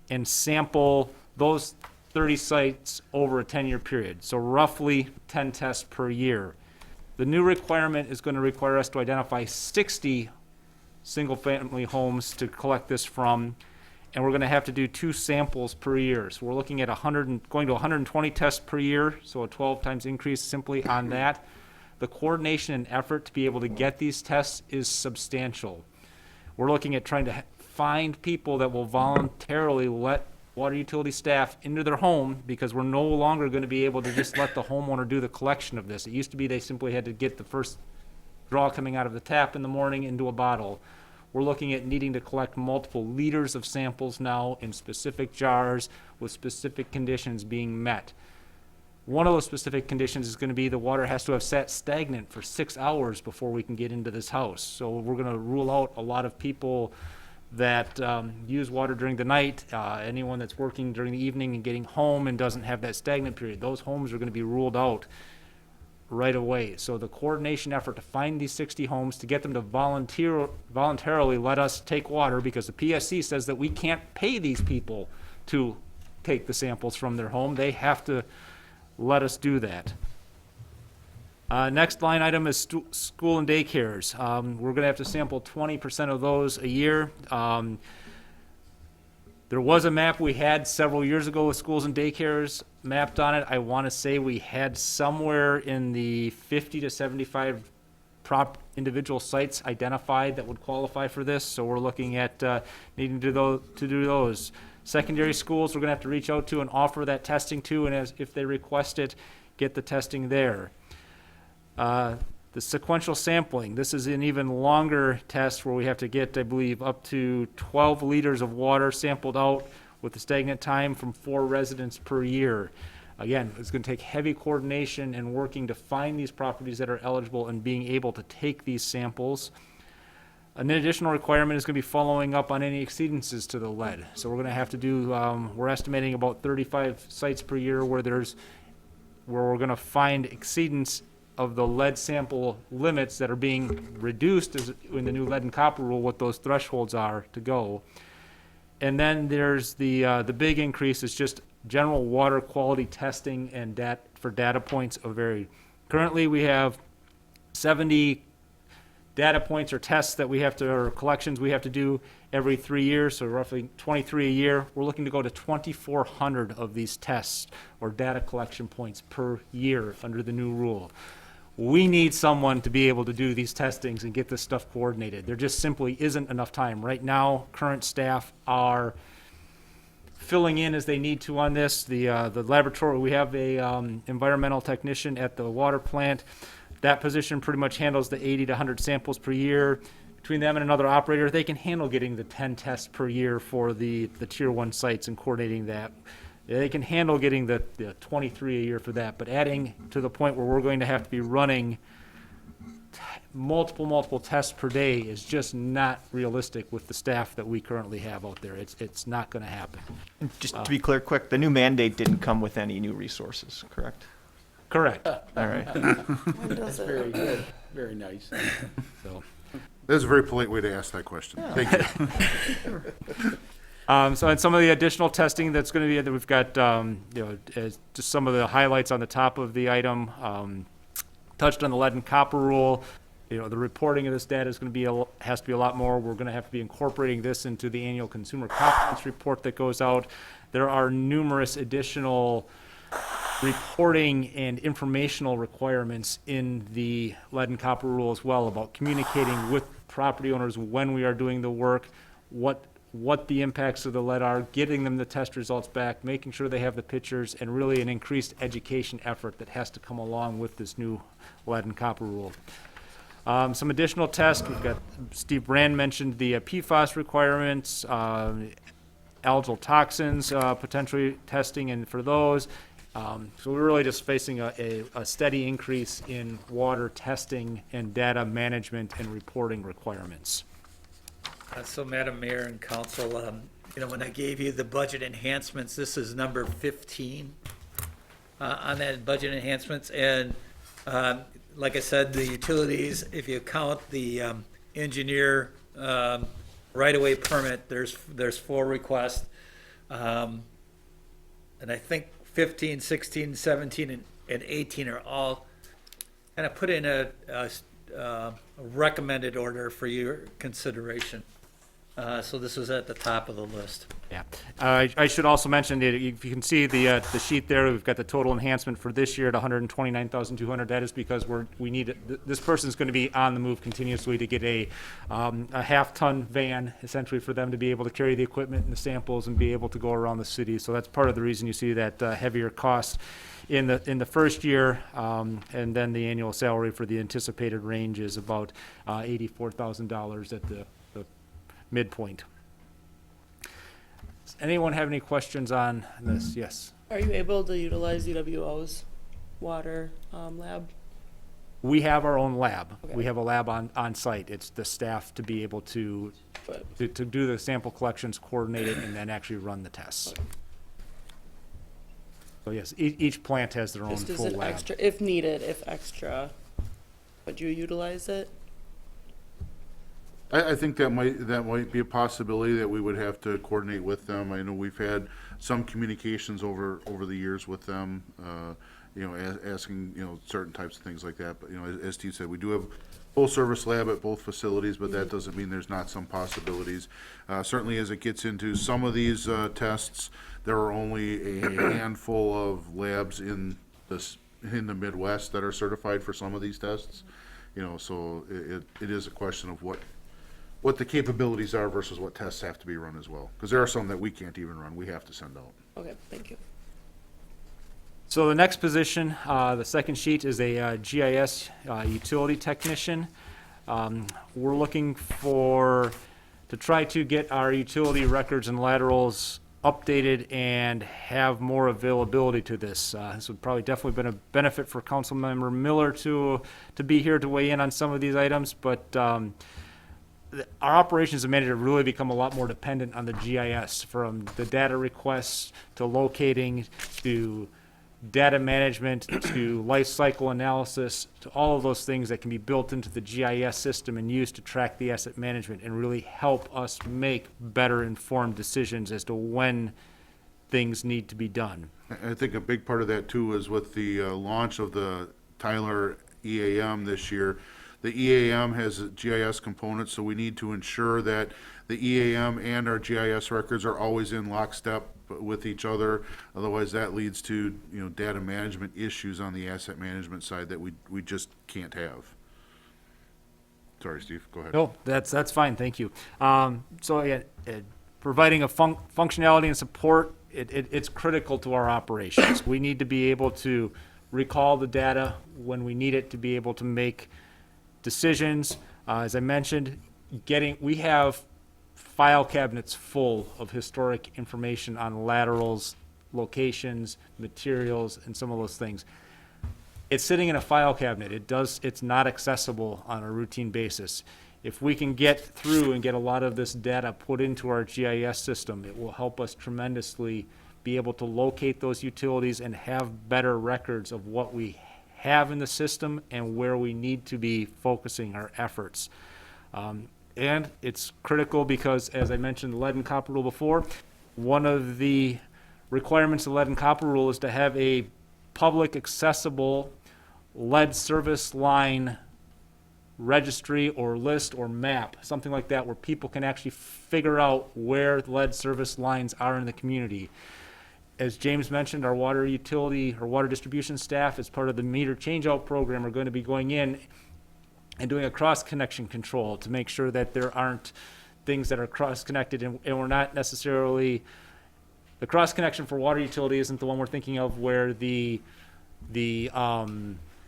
and sample those 30 sites over a 10-year period. So roughly 10 tests per year. The new requirement is going to require us to identify 60 single-family homes to collect this from, and we're going to have to do 2 samples per year. So we're looking at going to 120 tests per year, so a 12 times increase simply on that. The coordination and effort to be able to get these tests is substantial. We're looking at trying to find people that will voluntarily let water utility staff into their home, because we're no longer going to be able to just let the homeowner do the collection of this. It used to be they simply had to get the first draw coming out of the tap in the morning into a bottle. We're looking at needing to collect multiple liters of samples now in specific jars with specific conditions being met. One of those specific conditions is going to be the water has to have sat stagnant for 6 hours before we can get into this house. So we're going to rule out a lot of people that use water during the night, anyone that's working during the evening and getting home and doesn't have that stagnant period. Those homes are going to be ruled out right away. So the coordination effort to find these 60 homes, to get them to voluntarily let us take water, because the PSC says that we can't pay these people to take the samples from their home. They have to let us do that. Next line item is school and daycares. We're going to have to sample 20% of those a year. There was a map we had several years ago with schools and daycares mapped on it. I want to say we had somewhere in the 50 to 75 individual sites identified that would qualify for this. So we're looking at needing to do those. Secondary schools we're going to have to reach out to and offer that testing to, and if they request it, get the testing there. The sequential sampling, this is an even longer test where we have to get, I believe, up to 12 liters of water sampled out with the stagnant time from 4 residents per year. Again, it's going to take heavy coordination and working to find these properties that are eligible and being able to take these samples. An additional requirement is going to be following up on any exceedances to the lead. So we're going to have to do, we're estimating about 35 sites per year where we're going to find exceedance of the lead sample limits that are being reduced in the new lead and copper rule, what those thresholds are to go. And then there's the big increase is just general water quality testing and for data points of vary. Currently, we have 70 data points or tests that or collections we have to do every 3 years, so roughly 23 a year. We're looking to go to 2,400 of these tests or data collection points per year under the new rule. We need someone to be able to do these testings and get this stuff coordinated. There just simply isn't enough time. Right now, current staff are filling in as they need to on this. The laboratory, we have a environmental technician at the water plant. That position pretty much handles the 80 to 100 samples per year. Between them and another operator, they can handle getting the 10 tests per year for the tier 1 sites and coordinating that. They can handle getting the 23 a year for that, but adding to the point where we're going to have to be running multiple tests per day is just not realistic with the staff that we currently have out there. It's not going to happen. And just to be clear, quick, the new mandate didn't come with any new resources, correct? Correct. All right. That's very good, very nice. So. That's a very polite way to ask that question. Yeah. Thank you. So in some of the additional testing that's going to be, we've got just some of the highlights on the top of the item. Touched on the lead and copper rule. The reporting of this data is going to has to be a lot more. We're going to have to be incorporating this into the annual consumer confidence report that goes out. There are numerous additional reporting and informational requirements in the lead and copper rule as well about communicating with property owners when we are doing the work, what the impacts of the lead are, getting them the test results back, making sure they have the pictures, and really an increased education effort that has to come along with this new lead and copper rule. Some additional tests, we've got, Steve Brand mentioned the PFAS requirements. algal toxins, potentially testing and for those. So we're really just facing a steady increase in water testing and data management and reporting requirements. So Madam Mayor and Council, when I gave you the budget enhancements, this is number 15 on that budget enhancements. And like I said, the utilities, if you count the engineer right-of-way permit, there's 4 requests. And I think 15, 16, 17, and 18 are all kind of put in a recommended order for your consideration. So this was at the top of the list. Yeah. I should also mention that if you can see the sheet there, we've got the total enhancement for this year at 129,200. That is because we need this person's going to be on the move continuously to get a half-ton van, essentially, for them to be able to carry the equipment and the samples and be able to go around the city. So that's part of the reason you see that heavier cost in the first year, and then the annual salary for the anticipated range is about $84,000 at the midpoint. Does anyone have any questions on this? Yes. Are you able to utilize UWO's water lab? We have our own lab. Okay. We have a lab on site. It's the staff to be able to do the sample collections, coordinate it, and then actually run the tests. Okay. So yes, each plant has their own Just as full an lab. extra, if needed, if extra, would you utilize it? I think that might be a possibility that we would have to coordinate with them. I know we've had some communications over the years with them, asking, certain types of things like that. But, as Steve said, we do have full service lab at both facilities, but that doesn't mean there's not some possibilities. Certainly as it gets into some of these tests, there are only a handful of labs in the Midwest that are certified for some of these tests. So it is a question of what the capabilities are versus what tests have to be run as well. Because there are some that we can't even run, we have to send out. Okay, thank you. So the next position, the second sheet, is a GIS utility technician. We're looking to try to get our utility records and laterals updated and have more availability to this. This would probably definitely been a benefit for Councilmember Miller to be here to weigh in on some of these items, but our operations have made it really become a lot more dependent on the GIS, from the data requests to locating to data management to life cycle analysis to all of those things that can be built into the GIS system and used to track the asset management and really help us make better informed decisions as to when things need to be done. I think a big part of that too is with the launch of the Tyler EAM this year. The EAM has a GIS component, so we need to ensure that the EAM and our GIS records are always in lockstep with each other. Otherwise, that leads to data management issues on the asset management side that we just can't have. Sorry, Steve, go ahead. No, that's fine, thank you. So yeah, providing a functionality and support, it's critical to our operations. We need to be able to recall the data when we need it to be able to make decisions. As I mentioned, we have file cabinets full of historic information on laterals, locations, materials, and some of those things. It's sitting in a file cabinet. It's not accessible on a routine basis. If we can get through and get a lot of this data put into our GIS system, it will help us tremendously be able to locate those utilities and have better records of what we have in the system and where we need to be focusing our efforts. And it's critical because, as I mentioned, the lead and copper rule before, one of the requirements of the lead and copper rule is to have a public accessible lead service line registry or list or map, something like that, where people can actually figure out where lead service lines are in the community. As James mentioned, our water utility or water distribution staff, as part of the meter changeout program, are going to be going in and doing a cross-connection control to make sure that there aren't things that are cross-connected, and we're not necessarily, the cross-connection for water utility isn't the one we're thinking of where the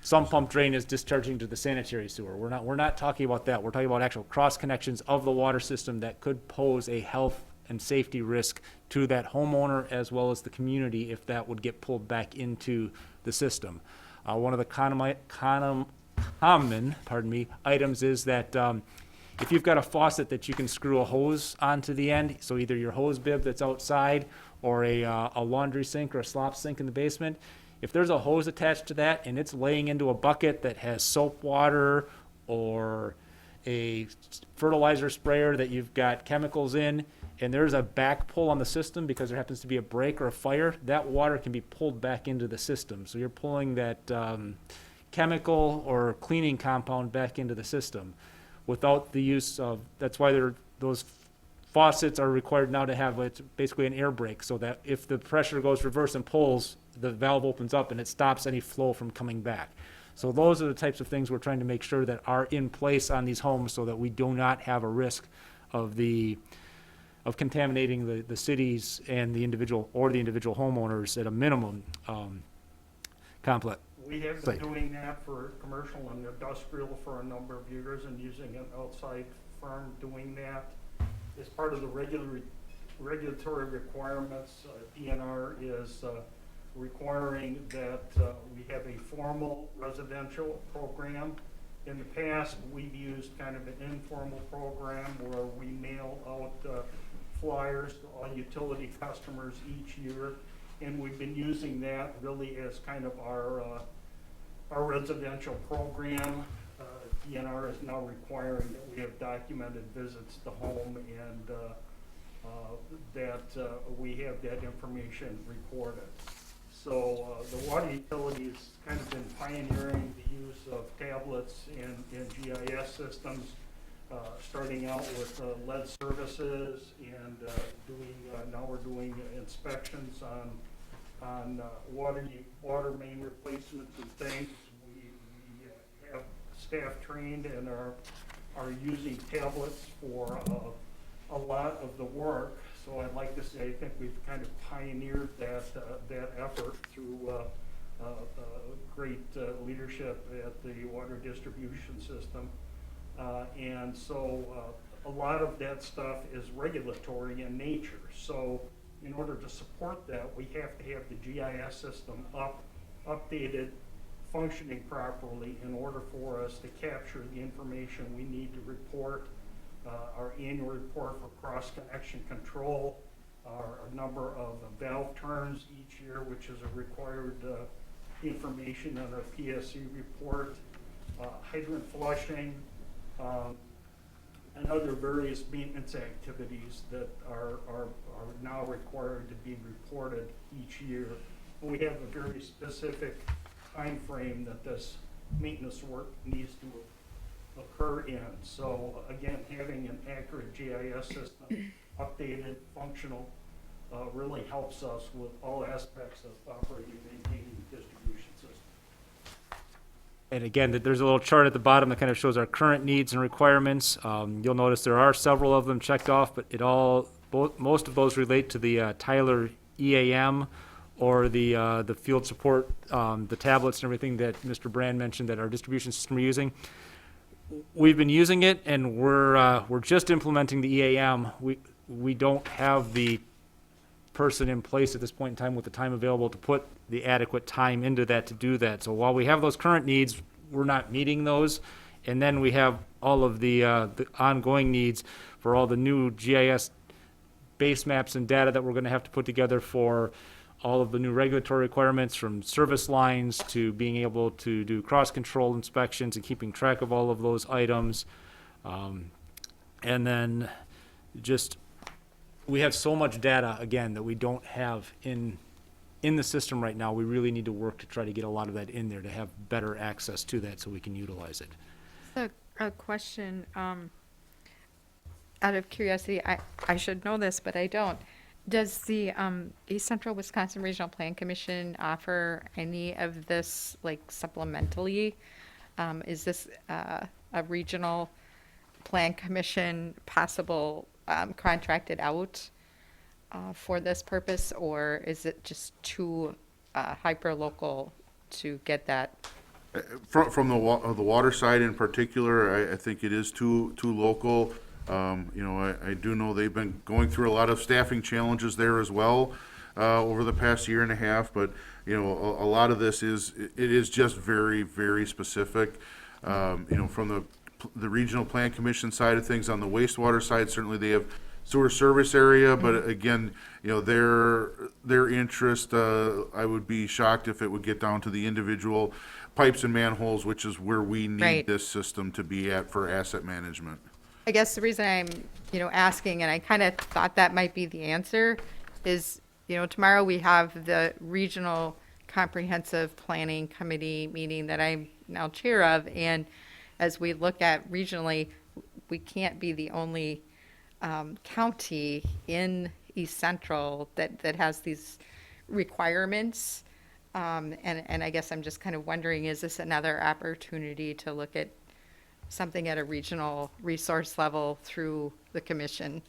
sump pump drain is discharging to the sanitary sewer. We're not talking about that. We're talking about actual cross connections of the water system that could pose a health and safety risk to that homeowner as well as the community if that would get pulled back into the system. One of the common items is that if you've got a faucet that you can screw a hose onto the end, so either your hose bib that's outside or a laundry sink or a slop sink in the basement, if there's a hose attached to that and it's laying into a bucket that has soap water or a fertilizer sprayer that you've got chemicals in, and there's a back pull on the system because there happens to be a break or a fire, that water can be pulled back into the system. So you're pulling that chemical or cleaning compound back into the system without the use of, that's why those faucets are required now to have it's basically an air brake, so that if the pressure goes reverse and pulls, the valve opens up and it stops any flow from coming back. So those are the types of things we're trying to make sure that are in place on these homes so that we do not have a risk of contaminating the cities and the individual homeowners at a minimum complex. We have been doing that for commercial and industrial for a number of years and using an outside firm doing that. As part of the regulatory requirements, DNR is requiring that we have a formal residential program. In the past, we've used kind of an informal program where we mail out flyers to all utility customers each year, and we've been using that really as kind of our residential program. DNR is now requiring that we have documented visits to home and that we have that information recorded. So the water utility has kind of been pioneering the use of tablets and GIS systems, starting out with lead services and now we're doing inspections on water main replacements and things. We have staff trained and are using tablets for a lot of the work. So I'd like to say I think we've kind of pioneered that effort through great leadership at the water distribution system. And so a lot of that stuff is regulatory in nature. So in order to support that, we have to have the GIS system updated, functioning properly in order for us to capture the information we need to report our annual report for cross-connection control, our number of valve turns each year, which is a required information on our PSC report, hydrant flushing, and other various maintenance activities that are now required to be reported each year. And we have a very specific time frame that this maintenance work needs to occur in. So again, having an accurate GIS system, updated, functional, really helps us with all aspects of operating and maintaining the distribution system. And again, there's a little chart at the bottom that kind of shows our current needs and requirements. You'll notice there are several of them checked off, but most of those relate to the Tyler EAM or the field support, the tablets and everything that Mr. Brand mentioned that our distribution system are using. We've been using it, and we're just implementing the EAM. We don't have the person in place at this point in time with the time available to put the adequate time into that to do that. So while we have those current needs, we're not meeting those. And then we have all of the ongoing needs for all the new GIS base maps and data that we're going to have to put together for all of the new regulatory requirements, from service lines to being able to do cross-control inspections and keeping track of all of those items. And then just, we have so much data, again, that we don't have in the system right now. We really need to work to try to get a lot of that in there to have better access to that so we can utilize it. So a question, out of curiosity, I should know this, but I don't. Does the East Central Wisconsin Regional Plan Commission offer any of this, like, supplementally? Is this a regional plan commission possible contracted out for this purpose, or is it just too hyper-local to get that? From the water side in particular, I think it is too local. You know, I do know they've been going through a lot of staffing challenges there as well, over the past year and a half, but, you know, a lot of this it is just very, very specific. You know, from the regional plan commission side of things, on the wastewater side, certainly they have sewer service area, but again, you know, their interest, I would be shocked if it would get down to the individual pipes and manholes, which is where we need Right. this system to be at for asset management. I guess the reason I'm, asking, and I kind of thought that might be the answer, is, tomorrow we have the Regional Comprehensive Planning Committee meeting that I'm now chair of, and as we look at regionally, we can't be the only county in East Central that has these requirements. And I guess I'm just kind of wondering, is this another opportunity to look at something at a regional resource level through the commission?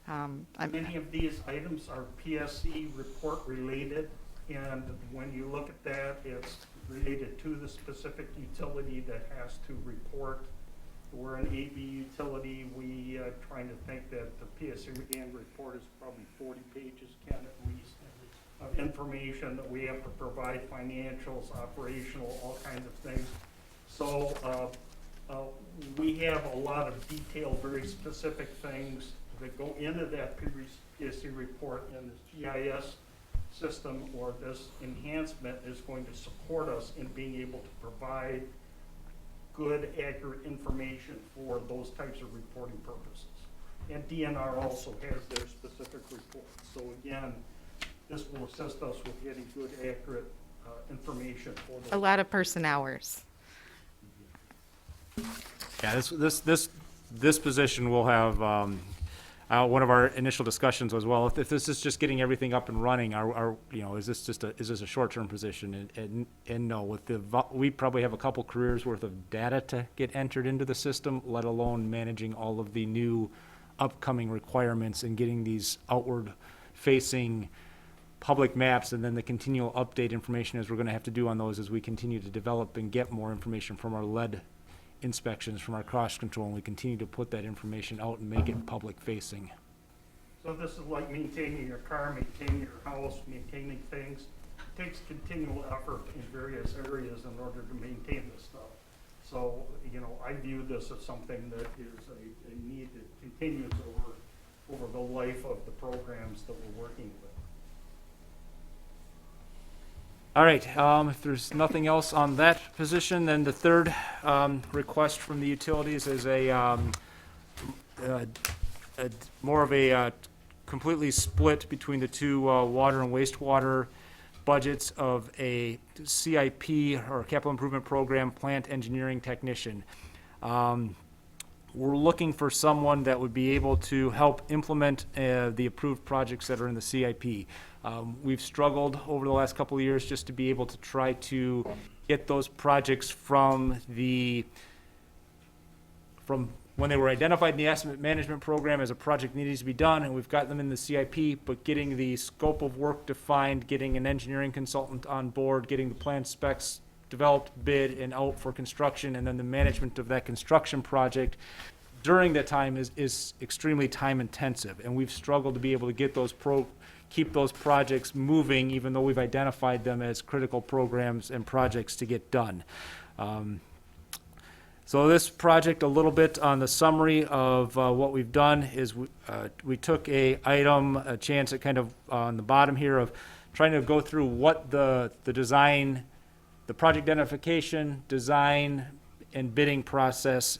Many of these items are PSC report related, and when you look at that, it's related to the specific utility that has to report. We're an AB utility. We trying to think that the PSC annual report is probably 40 pages, Ken, at least, of information that we have to provide, financials, operational, all kinds of things. So we have a lot of detailed, very specific things that go into that PSC report, and this GIS system or this enhancement is going to support us in being able to provide good, accurate information for those types of reporting purposes. And DNR also has their specific reports. So again, this will assist us with getting good, accurate information for those. A lot of person hours. Yeah, this position will have, one of our initial discussions was, well, if this is just getting everything up and running, is this a short-term position? And no, we probably have a couple careers worth of data to get entered into the system, let alone managing all of the new upcoming requirements and getting these outward-facing public maps, and then the continual update information as we're gonna have to do on those as we continue to develop and get more information from our lead inspections, from our cross control, and we continue to put that information out and make it public facing. So this is like maintaining your car, maintaining your house, maintaining things. It takes continual effort in various areas in order to maintain this stuff. So, I view this as something that is a need that continues over the life of the programs that we're working with. All right, if there's nothing else on that position, then the third request from the utilities is more of a completely split between the two water and wastewater budgets of a CIP, or Capital Improvement Program, plant engineering technician. We're looking for someone that would be able to help implement the approved projects that are in the CIP. We've struggled over the last couple of years just to be able to try to get those projects from when they were identified in the asset management program as a project needed to be done, and we've got them in the CIP, but getting the scope of work defined, getting an engineering consultant on board, getting the plan specs developed, bid, and out for construction, and then the management of that construction project during that time is extremely time intensive, and we've struggled to be able to get keep those projects moving, even though we've identified them as critical programs and projects to get done. So this project, a little bit on the summary of what we've done is we took a chance at kind of on the bottom here of trying to go through what the design, the project identification, design, and bidding process,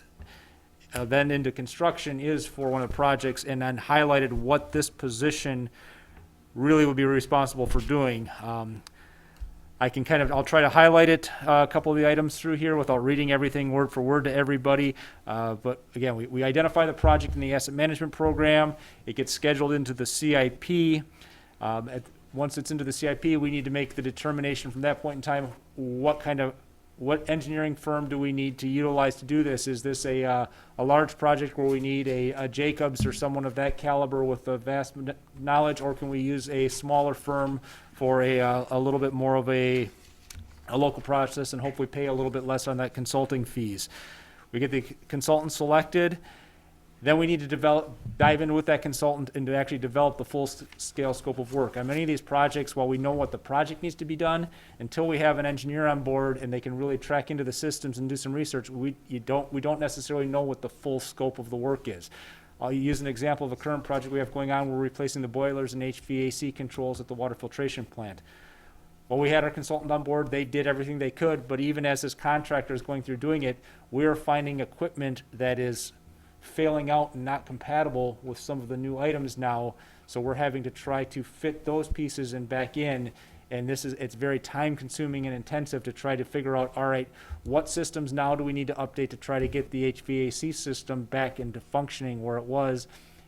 then into construction is for one of the projects, and then highlighted what this position really would be responsible for doing. I'll try to highlight it, a couple of the items through here without reading everything word for word to everybody. But again, we identify the project in the asset management program. It gets scheduled into the CIP. Once it's into the CIP, we need to make the determination from that point in time, what engineering firm do we need to utilize to do this? Is this a large project where we need a Jacobs or someone of that caliber with a vast knowledge, or can we use a smaller firm for a little bit more of a local process and hopefully pay a little bit less on that consulting fees? We get the consultant selected. Then we need to dive in with that consultant and to actually develop the full-scale scope of work. On many of these projects, while we know what the project needs to be done, until we have an engineer on board and they can really track into the systems and do some research, we don't necessarily know what the full scope of the work is. I'll use an example of a current project we have going on. We're replacing the boilers and HVAC controls at the water filtration plant. Well, we had our consultant on board. They did everything they could, but even as this contractor is going through doing it, we are finding equipment that is failing out and not compatible with some of the new items now. So we're having to try to fit those pieces and back in. And it's very time consuming and intensive to try to figure out, all right, what systems now do we need to update to try to get the HVAC system back into functioning where it was.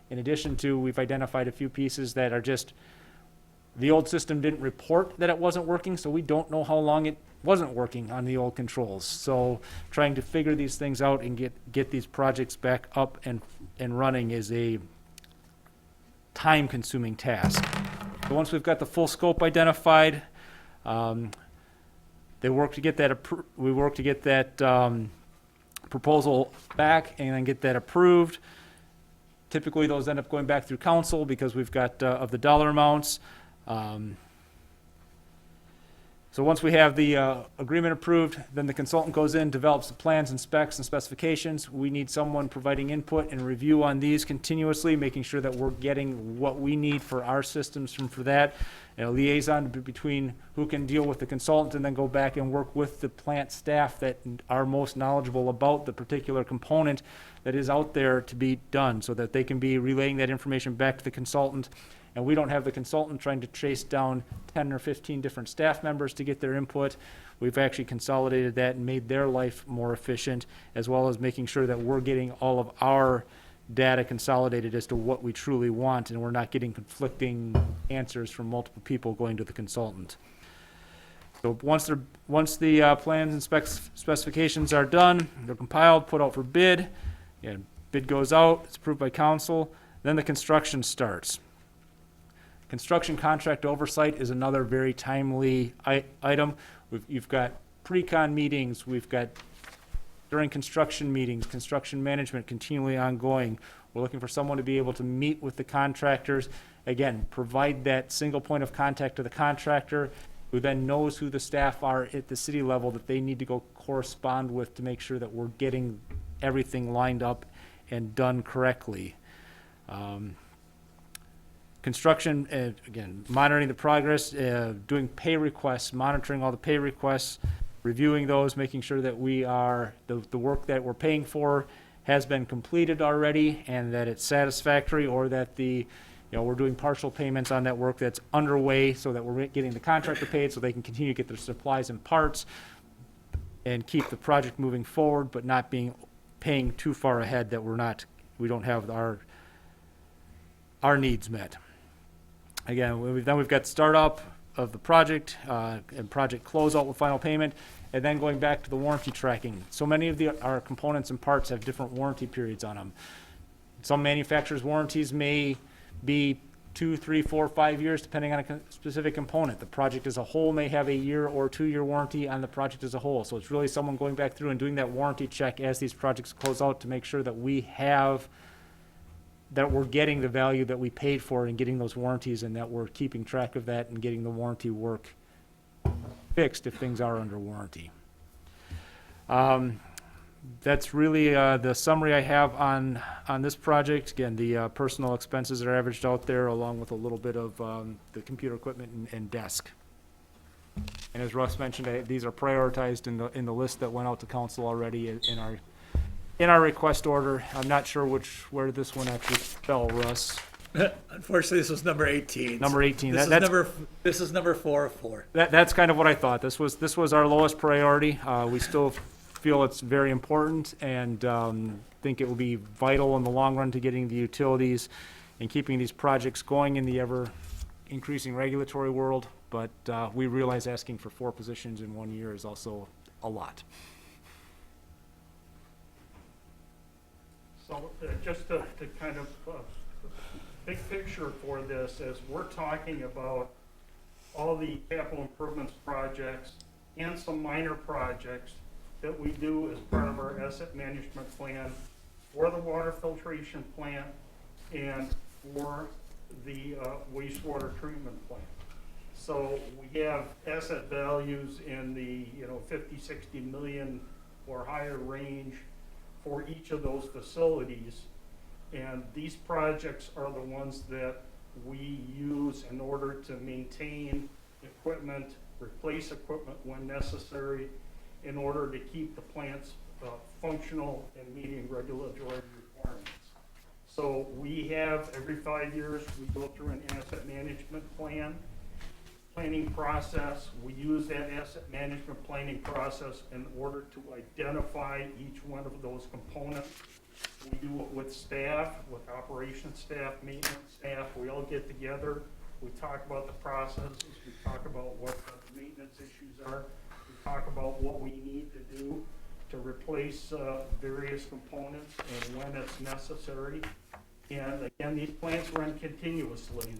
In addition to, we've identified a few pieces that are just, the old system didn't report that it wasn't working, so we don't know how long it wasn't working on the old controls. So trying to figure these things out and get these projects back up and running is a time-consuming task. So once we've got the full scope identified, we work to get that proposal back and then get that approved. Typically, those end up going back through council because we've got of the dollar amounts. So once we have the agreement approved, then the consultant goes in, develops the plans and specs and specifications. We need someone providing input and review on these continuously, making sure that we're getting what we need for our systems for that. And a liaison between who can deal with the consultant and then go back and work with the plant staff that are most knowledgeable about the particular component that is out there to be done, so that they can be relaying that information back to the consultant. And we don't have the consultant trying to chase down 10 or 15 different staff members to get their input. We've actually consolidated that and made their life more efficient, as well as making sure that we're getting all of our data consolidated as to what we truly want, and we're not getting conflicting answers from multiple people going to the consultant. So once the plans and specifications are done, they're compiled, put out for bid, and bid goes out, it's approved by council, then the construction starts. Construction contract oversight is another very timely item. You've got pre-con meetings, we've got during construction meetings, construction management continually ongoing. We're looking for someone to be able to meet with the contractors. Again, provide that single point of contact to the contractor, who then knows who the staff are at the city level that they need to go correspond with to make sure that we're getting everything lined up and done correctly. Construction, again, monitoring the progress, doing pay requests, monitoring all the pay requests, reviewing those, making sure that the work that we're paying for has been completed already and that it's satisfactory, or that we're doing partial payments on that work that's underway so that we're getting the contractor paid so they can continue to get their supplies and parts and keep the project moving forward, but not paying too far ahead that we don't have our needs met. Again, we've got startup of the project and project closeout with final payment, and then going back to the warranty tracking. So many of our components and parts have different warranty periods on them. Some manufacturers' warranties may be 2, 3, 4, 5 years, depending on a specific component. The project as a whole may have a 1 or 2 year warranty on the project as a whole. So it's really someone going back through and doing that warranty check as these projects close out to make sure that we're getting the value that we paid for and getting those warranties, and that we're keeping track of that and getting the warranty work fixed if things are under warranty. That's really the summary I have on this project. Again, the personal expenses are averaged out there, along with a little bit of the computer equipment and desk. And as Russ mentioned, these are prioritized in the list that went out to council already in our request order. I'm not sure where this one actually fell, Russ. Unfortunately, this was number 18. Number 18. This is number 4 of 4. That's kind of what I thought. This was our lowest priority. We still feel it's very important, and think it will be vital in the long run to getting the utilities and keeping these projects going in the ever increasing regulatory world. But we realize asking for 4 positions in 1 year is also a lot. So just to kind of big picture for this, as we're talking about all the capital improvements projects and some minor projects that we do as part of our asset management plan for the water filtration plant and for the wastewater treatment plant. So we have asset values in the, 50, 60 million or higher range for each of those facilities. And these projects are the ones that we use in order to maintain equipment, replace equipment when necessary, in order to keep the plants functional and meeting regulatory requirements. So we have, every 5 years, we go through an asset management planning process. We use that asset management planning process in order to identify each one of those components. We do it with staff, with operations staff, maintenance staff. We all get together. We talk about the processes. We talk about what the maintenance issues are. We talk about what we need to do to replace various components and when it's necessary. And again, these plants run continuously.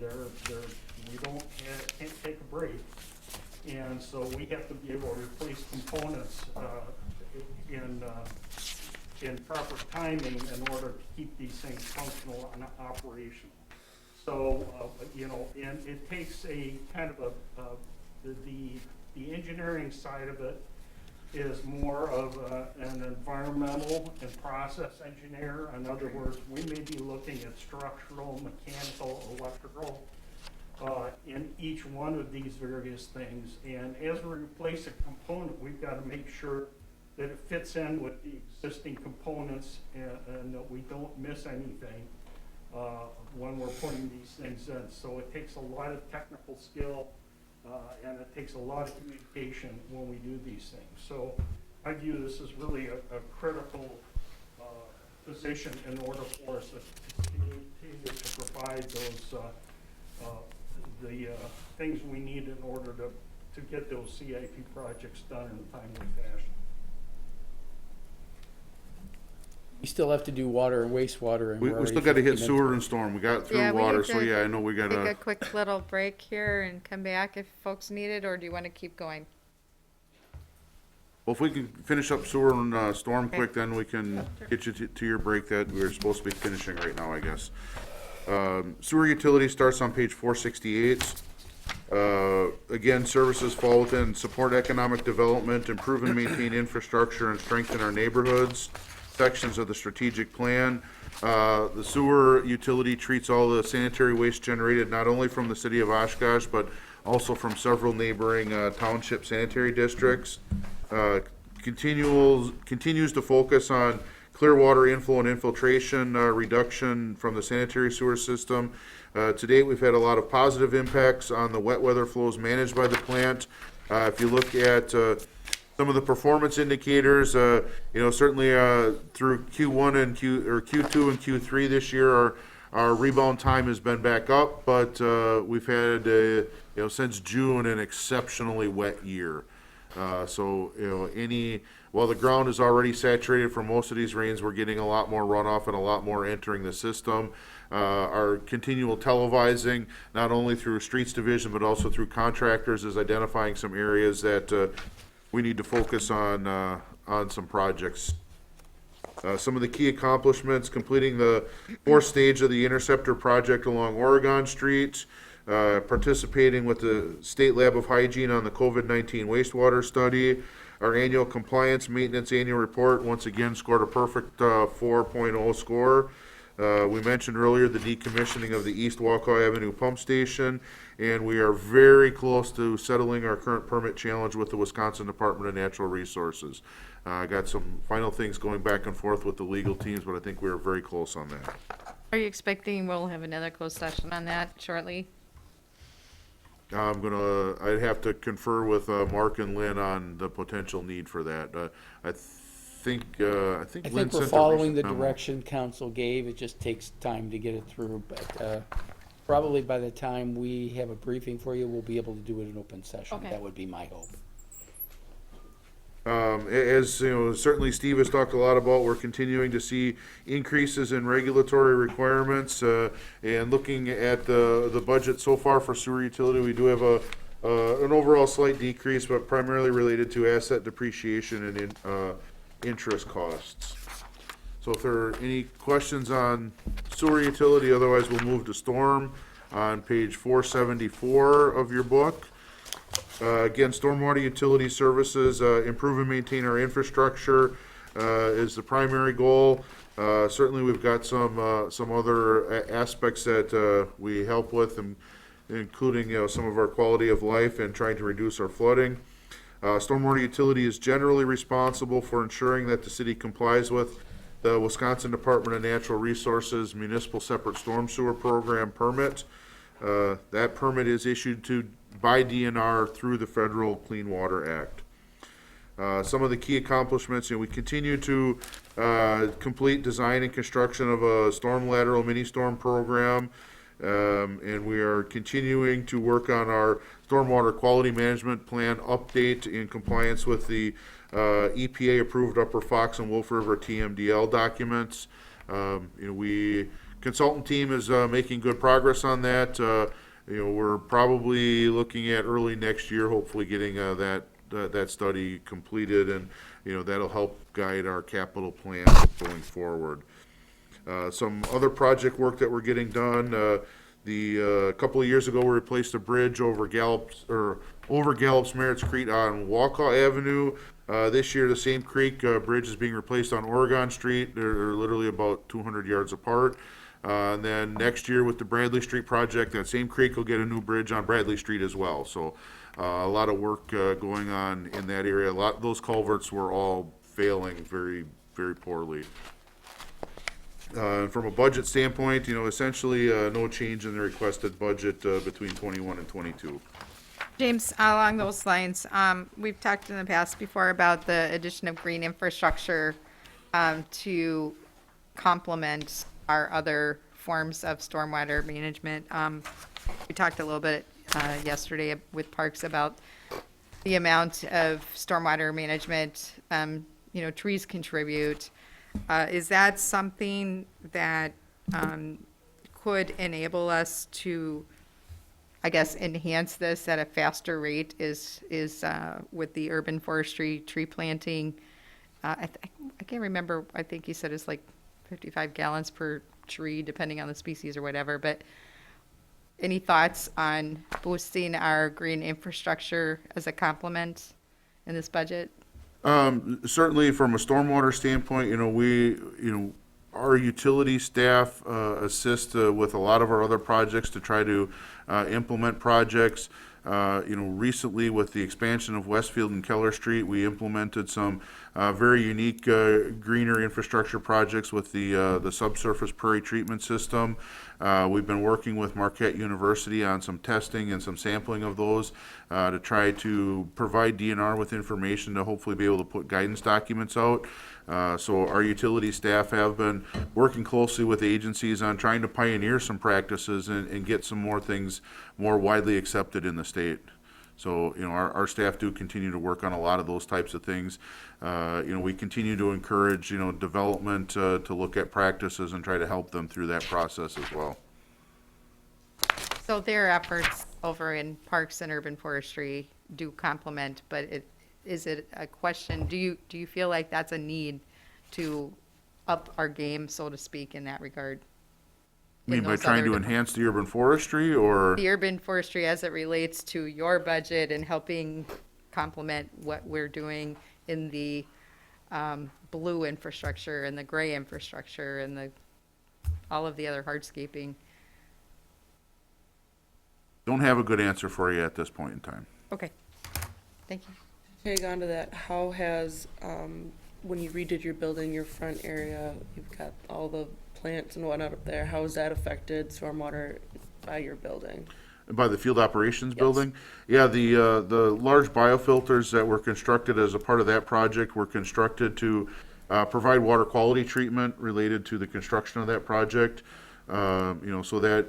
We can't take a break. And so we have to be able to replace components in proper timing in order to keep these things functional and operational. So, and it takes a kind of the engineering side of it is more of an environmental and process engineer. In other words, we may be looking at structural, mechanical, electrical, in each one of these various things. And as we replace a component, we've got to make sure that it fits in with the existing components and that we don't miss anything when we're putting these things in. So it takes a lot of technical skill and it takes a lot of communication when we do these things. So I view this as really a critical position in order for us to continue to provide those the things we need in order to get those CIP projects done in a timely fashion. We still have to do water and wastewater, and We still gotta hit sewer and storm. We got through Yeah, we water, need so to yeah, I know we Take gotta, a quick little break here and come back if folks need it, or do you want to keep going? well, if we can finish up sewer and storm quick, then we can get you to your break that we're supposed to be finishing right now, I guess. Sewer utility starts on page 468. Again, services fall within support economic development, improve and maintain infrastructure, and strengthen our neighborhoods. Sections of the strategic plan. The sewer utility treats all the sanitary waste generated not only from the city of Oshkosh, but also from several neighboring township sanitary districts. Continues to focus on clear water inflow and infiltration reduction from the sanitary sewer system. To date, we've had a lot of positive impacts on the wet weather flows managed by the plant. If you look at some of the performance indicators, certainly through Q1 and Q2 and Q3 this year, our rebound time has been back up, but we've had since June an exceptionally wet year. While the ground is already saturated for most of these rains, we're getting a lot more runoff and a lot more entering the system. Our continual televising, not only through streets division, but also through contractors, is identifying some areas that we need to focus on some projects. Some of the key accomplishments: completing the fourth stage of the Interceptor project along Oregon Street, participating with the State Lab of Hygiene on the COVID-19 wastewater study. Our annual compliance maintenance annual report once again scored a perfect 4.0 score. We mentioned earlier the decommissioning of the East Waukau Avenue pump station, and we are very close to settling our current permit challenge with the Wisconsin Department of Natural Resources. I got some final things going back and forth with the legal teams, but I think we are very close on that. Are you expecting we'll have another closed session on that shortly? I'd have to confer with Mark and Lynn on the potential need for that. I think I Lynn think sent we're a following the recent memo. direction council gave. It just takes time to get it through, but probably by the time we have a briefing for you, we'll be able to do it in open session. Okay. That would be my hope. As you know, certainly Steve has talked a lot about, we're continuing to see increases in regulatory requirements, and looking at the budget so far for sewer utility, we do have an overall slight decrease, but primarily related to asset depreciation and interest costs. So if there are any questions on sewer utility, otherwise we'll move to storm on page 474 of your book. Again, stormwater utility services, improve and maintain our infrastructure is the primary goal. Certainly, we've got some other aspects that we help with, including some of our quality of life and trying to reduce our flooding. Stormwater utility is generally responsible for ensuring that the city complies with the Wisconsin Department of Natural Resources Municipal Separate Storm Sewer Program permit. That permit is issued by DNR through the Federal Clean Water Act. Some of the key accomplishments, we continue to complete design and construction of a storm lateral mini storm program, and we are continuing to work on our stormwater quality management plan update in compliance with the EPA-approved Upper Fox and Wolf River TMDL documents. Consultant team is making good progress on that. We're probably looking at early next year, hopefully getting that study completed, and that'll help guide our capital plan going forward. Some other project work that we're getting done. A couple of years ago, we replaced a bridge over Gallup's Merritt's Creek on Walcott Avenue. This year, the same creek bridge is being replaced on Oregon Street. They're literally about 200 yards apart. And then next year with the Bradley Street project, that same creek will get a new bridge on Bradley Street as well. So a lot of work going on in that area. Those culverts were all failing very, very poorly. From a budget standpoint, essentially no change in the requested budget between 21 and 22. James, along those lines, we've talked in the past before about the addition of green infrastructure to complement our other forms of stormwater management. We talked a little bit yesterday with Parks about the amount of stormwater management, trees contribute. Is that something that could enable us to, I guess, enhance this at a faster rate is with the urban forestry tree planting? I can't remember, I think you said it's like 55 gallons per tree, depending on the species or whatever, but any thoughts on boosting our green infrastructure as a complement in this budget? Certainly from a stormwater standpoint, our utility staff assist with a lot of our other projects to try to implement projects. Recently with the expansion of Westfield and Keller Street, we implemented some very unique greener infrastructure projects with the subsurface prairie treatment system. We've been working with Marquette University on some testing and some sampling of those to try to provide DNR with information to hopefully be able to put guidance documents out. So our utility staff have been working closely with agencies on trying to pioneer some practices and get some more things more widely accepted in the state. So, our staff do continue to work on a lot of those types of things. We continue to encourage, development to look at practices and try to help them through that process as well. So their efforts over in parks and urban forestry do complement, but is it a question, do you feel like that's a need to up our game, so to speak, in that regard? You mean by trying to enhance the urban forestry, or? The urban forestry as it relates to your budget and helping complement what we're doing in the blue infrastructure and the gray infrastructure and all of the other hardscaping. Don't have a good answer for you at this point in time. Okay, thank you. Tag on to that, how has, when you redid your building, your front area, you've got all the plants and whatnot up there, how has that affected stormwater by your building? By the field operations building? Yeah, the large biofilters that were constructed as a part of that project were constructed to provide water quality treatment related to the construction of that project. So that,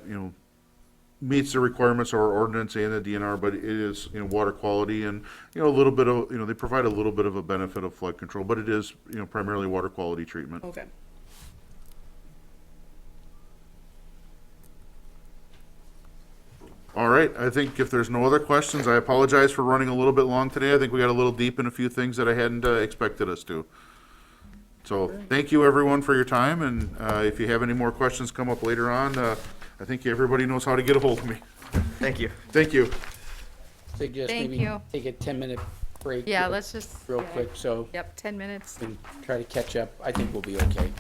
meets the requirements of our ordinance and the DNR, but it is, water quality and, a little bit of, they provide a little bit of a benefit of flood control, but it is, primarily water quality treatment. Okay. All right, I think if there's no other questions, I apologize for running a little bit long today. I think we got a little deep in a few things that I hadn't expected us to. So thank you, everyone, for your time, and if you have any more questions come up later on, I think everybody knows how to get a hold of me. Thank you. Thank you. Suggest Thank maybe you. take a 10-minute break. Yeah, let's just. Real yeah. quick, so Yep, 10 minutes. we can try to catch up. I think we'll be okay.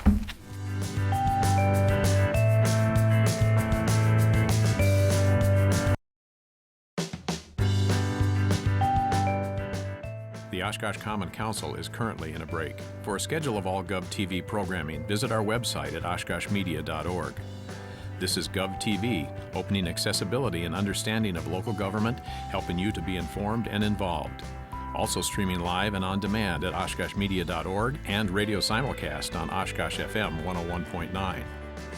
The Oshkosh Common Council is currently in a break. For a schedule of all GovTV programming, visit our website at oshkoshmedia.org. This is GovTV, opening accessibility and understanding of local government, helping you to be informed and involved. Also streaming live and on demand at oshkoshmedia.org and radio simulcast on Oshkosh FM 101.9.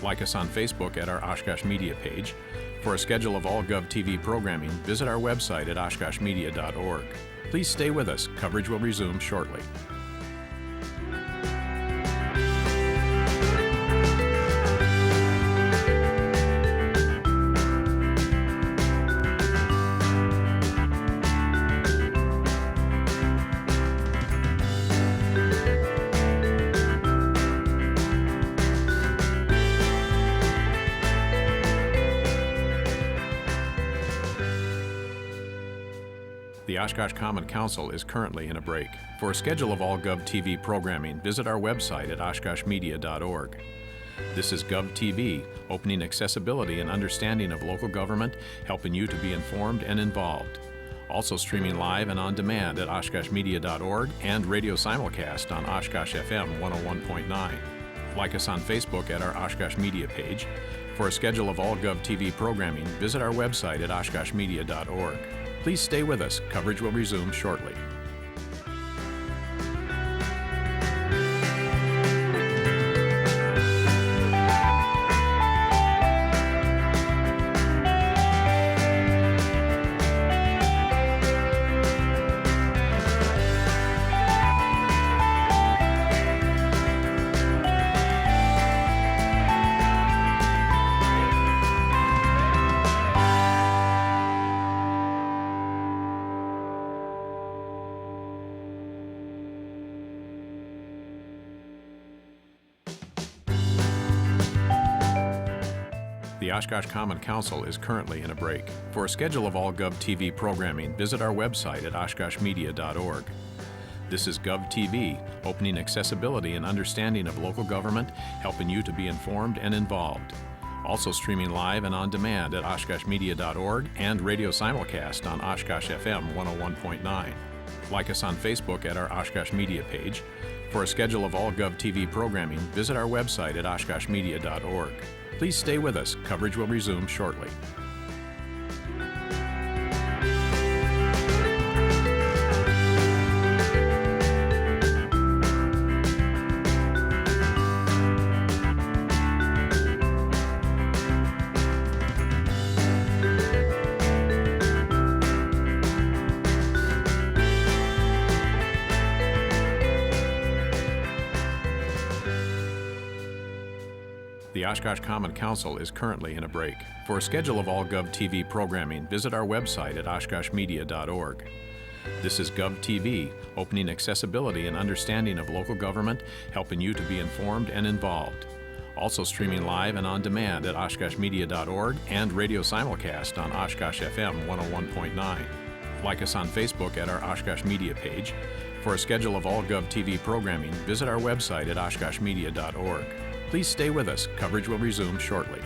Like us on Facebook at our Oshkosh Media page. For a schedule of all GovTV programming, visit our website at oshkoshmedia.org. Please stay with us. Coverage will resume shortly. The Oshkosh Common Council is currently in a break. For a schedule of all GovTV programming, visit our website at oshkoshmedia.org. This is GovTV, opening accessibility and understanding of local government, helping you to be informed and involved. Also streaming live and on demand at oshkoshmedia.org and radio simulcast on Oshkosh FM 101.9. Like us on Facebook at our Oshkosh Media page. For a schedule of all GovTV programming, visit our website at oshkoshmedia.org. Please stay with us. Coverage will resume shortly. The Oshkosh Common Council is currently in a break. For a schedule of all GovTV programming, visit our website at oshkoshmedia.org. This is GovTV, opening accessibility and understanding of local government, helping you to be informed and involved. Also streaming live and on demand at oshkoshmedia.org and radio simulcast on Oshkosh FM 101.9. Like us on Facebook at our Oshkosh Media page. For a schedule of all GovTV programming, visit our website at oshkoshmedia.org. Please stay with us. Coverage will resume shortly. The Oshkosh Common Council is currently in a break. For a schedule of all GovTV programming, visit our website at oshkoshmedia.org. This is GovTV, opening accessibility and understanding of local government, helping you to be informed and involved. Also streaming live and on demand at oshkoshmedia.org and radio simulcast on Oshkosh FM 101.9. Like us on Facebook at our Oshkosh Media page. For a schedule of all GovTV programming, visit our website at oshkoshmedia.org. Please stay with us. Coverage will resume shortly.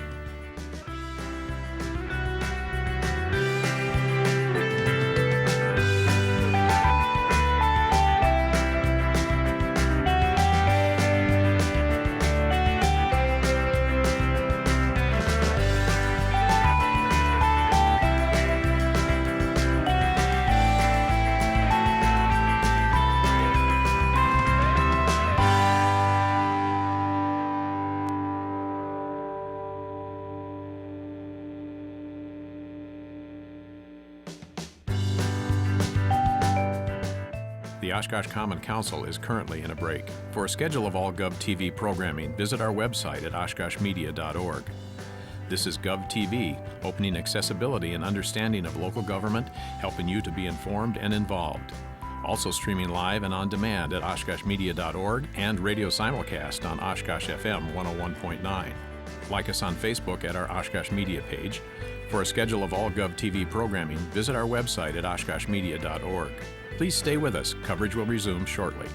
The Oshkosh Common Council is currently in a break. For a schedule of all GovTV programming, visit our website at oshkoshmedia.org. This is GovTV, opening accessibility and understanding of local government, helping you to be informed and involved. Also streaming live and on demand at oshkoshmedia.org and radio simulcast on Oshkosh FM 101.9. Like us on Facebook at our Oshkosh Media page. For a schedule of all GovTV programming, visit our website at oshkoshmedia.org. Please stay with us. Coverage will resume shortly.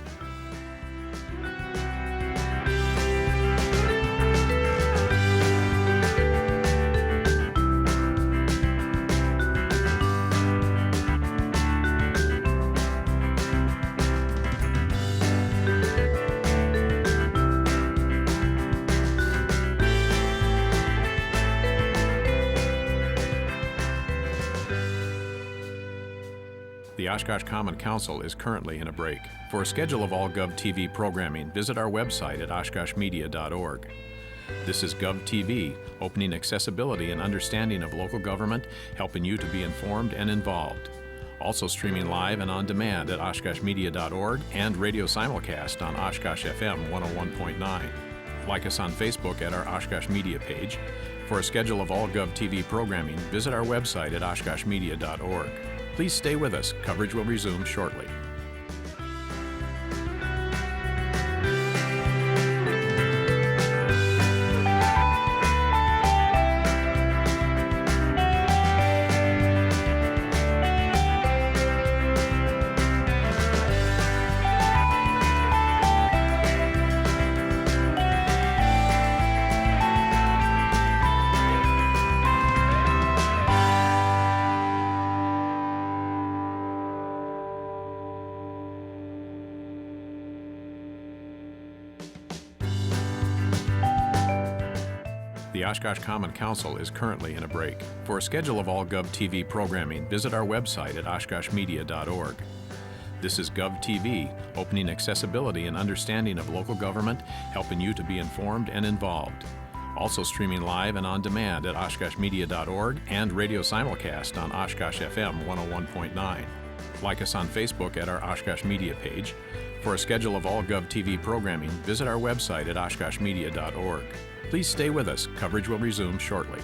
The Oshkosh Common Council is currently in a break. For a schedule of all GovTV programming, visit our website at oshkoshmedia.org. This is GovTV, opening accessibility and understanding of local government, helping you to be informed and involved. Also streaming live and on demand at oshkoshmedia.org and radio simulcast on Oshkosh FM 101.9. Like us on Facebook at our Oshkosh Media page. For a schedule of all GovTV programming, visit our website at oshkoshmedia.org. Please stay with us. Coverage will resume shortly. The Oshkosh Common Council is currently in a break. For a schedule of all GovTV programming, visit our website at oshkoshmedia.org. This is GovTV, opening accessibility and understanding of local government, helping you to be informed and involved. Also streaming live and on demand at oshkoshmedia.org and radio simulcast on Oshkosh FM 101.9. Like us on Facebook at our Oshkosh Media page. For a schedule of all GovTV programming, visit our website at oshkoshmedia.org. Please stay with us. Coverage will resume shortly.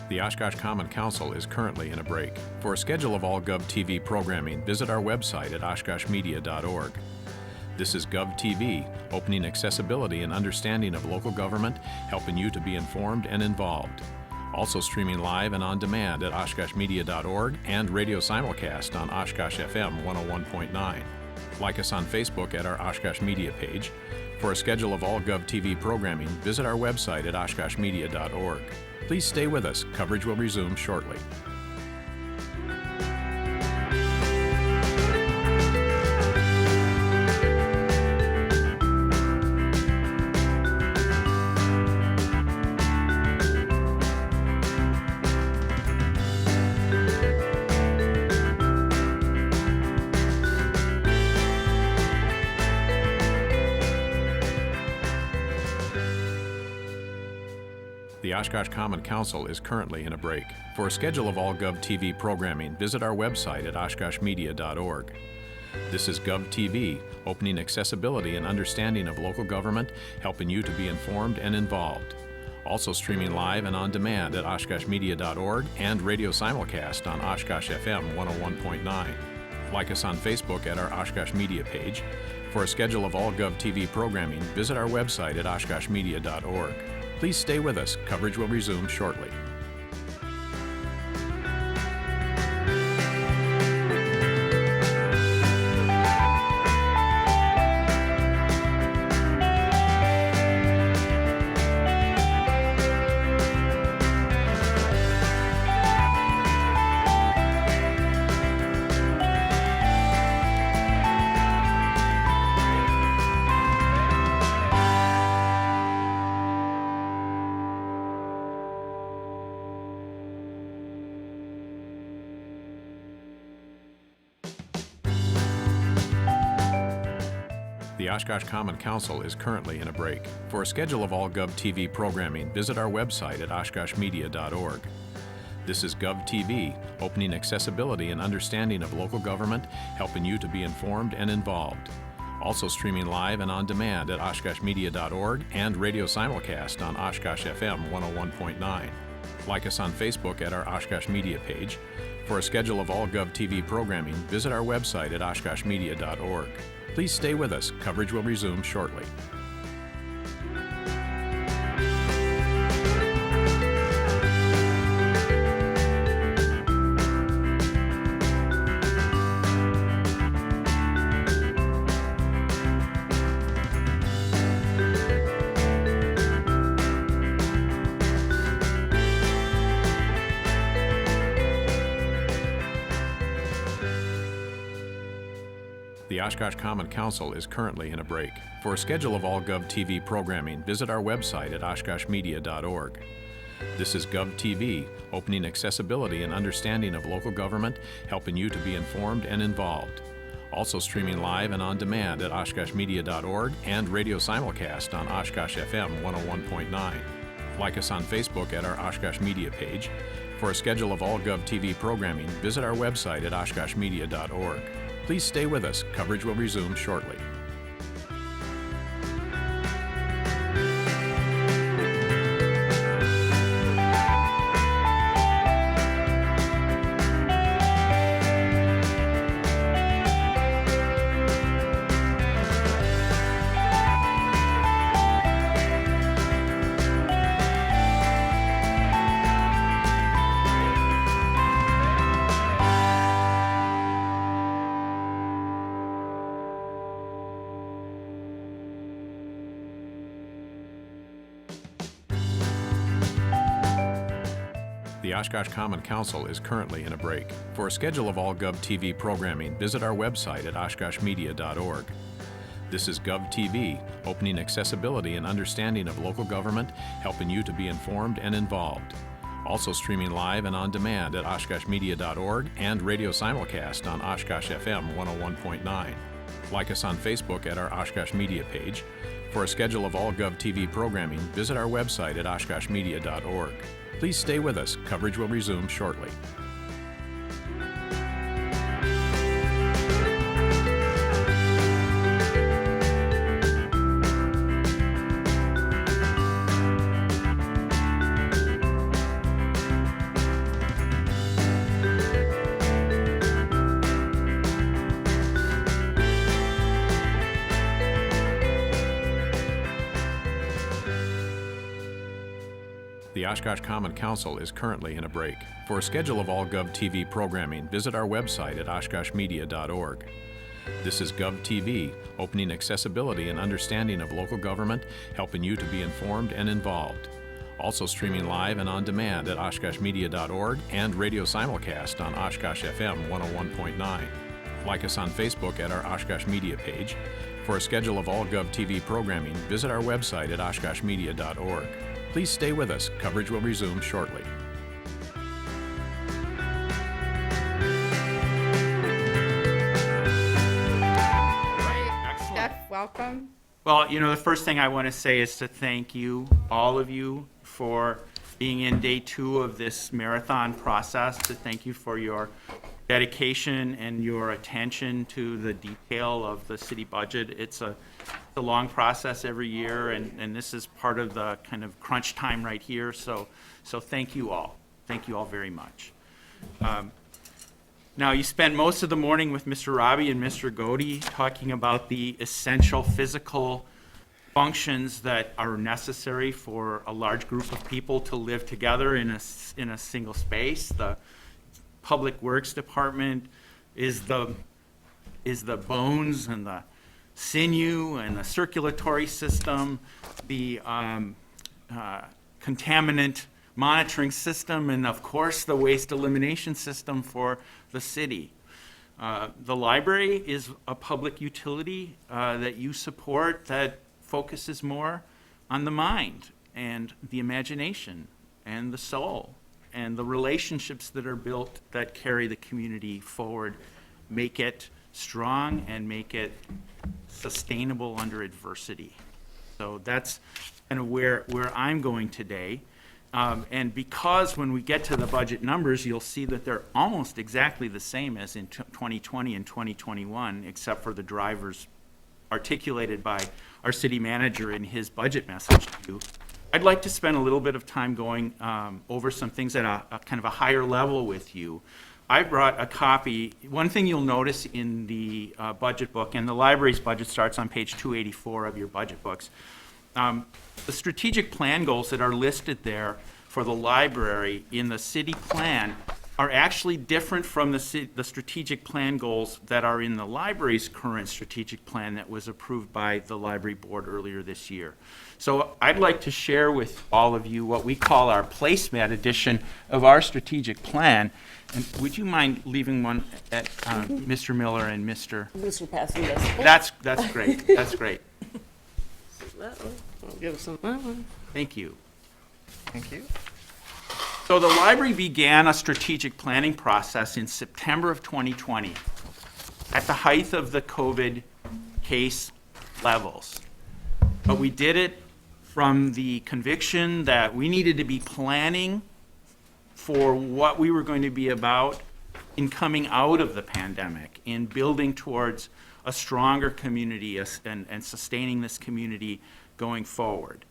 The Oshkosh Common Council is currently in a break. For a schedule of all GovTV programming, visit our website at oshkoshmedia.org. This is GovTV, opening accessibility and understanding of local government, helping you to be informed and involved. Also streaming live and on demand at oshkoshmedia.org and radio simulcast on Oshkosh FM 101.9. Like us on Facebook at our Oshkosh Media page. For a schedule of all GovTV programming, visit our website at oshkoshmedia.org. Please stay with us. Coverage will resume shortly. The Oshkosh Common Council is currently in a break. For a schedule of all GovTV programming, visit our website at oshkoshmedia.org. This is GovTV, opening accessibility and understanding of local government, helping you to be informed and involved. Also streaming live and on demand at oshkoshmedia.org and radio simulcast on Oshkosh FM 101.9. Like us on Facebook at our Oshkosh Media page. For a schedule of all GovTV programming, visit our website at oshkoshmedia.org. Please stay with us. Coverage will resume shortly. The Oshkosh Common Council is currently in a break. For a schedule of all GovTV programming, visit our website at oshkoshmedia.org. This is GovTV, opening accessibility and understanding of local government, helping you to be informed and involved. Also streaming live and on demand at oshkoshmedia.org and radio simulcast on Oshkosh FM 101.9. Like us on Facebook at our Oshkosh Media page. For a schedule of all GovTV programming, visit our website at oshkoshmedia.org. Please stay with us. Coverage will resume shortly. The Oshkosh Common Council is currently in a break. For a schedule of all GovTV programming, visit our website at oshkoshmedia.org. This is GovTV, opening accessibility and understanding of local government, helping you to be informed and involved. Also streaming live and on demand at oshkoshmedia.org and radio simulcast on Oshkosh FM 101.9. Like us on Facebook at our Oshkosh Media page. For a schedule of all GovTV programming, visit our website at oshkoshmedia.org. Please stay with us. Coverage will resume shortly. The Oshkosh Common Council is currently in a break. For a schedule of all GovTV programming, visit our website at oshkoshmedia.org. This is GovTV, opening accessibility and understanding of local government, helping you to be informed and involved. Also streaming live and on demand at oshkoshmedia.org and radio simulcast on Oshkosh FM 101.9. Like us on Facebook at our Oshkosh Media page. For a schedule of all GovTV programming, visit our website at oshkoshmedia.org. Please stay with us. Coverage will resume shortly. The Oshkosh Common Council is currently in a break. For a schedule of all GovTV programming, visit our website at oshkoshmedia.org. This is GovTV, opening accessibility and understanding of local government, helping you to be informed and involved. Also streaming live and on demand at oshkoshmedia.org and radio simulcast on Oshkosh FM 101.9. Like us on Facebook at our Oshkosh Media page. For a schedule of all GovTV programming, visit our website at oshkoshmedia.org. Please stay with us. Coverage will resume shortly. Jeff, welcome. Well, you know, the first thing I want to say is to thank you, all of you, for being in day 2 of this marathon process, to thank you for your dedication and your attention to the detail of the city budget. It's a long process every year, and this is part of the kind of crunch time right here. So thank you all. Thank you all very much. Now, you spent most of the morning with Mr. Robbie and Mr. Godey talking about the essential physical functions that are necessary for a large group of people to live together in a single space. The Public Works Department is the bones and the sinew and the circulatory system, the contaminant monitoring system, and of course the waste elimination system for the city. The library is a public utility that you support that focuses more on the mind and the imagination and the soul and the relationships that are built that carry the community forward, make it strong and make it sustainable under adversity. So that's kind of where I'm going today. And because when we get to the budget numbers, you'll see that they're almost exactly the same as in 2020 and 2021, except for the drivers articulated by our city manager in his budget message to you, I'd like to spend a little bit of time going over some things at a kind of a higher level with you. I brought a copy. One thing you'll notice in the budget book, and the library's budget starts on page 284 of your budget books, the strategic plan goals that are listed there for the library in the city plan are actually different from the strategic plan goals that are in the library's current strategic plan that was approved by the library board earlier this year. So I'd like to share with all of you what we call our placemat edition of our strategic plan. And would you mind leaving one at Mr. Miller and Mr. Mr. Passing this. That's great. That's great. I'll give us some that one. Thank you. Thank you. So the library began a strategic planning process in September of 2020 at the height of the COVID case levels. But we did it from the conviction that we needed to be planning for what we were going to be about in coming out of the pandemic, in building towards a stronger community and sustaining this community going forward.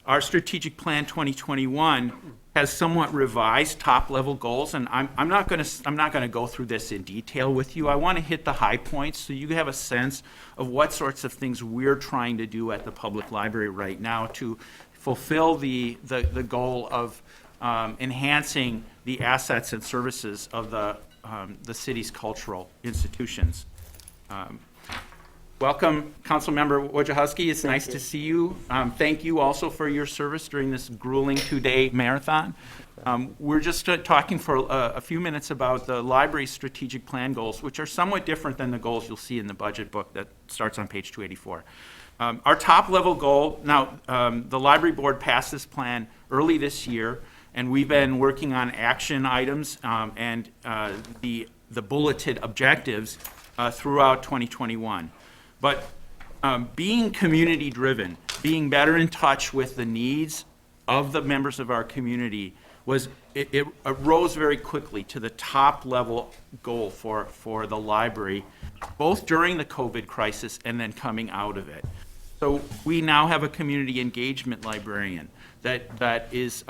Our strategic plan 2021 has somewhat revised top-level goals, and I'm not going to go through this in detail with you. I want to hit the high points so you have a sense of what sorts of things we're trying to do at the public library right now to fulfill the goal of enhancing the assets and services of the city's cultural institutions. Welcome, Councilmember Wojciechowski. It's nice to see you. Thank you also for your service during this grueling 2-day marathon. We're just talking for a few minutes about the library's strategic plan goals, which are somewhat different than the goals you'll see in the budget book that starts on page 284. Our top level goal, now the library board passed this plan early this year, and we've been working on action items and the bulleted objectives throughout 2021. But being community-driven, being better in touch with the needs of the members of our community, it rose very quickly to the top-level goal for the library, both during the COVID crisis and then coming out of it. So we now have a community engagement librarian that is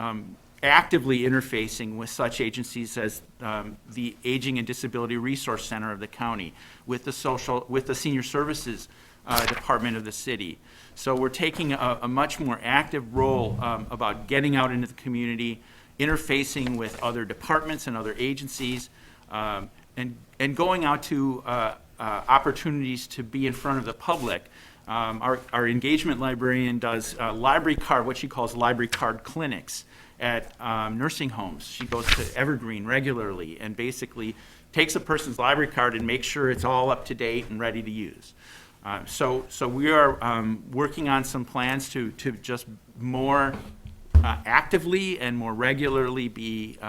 actively interfacing with such agencies as the Aging and Disability Resource Center of the county, with the Senior Services Department of the city. So we're taking a much more active role about getting out into the community, interfacing with other departments and other agencies, and going out to opportunities to be in front of the public. Our engagement librarian does library card, what she calls library card clinics at nursing homes. She goes to Evergreen regularly and basically takes a person's library card and makes sure it's all up to date and ready to use. So we are working on some plans to just more actively and more regularly be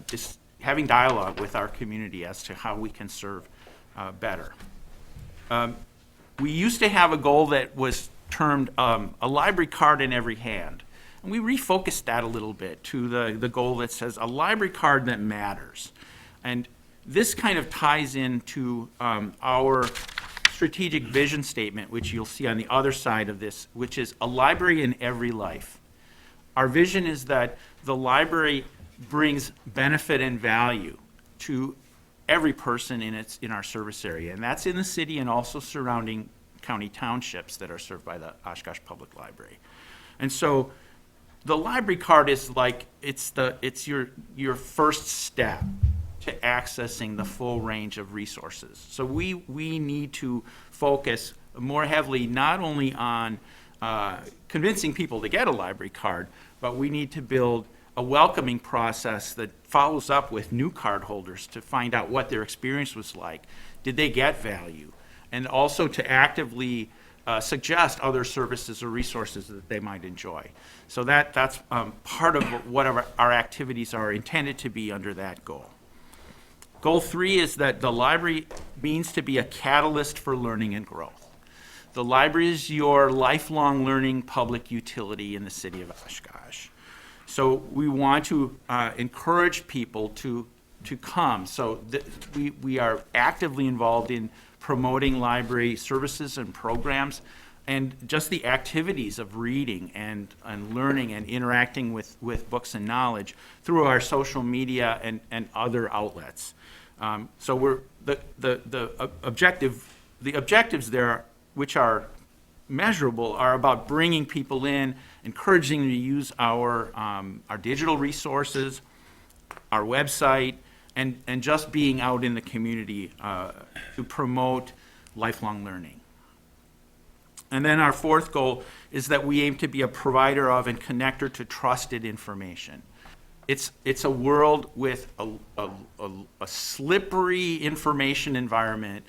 just having dialogue with our community as to how we can serve better. We used to have a goal that was termed a library card in every hand. And we refocused that a little bit to the goal that says a library card that matters. And this kind of ties into our strategic vision statement, which you'll see on the other side of this, which is a library in every life. Our vision is that the library brings benefit and value to every person in our service area, and that's in the city and also surrounding county townships that are served by the Oshkosh Public Library. And so the library card is like it's your first step to accessing the full range of resources. So we need to focus more heavily not only on convincing people to get a library card, but we need to build a welcoming process that follows up with new card holders to find out what their experience was like. Did they get value? And also to actively suggest other services or resources that they might enjoy. So that's part of what our activities are intended to be under that goal. Goal 3 is that the library means to be a catalyst for learning and growth. The library is your lifelong learning public utility in the city of Oshkosh. So we want to encourage people to come. So we are actively involved in promoting library services and programs, and just the activities of reading and learning and interacting with books and knowledge through our social media and other outlets. So we're, the objectives there, which are measurable, are about bringing people in, encouraging them to use our digital resources, our website, and just being out in the community to promote lifelong learning. And then our fourth goal is that we aim to be a provider of and connector to trusted information. It's a world with a slippery information environment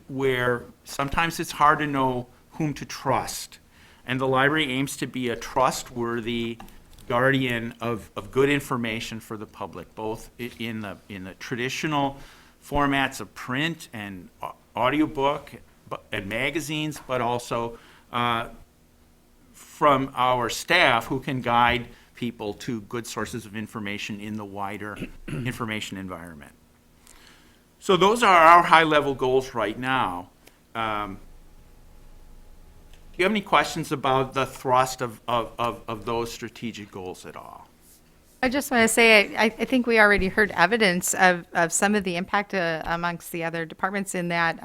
where sometimes it's hard to know whom to trust. And the library aims to be a trustworthy guardian of good information for the public, both in the traditional formats of print and audiobook and magazines, but also from our staff who can guide people to good sources of information in the wider information environment. So those are our high-level goals right now. Do you have any questions about the thrust of those strategic goals at all? I just want to say, I think we already heard evidence of some of the impact amongst the other departments in that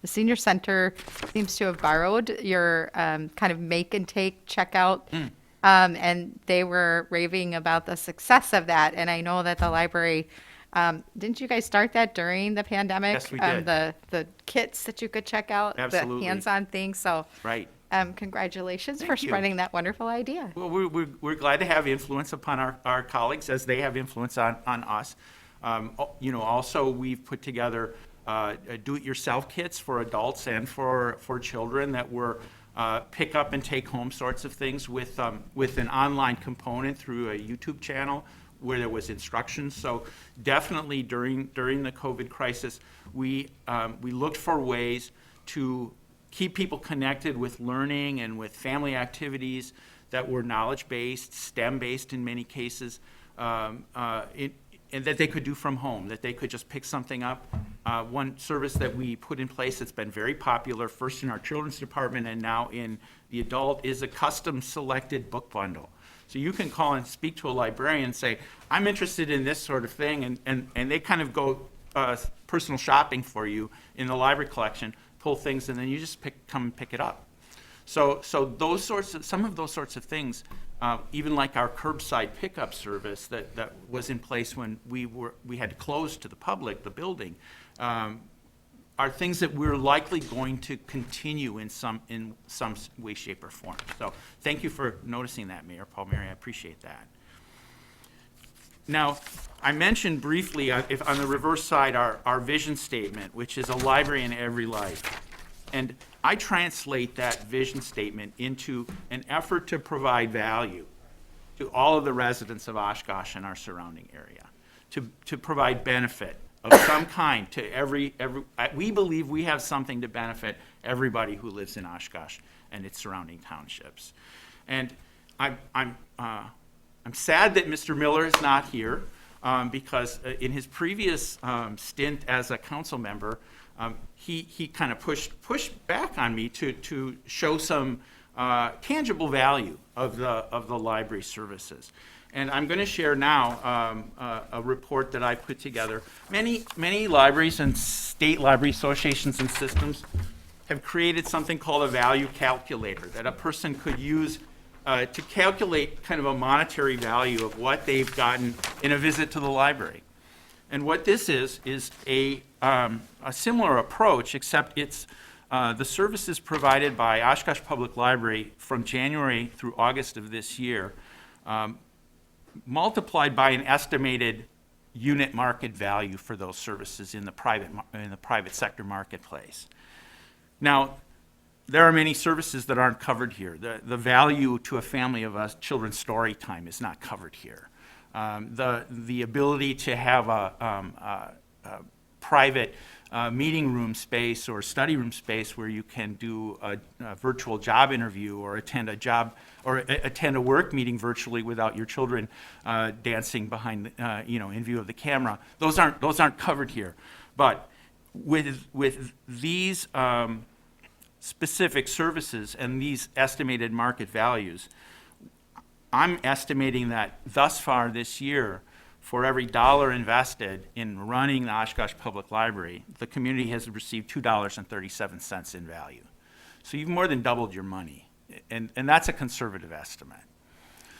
the senior center seems to have borrowed your kind of make and take checkout. And they were raving about the success of that. And I know that the library, didn't you guys start that during the pandemic? Yes, we did. The kits that you could check out, Absolutely. the hands-on things. So Right. Congratulations for Thank you. spreading that wonderful idea. Well, we're glad to have influence upon our colleagues as they have influence on us. Also, we've put together do-it-yourself kits for adults and for children that were pick up and take home sorts of things with an online component through a YouTube channel where there was instructions. So definitely during the COVID crisis, we looked for ways to keep people connected with learning and with family activities that were knowledge-based, STEM-based in many cases, and that they could do from home, that they could just pick something up. One service that we put in place that's been very popular, first in our children's department and now in the adult, is a custom selected book bundle. So you can call and speak to a librarian and say, I'm interested in this sort of thing, and they kind of go personal shopping for you in the library collection, pull things, and then you just come and pick it up. So some of those sorts of things, even like our curbside pickup service that was in place when we had to close to the public, the building, are things that we're likely going to continue in some way, shape, or form. So thank you for noticing that, Mayor Palmieri. I appreciate that. Now, I mentioned briefly, if on the reverse side, our vision statement, which is a library in every life. And I translate that vision statement into an effort to provide value to all of the residents of Oshkosh and our surrounding area, to provide benefit of some kind to we believe we have something to benefit everybody who lives in Oshkosh and its surrounding townships. And I'm sad that Mr. Miller is not here because in his previous stint as a council member, he kind of pushed back on me to show some tangible value of the library services. And I'm going to share now a report that I put together. Many libraries and state library associations and systems have created something called a value calculator that a person could use to calculate kind of a monetary value of what they've gotten in a visit to the library. And what this is a similar approach, except it's the services provided by Oshkosh Public Library from January through August of this year, multiplied by an estimated unit market value for those services in the private sector marketplace. Now, there are many services that aren't covered here. The value to a family of children's story time is not covered here. The ability to have a private meeting room space or study room space where you can do a virtual job interview or attend a work meeting virtually without your children dancing behind in view of the camera. Those aren't covered here. But with these specific services and these estimated market values, I'm estimating that thus far this year, for every dollar invested in running the Oshkosh Public Library, the community has received $2.37 in value. So you've more than doubled your money, and that's a conservative estimate.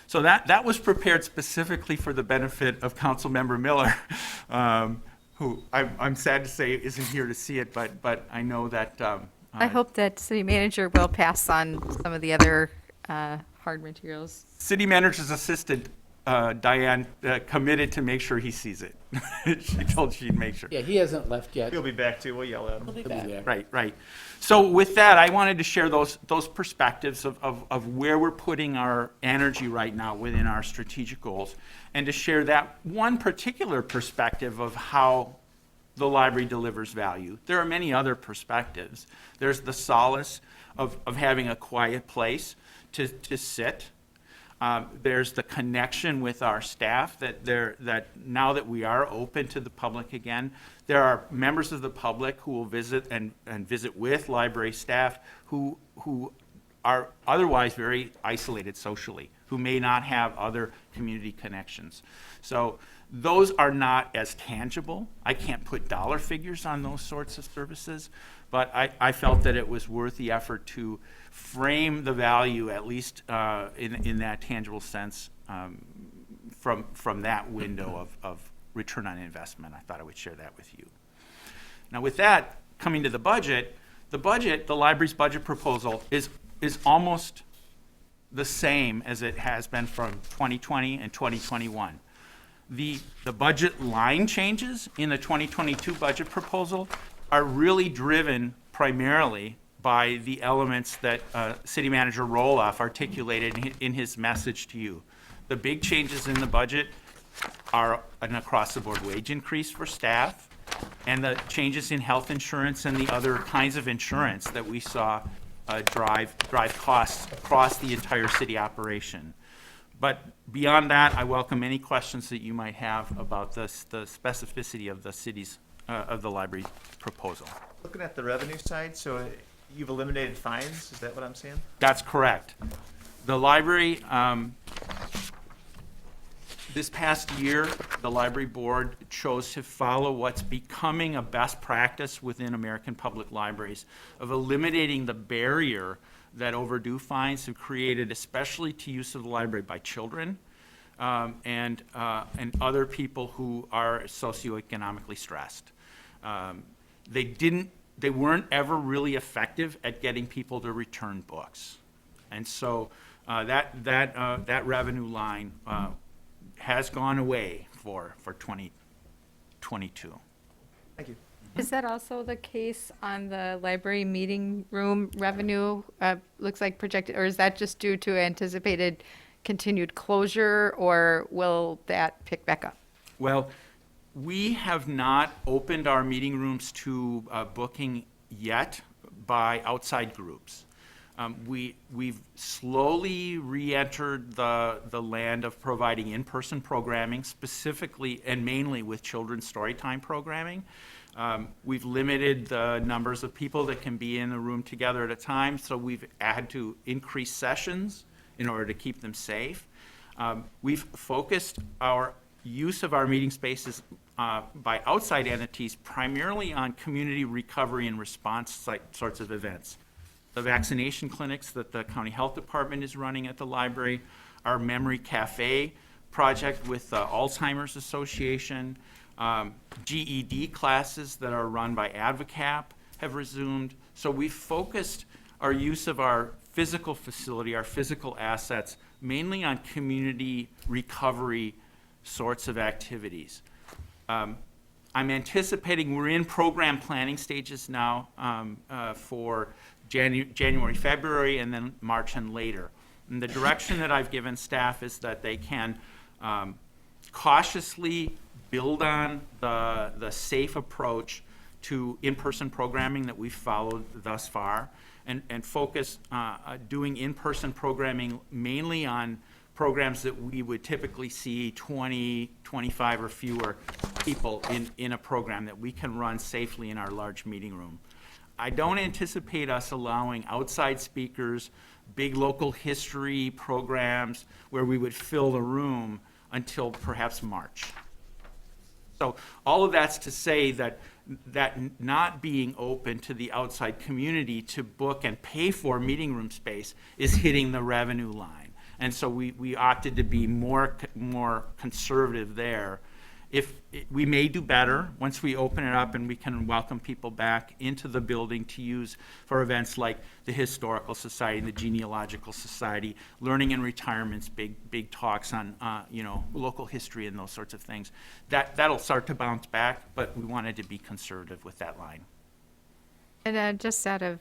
So that was prepared specifically for the benefit of Councilmember Miller, who I'm sad to say isn't here to see it, but I know that. I hope that city manager will pass on some of the other hard materials. City manager's assistant, Diane, committed to make sure he sees it. She told she'd make sure. Yeah, he hasn't left yet. He'll be back too. We'll yell at him. He'll be back. Right. So with that, I wanted to share those perspectives of where we're putting our energy right now within our strategic goals, and to share that one particular perspective of how the library delivers value. There are many other perspectives. There's the solace of having a quiet place to sit. There's the connection with our staff that now that we are open to the public again, there are members of the public who will visit and visit with library staff who are otherwise very isolated socially, who may not have other community connections. So those are not as tangible. I can't put dollar figures on those sorts of services, but I felt that it was worth the effort to frame the value, at least in that tangible sense, from that window of return on investment. I thought I would share that with you. Now with that, coming to the budget, the library's budget proposal is almost the same as it has been from 2020 and 2021. The budget line changes in the 2022 budget proposal are really driven primarily by the elements that City Manager Roloff articulated in his message to you. The big changes in the budget are an across-the-board wage increase for staff, and the changes in health insurance and the other kinds of insurance that we saw drive costs across the entire city operation. But beyond that, I welcome any questions that you might have about the specificity of the city's of the library proposal. Looking at the revenue side, so you've eliminated fines, is that what I'm saying? That's correct. The library, this past year, the library board chose to follow what's becoming a best practice within American public libraries of eliminating the barrier that overdue fines have created, especially to use of the library by children and other people who are socioeconomically stressed. They weren't ever really effective at getting people to return books, and so that revenue line has gone away for 2022. Thank you. Is that also the case on the library meeting room revenue? Looks like projected, or is that just due to anticipated continued closure, or will that pick back up? Well, we have not opened our meeting rooms to booking yet by outside groups. We've slowly re-entered the land of providing in-person programming, specifically and mainly with children's storytime programming. We've limited the numbers of people that can be in the room together at a time, so we've had to increase sessions in order to keep them safe. We've focused our use of our meeting spaces by outside entities primarily on community recovery and response sorts of events. The vaccination clinics that the county health department is running at the library, our memory cafe project with the Alzheimer's Association, GED classes that are run by AdvoCap have resumed. So we've focused our use of our physical facility, our physical assets, mainly on community recovery sorts of activities. I'm anticipating we're in program planning stages now for January, February, and then March and later. And the direction that I've given staff is that they can cautiously build on the safe approach to in-person programming that we've followed thus far, and focus doing in-person programming mainly on programs that we would typically see 20, 25 or fewer people in a program that we can run safely in our large meeting room. I don't anticipate us allowing outside speakers, big local history programs where we would fill the room until perhaps March. So all of that's to say that not being open to the outside community to book and pay for meeting room space is hitting the revenue line. And so we opted to be more conservative there. We may do better once we open it up and we can welcome people back into the building to use for events like the Historical Society and the Genealogical Society, learning and retirement's big talks on local history and those sorts of things. That'll start to bounce back, but we wanted to be conservative with that line. And just out of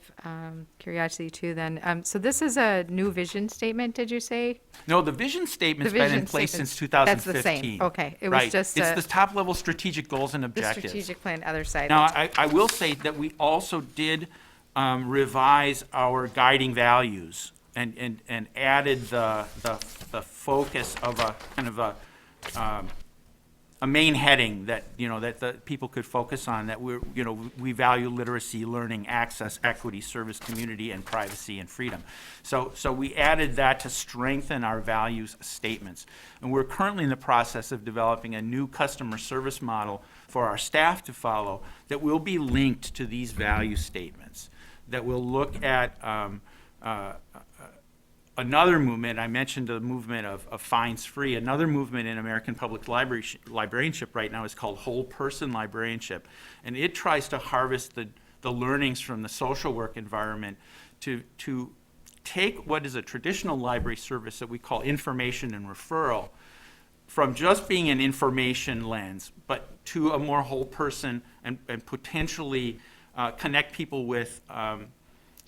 curiosity too then, so this is a new vision statement, did you say? No, the vision statement's The been vision in place statement, since 2015. that's the same, okay. It was Right. just It's a- the top-level strategic goals and The objectives. strategic plan, other side. Now, I will say that we also did revise our guiding values and added the focus of a kind of a main heading that, that the people could focus on, that we value literacy, learning, access, equity, service, community, and privacy and freedom. So we added that to strengthen our values statements. And we're currently in the process of developing a new customer service model for our staff to follow that will be linked to these value statements, that will look at another movement. I mentioned the movement of fines-free. Another movement in American public librarianship right now is called whole person librarianship. And it tries to harvest the learnings from the social work environment to take what is a traditional library service that we call information and referral from just being an information lens, but to a more whole person and potentially connect people with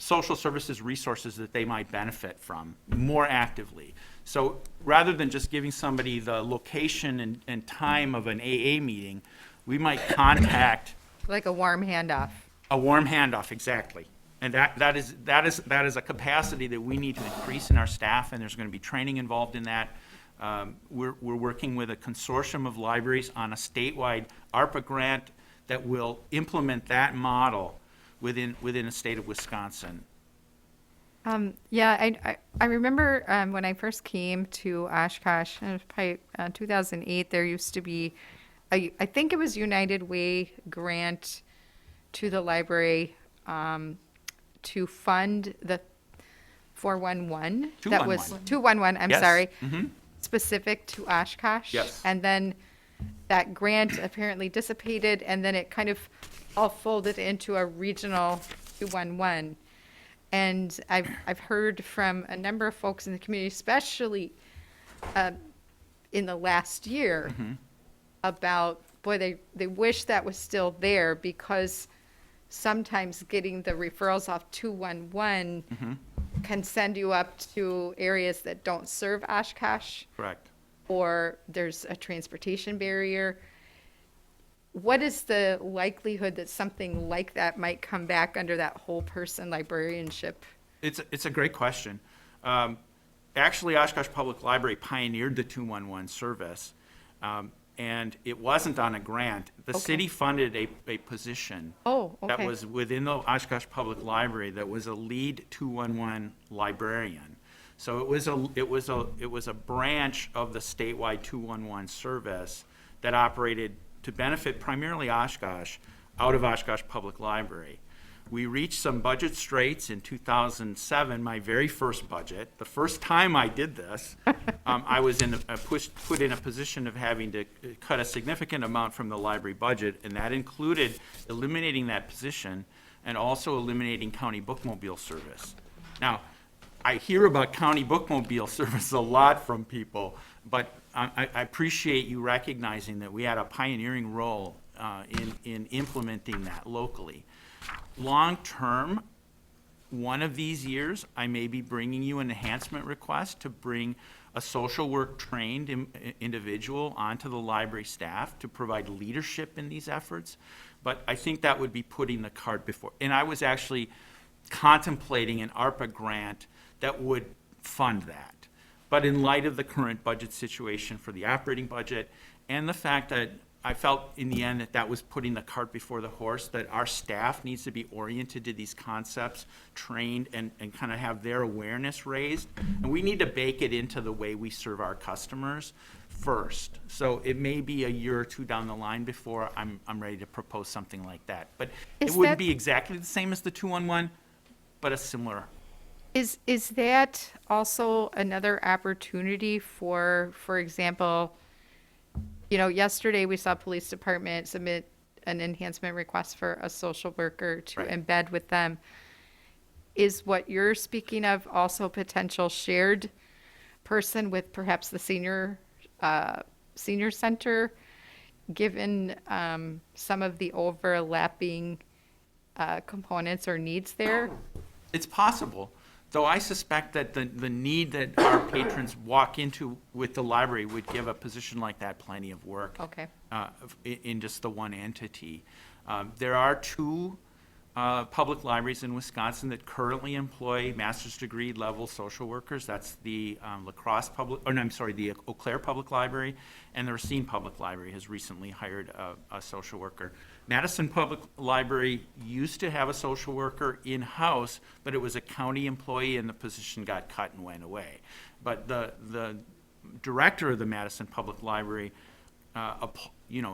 social services resources that they might benefit from more actively. So rather than just giving somebody the location and time of an AA meeting, we might contact Like a warm handoff. a warm handoff, exactly. And that is a capacity that we need to increase in our staff, and there's going to be training involved in that. We're working with a consortium of libraries on a statewide ARPA grant that will implement that model within the state of Wisconsin. Yeah, I remember when I first came to Oshkosh, it was probably 2008, there used to be, I think it was United Way grant to the library to fund the 411. That was 211, I'm Yes. sorry, Mhm. specific to Oshkosh. Yes. And then that grant apparently dissipated, and then it kind of all folded into a regional 211. And I've heard from a number of folks in the community, especially in the last year, about, boy, they wish that was still there, because sometimes getting the referrals off 211 can send you up to areas that don't serve Oshkosh, Correct. or there's a transportation barrier. What is the likelihood that something like that might come back under that whole person librarianship? It's a great question. Actually, Oshkosh Public Library pioneered the 211 service, and it wasn't on a grant. The city funded a position that was within the Oshkosh Public Library that was a lead 211 librarian. So it was a branch of the statewide 211 service that operated to benefit primarily Oshkosh out of Oshkosh Public Library. We reached some budget straits in 2007, my very first budget. The first time I did this, I was put in a position of having to cut a significant amount from the library budget, and that included eliminating that position and also eliminating county bookmobile service. Now, I hear about county bookmobile service a lot from people, but I appreciate you recognizing that we had a pioneering role in implementing that locally. Long-term, one of these years, I may be bringing you an enhancement request to bring a social work trained individual onto the library staff to provide leadership in these efforts. But I think that would be putting the cart before. And I was actually contemplating an ARPA grant that would fund that. But in light of the current budget situation for the operating budget and the fact that I felt in the end that that was putting the cart before the horse, that our staff needs to be oriented to these concepts, trained, and kind of have their awareness raised. And we need to bake it into the way we serve our customers first. So it may be a year or two down the line before I'm ready to propose something like that. But it wouldn't be exactly the same as the 211, but a similar. Is that also another opportunity for example, yesterday we saw police department submit an enhancement request for a social worker to embed with them. Is what you're speaking of also potential shared person with perhaps the senior center, given some of the overlapping components or needs there? It's possible, though I suspect that the need that our patrons walk into with the library would give a position like that plenty of work. Okay. In just the one entity. There are two public libraries in Wisconsin that currently employ master's degree level social workers. That's the the Eau Claire Public Library, and the Racine Public Library has recently hired a social worker. Madison Public Library used to have a social worker in-house, but it was a county employee and the position got cut and went away. But the director of the Madison Public Library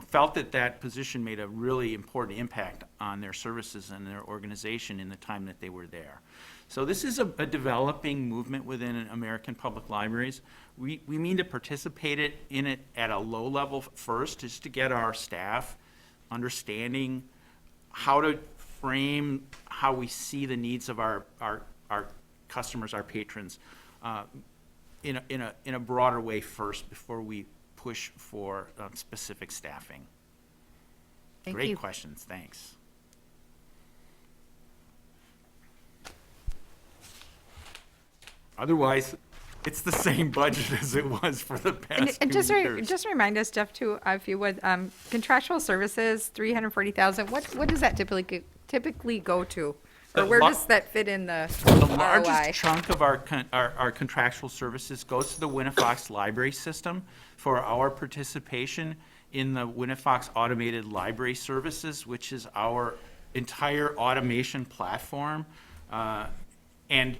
felt that position made a really important impact on their services and their organization in the time that they were there. So this is a developing movement within American public libraries. We mean to participate in it at a low level first, just to get our staff understanding how to frame how we see the needs of our customers, our patrons, in a broader way first before we push for specific staffing. Great questions, thanks. Otherwise, it's the same budget as it was for the past And 2 years. just remind us, Jeff, too, if you would, contractual services, 340,000. What does that typically go to, or where does that fit in the The ROI? largest chunk of our contractual services goes to the Winnifox Library System for our participation in the Winnifox Automated Library Services, which is our entire automation platform, and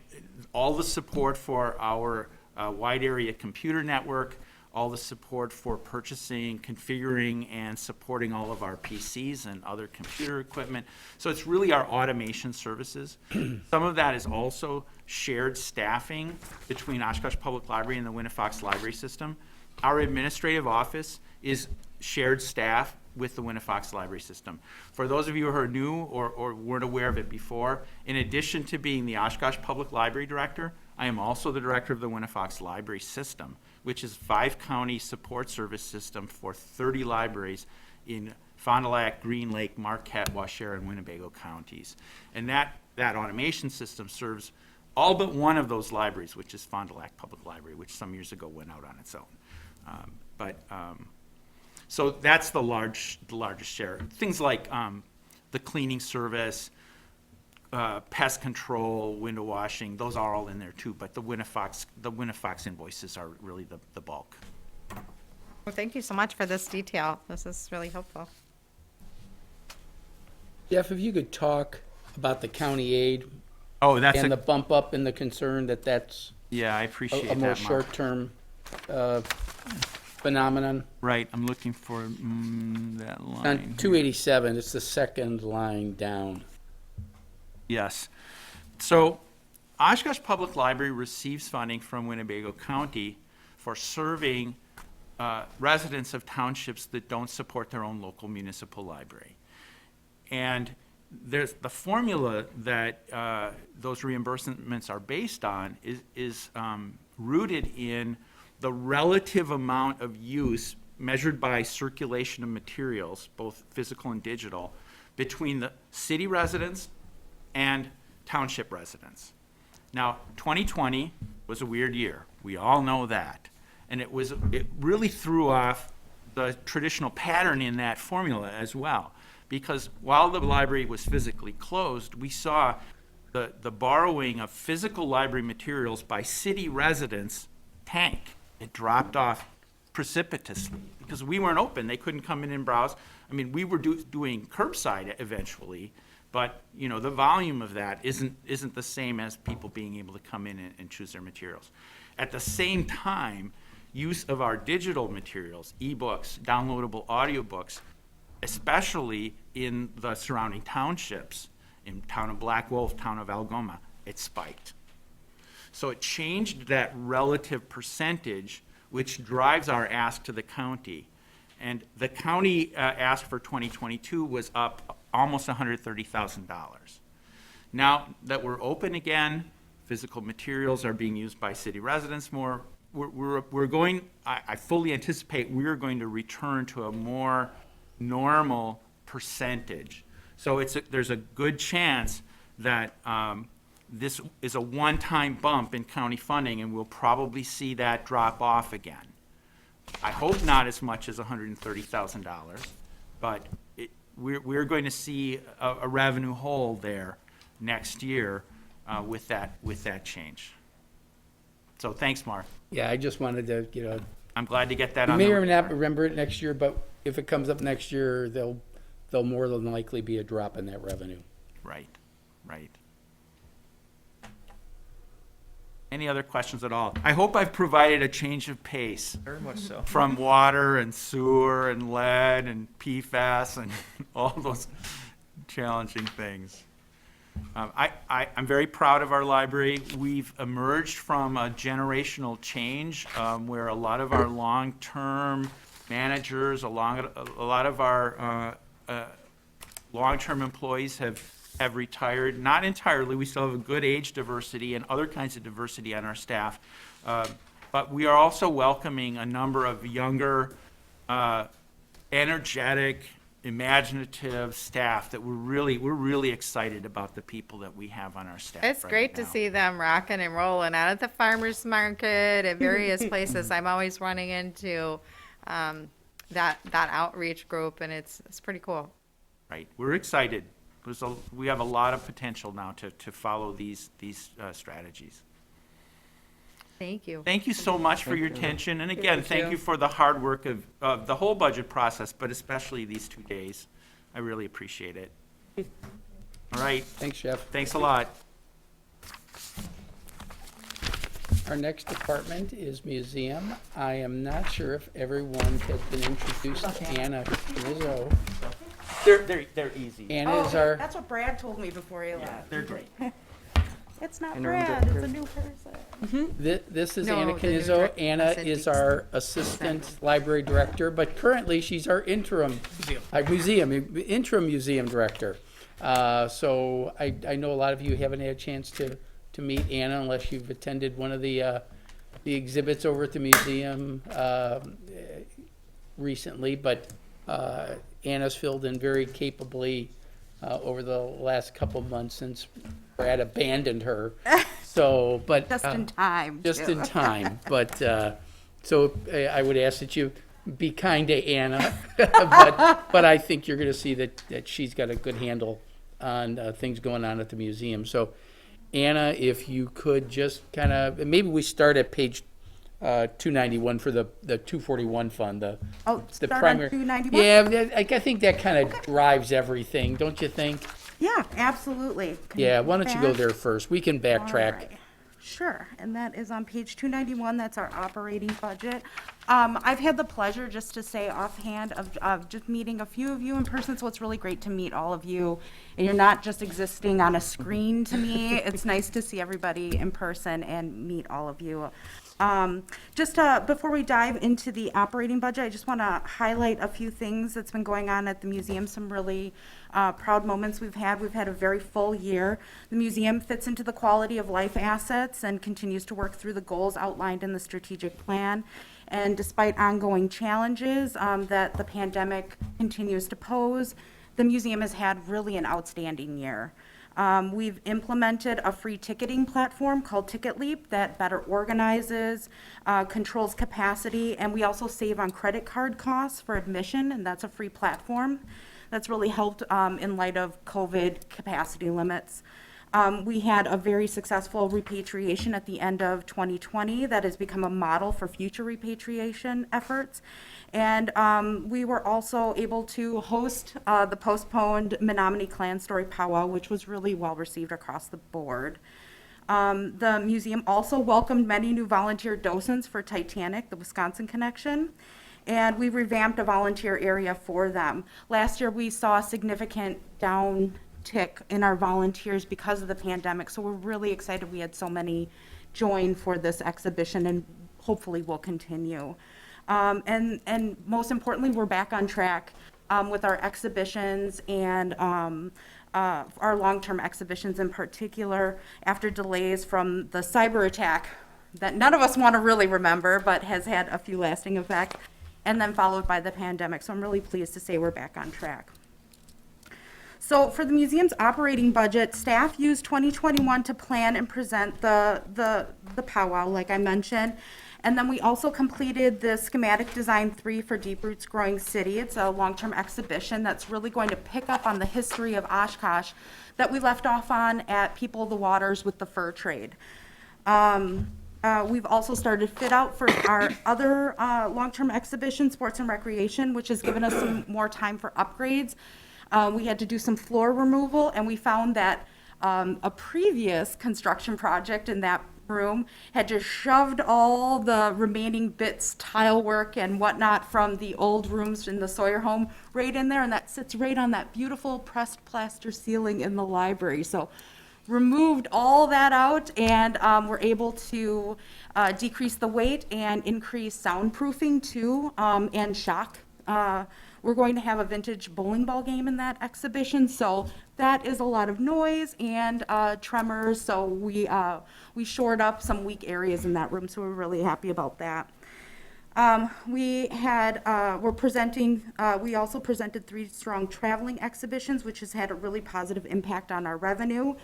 all the support for our wide area computer network, all the support for purchasing, configuring, and supporting all of our PCs and other computer equipment. So it's really our automation services. Some of that is also shared staffing between Oshkosh Public Library and the Winnifox Library System. Our administrative office is shared staff with the Winnifox Library System. For those of you who are new or weren't aware of it before, in addition to being the Oshkosh Public Library Director, I am also the Director of the Winnifox Library System, which is 5-county support service system for 30 libraries in Fond du Lac, Green Lake, Marquette, Waushara, and Winnebago counties. And that automation system serves all but one of those libraries, which is Fond du Lac Public Library, which some years ago went out on its own. So that's the largest share. Things like the cleaning service, pest control, window washing, those are all in there too, but the Winnifox invoices are really the bulk. Well, thank you so much for this detail. This is really helpful. Jeff, if you could talk about the county aid. Oh, that's and the bump up and the concern that's yeah, I appreciate a more that, Mark. short-term phenomenon. Right, I'm looking for that line. On 287, it's the second line down. Yes. So Oshkosh Public Library receives funding from Winnebago County for serving residents of townships that don't support their own local municipal library. And there's the formula that those reimbursements are based on is rooted in the relative amount of use measured by circulation of materials, both physical and digital, between the city residents and township residents. Now, 2020 was a weird year. We all know that. And it really threw off the traditional pattern in that formula as well. Because while the library was physically closed, we saw the borrowing of physical library materials by city residents tank. It dropped off precipitously because we weren't open. They couldn't come in and browse. I mean, we were doing curbside eventually, but you know, the volume of that isn't the same as people being able to come in and choose their materials. At the same time, use of our digital materials, ebooks, downloadable audiobooks, especially in the surrounding townships, in town of Black Wolf, town of Algoma, it spiked. So it changed that relative percentage, which drives our ask to the county. And the county ask for 2022 was up almost $130,000. Now that we're open again, physical materials are being used by city residents more. We're going, I fully anticipate we're going to return to a more normal percentage. So there's a good chance that this is a one-time bump in county funding, and we'll probably see that drop off again. I hope not as much as $130,000, but we're going to see a revenue hole there next year with that change. So thanks, Mark. Yeah, I just wanted to, you know, I'm glad to get that you on may the or may not radar. remember it next year, but if it comes up next year, there'll more than likely be a drop in that revenue. Right. Any other questions at all? I hope I've provided a change of pace Very much so. from water and sewer and lead and PFAS and all those challenging things. I'm very proud of our library. We've emerged from a generational change where a lot of our long-term managers, a lot of our long-term employees have retired. Not entirely. We still have a good age diversity and other kinds of diversity on our staff. But we are also welcoming a number of younger, energetic, imaginative staff that we're really excited about the people that we have on our staff. It's right great to now. see them rocking and rolling out at the farmer's market at various places. I'm always running into that outreach group, and it's pretty cool. Right, we're excited. We have a lot of potential now to follow these strategies. Thank you. Thank you so much for your attention, and again, Thank thank you. you for the hard work of the whole budget process, but especially these 2 days. I really appreciate it. All right, Thanks, Jeff. thanks a lot. Our next department is museum. I am not sure if everyone has been introduced to Anna Rizzo. They're easy. Anna is our, That's what Brad told me before he left. They're great. It's not Interim Brad, it's director. a new person. this is No, Anna the new Canizzo. direct- Anna that's is it. our assistant library director, but currently she's our interim interim museum director. So I know a lot of you haven't had a chance to meet Anna unless you've attended one of the exhibits over at the museum recently, but Anna's filled in very capably over the last couple months since Brad abandoned her. So, but Just in time. just too. in time. But so I would ask that you be kind to Anna, but I think you're going to see that she's got a good handle on things going on at the museum. So, Anna, if you could just kind of maybe we start at page 291 for the 241 fund. The Start on primary. 291? Yeah, I think that kind of drives everything, don't you think? Yeah, absolutely. Can Yeah. Why don't you go back? there first? We can backtrack. All right. Sure, and that is on page 291, that's our operating budget. I've had the pleasure, just to say offhand, of just meeting a few of you in person, so it's really great to meet all of you. And you're not just existing on a screen to me, it's nice to see everybody in person and meet all of you. Before we dive into the operating budget, I just want to highlight a few things that's been going on at the museum, some really proud moments we've had. We've had a very full year. The museum fits into the quality of life assets and continues to work through the goals outlined in the strategic plan. And despite ongoing challenges that the pandemic continues to pose, the museum has had really an outstanding year. We've implemented a free ticketing platform called Ticket Leap that better organizes, controls capacity, and we also save on credit card costs for admission, and that's a free platform. That's really helped in light of COVID capacity limits. We had a very successful repatriation at the end of 2020 that has become a model for future repatriation efforts. And we were also able to host the postponed Menominee Clan Story Powwow, which was really well received across the board. The museum also welcomed many new volunteer docents for Titanic, the Wisconsin Connection, and we revamped a volunteer area for them. Last year, we saw a significant downtick in our volunteers because of the pandemic, so we're really excited we had so many join for this exhibition, and hopefully will continue. And most importantly, we're back on track with our exhibitions and our long-term exhibitions in particular, after delays from the cyber attack that none of us want to really remember, but has had a few lasting effects, and then followed by the pandemic. So I'm really pleased to say we're back on track. So for the museum's operating budget, staff used 2021 to plan and present the powwow, like I mentioned. And then we also completed the schematic design 3 for Deep Roots Growing City. It's a long-term exhibition that's really going to pick up on the history of Oshkosh that we left off on at People of the Waters with the fur trade. We've also started fit out for our other long-term exhibition, Sports and Recreation, which has given us some more time for upgrades. We had to do some floor removal, and we found that a previous construction project in that room had just shoved all the remaining bits, tile work and whatnot from the old rooms in the Sawyer home right in there, and that sits right on that beautiful pressed plaster ceiling in the library. So removed all that out, and we're able to decrease the weight and increase soundproofing too, and shock. We're going to have a vintage bowling ball game in that exhibition, so that is a lot of noise and tremors, so we shored up some weak areas in that room, so we're really happy about that. We also presented 3 strong traveling exhibitions, which has had a really positive impact on our revenue.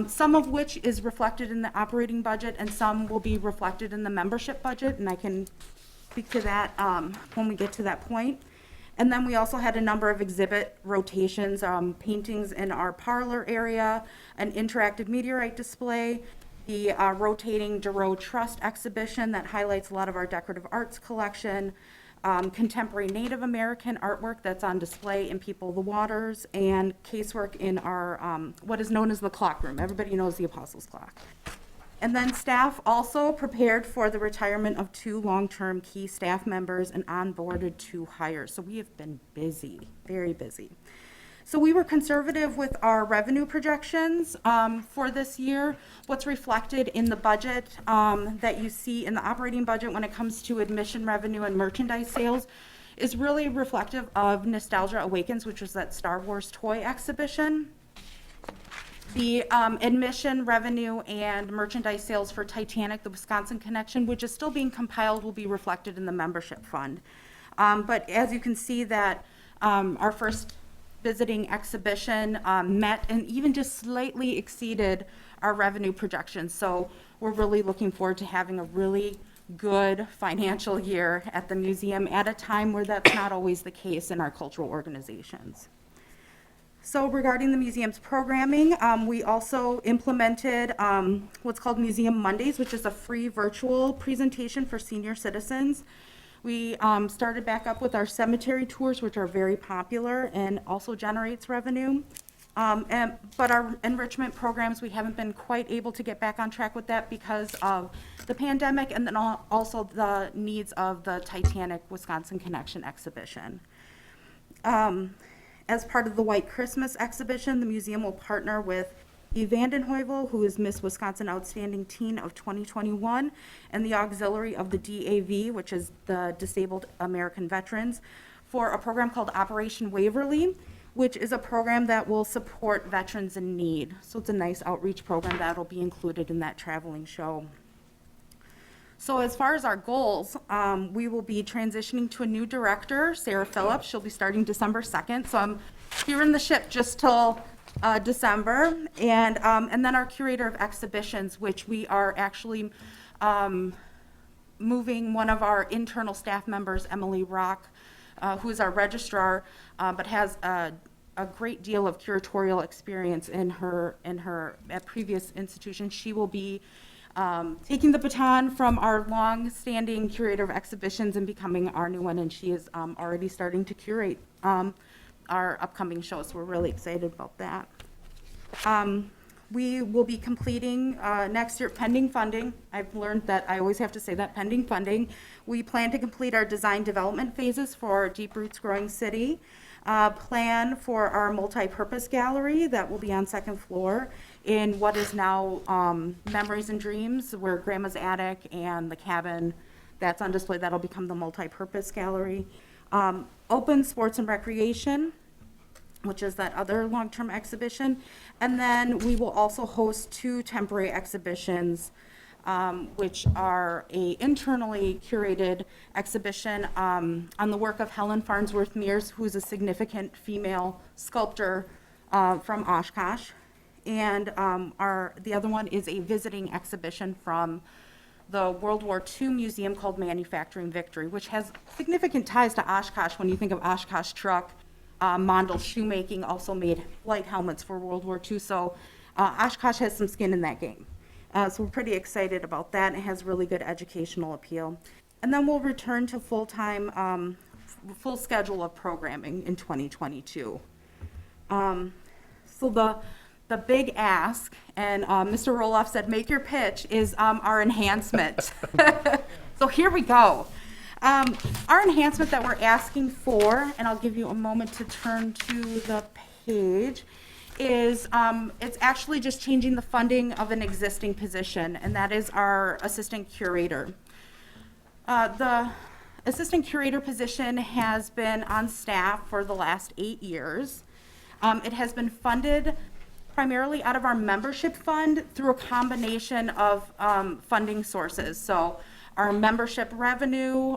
Some of which is reflected in the operating budget, and some will be reflected in the membership budget, and I can speak to that when we get to that point. And then we also had a number of exhibit rotations, paintings in our parlor area, an interactive meteorite display, the rotating Duro Trust exhibition that highlights a lot of our decorative arts collection, contemporary Native American artwork that's on display in People of the Waters, and casework in our, what is known as the clock room. Everybody knows the Apostles' Clock. And then staff also prepared for the retirement of 2 long-term key staff members and onboarded 2 hires. So we have been busy, very busy. So we were conservative with our revenue projections for this year. What's reflected in the budget that you see in the operating budget when it comes to admission revenue and merchandise sales is really reflective of Nostalgia Awakens, which was that Star Wars toy exhibition. The admission revenue and merchandise sales for Titanic, the Wisconsin Connection, which is still being compiled, will be reflected in the membership fund. But as you can see that our first visiting exhibition met and even just slightly exceeded our revenue projections. So we're really looking forward to having a really good financial year at the museum at a time where that's not always the case in our cultural organizations. So regarding the museum's programming, we also implemented what's called Museum Mondays, which is a free virtual presentation for senior citizens. We started back up with our cemetery tours, which are very popular and also generates revenue. But our enrichment programs, we haven't been quite able to get back on track with that because of the pandemic and then also the needs of the Titanic Wisconsin Connection exhibition. As part of the White Christmas exhibition, the museum will partner with Eve Vandenheuvel, who is Miss Wisconsin Outstanding Teen of 2021, and the auxiliary of the DAV, which is the Disabled American Veterans, for a program called Operation Waverly, which is a program that will support veterans in need. So it's a nice outreach program that will be included in that traveling show. So as far as our goals, we will be transitioning to a new director, Sarah Phillips. She'll be starting December 2nd. So I'm steering the ship just till December. And then our curator of exhibitions, which we are actually moving one of our internal staff members, Emily Rock, who is our registrar, but has a great deal of curatorial experience in her at previous institutions. She will be taking the baton from our long-standing curator of exhibitions and becoming our new one, and she is already starting to curate our upcoming shows. So we're really excited about that. We will be completing next year pending funding. I've learned that I always have to say that, pending funding. We plan to complete our design development phases for Deep Roots Growing City. Plan for our multi-purpose gallery that will be on second floor in what is now Memories and Dreams, where Grandma's Attic and the cabin that's on display, that'll become the multi-purpose gallery. Open Sports and Recreation, which is that other long-term exhibition. And then we will also host 2 temporary exhibitions, which are a internally curated exhibition on the work of Helen Farnsworth Mears, who's a significant female sculptor from Oshkosh. And the other one is a visiting exhibition from the World War II museum called Manufacturing Victory, which has significant ties to Oshkosh. When you think of Oshkosh truck, Mondel Shoemaking also made light helmets for World War II. So Oshkosh has some skin in that game. So we're pretty excited about that. It has really good educational appeal. And then we'll return to full-time, full schedule of programming in 2022. So the big ask, and Mr. Roloff said, make your pitch, is our enhancement. So here we go. Our enhancement that we're asking for, and I'll give you a moment to turn to the page, is it's actually just changing the funding of an existing position, and that is our assistant curator. The assistant curator position has been on staff for the last 8 years. It has been funded primarily out of our membership fund through a combination of funding sources. So our membership revenue,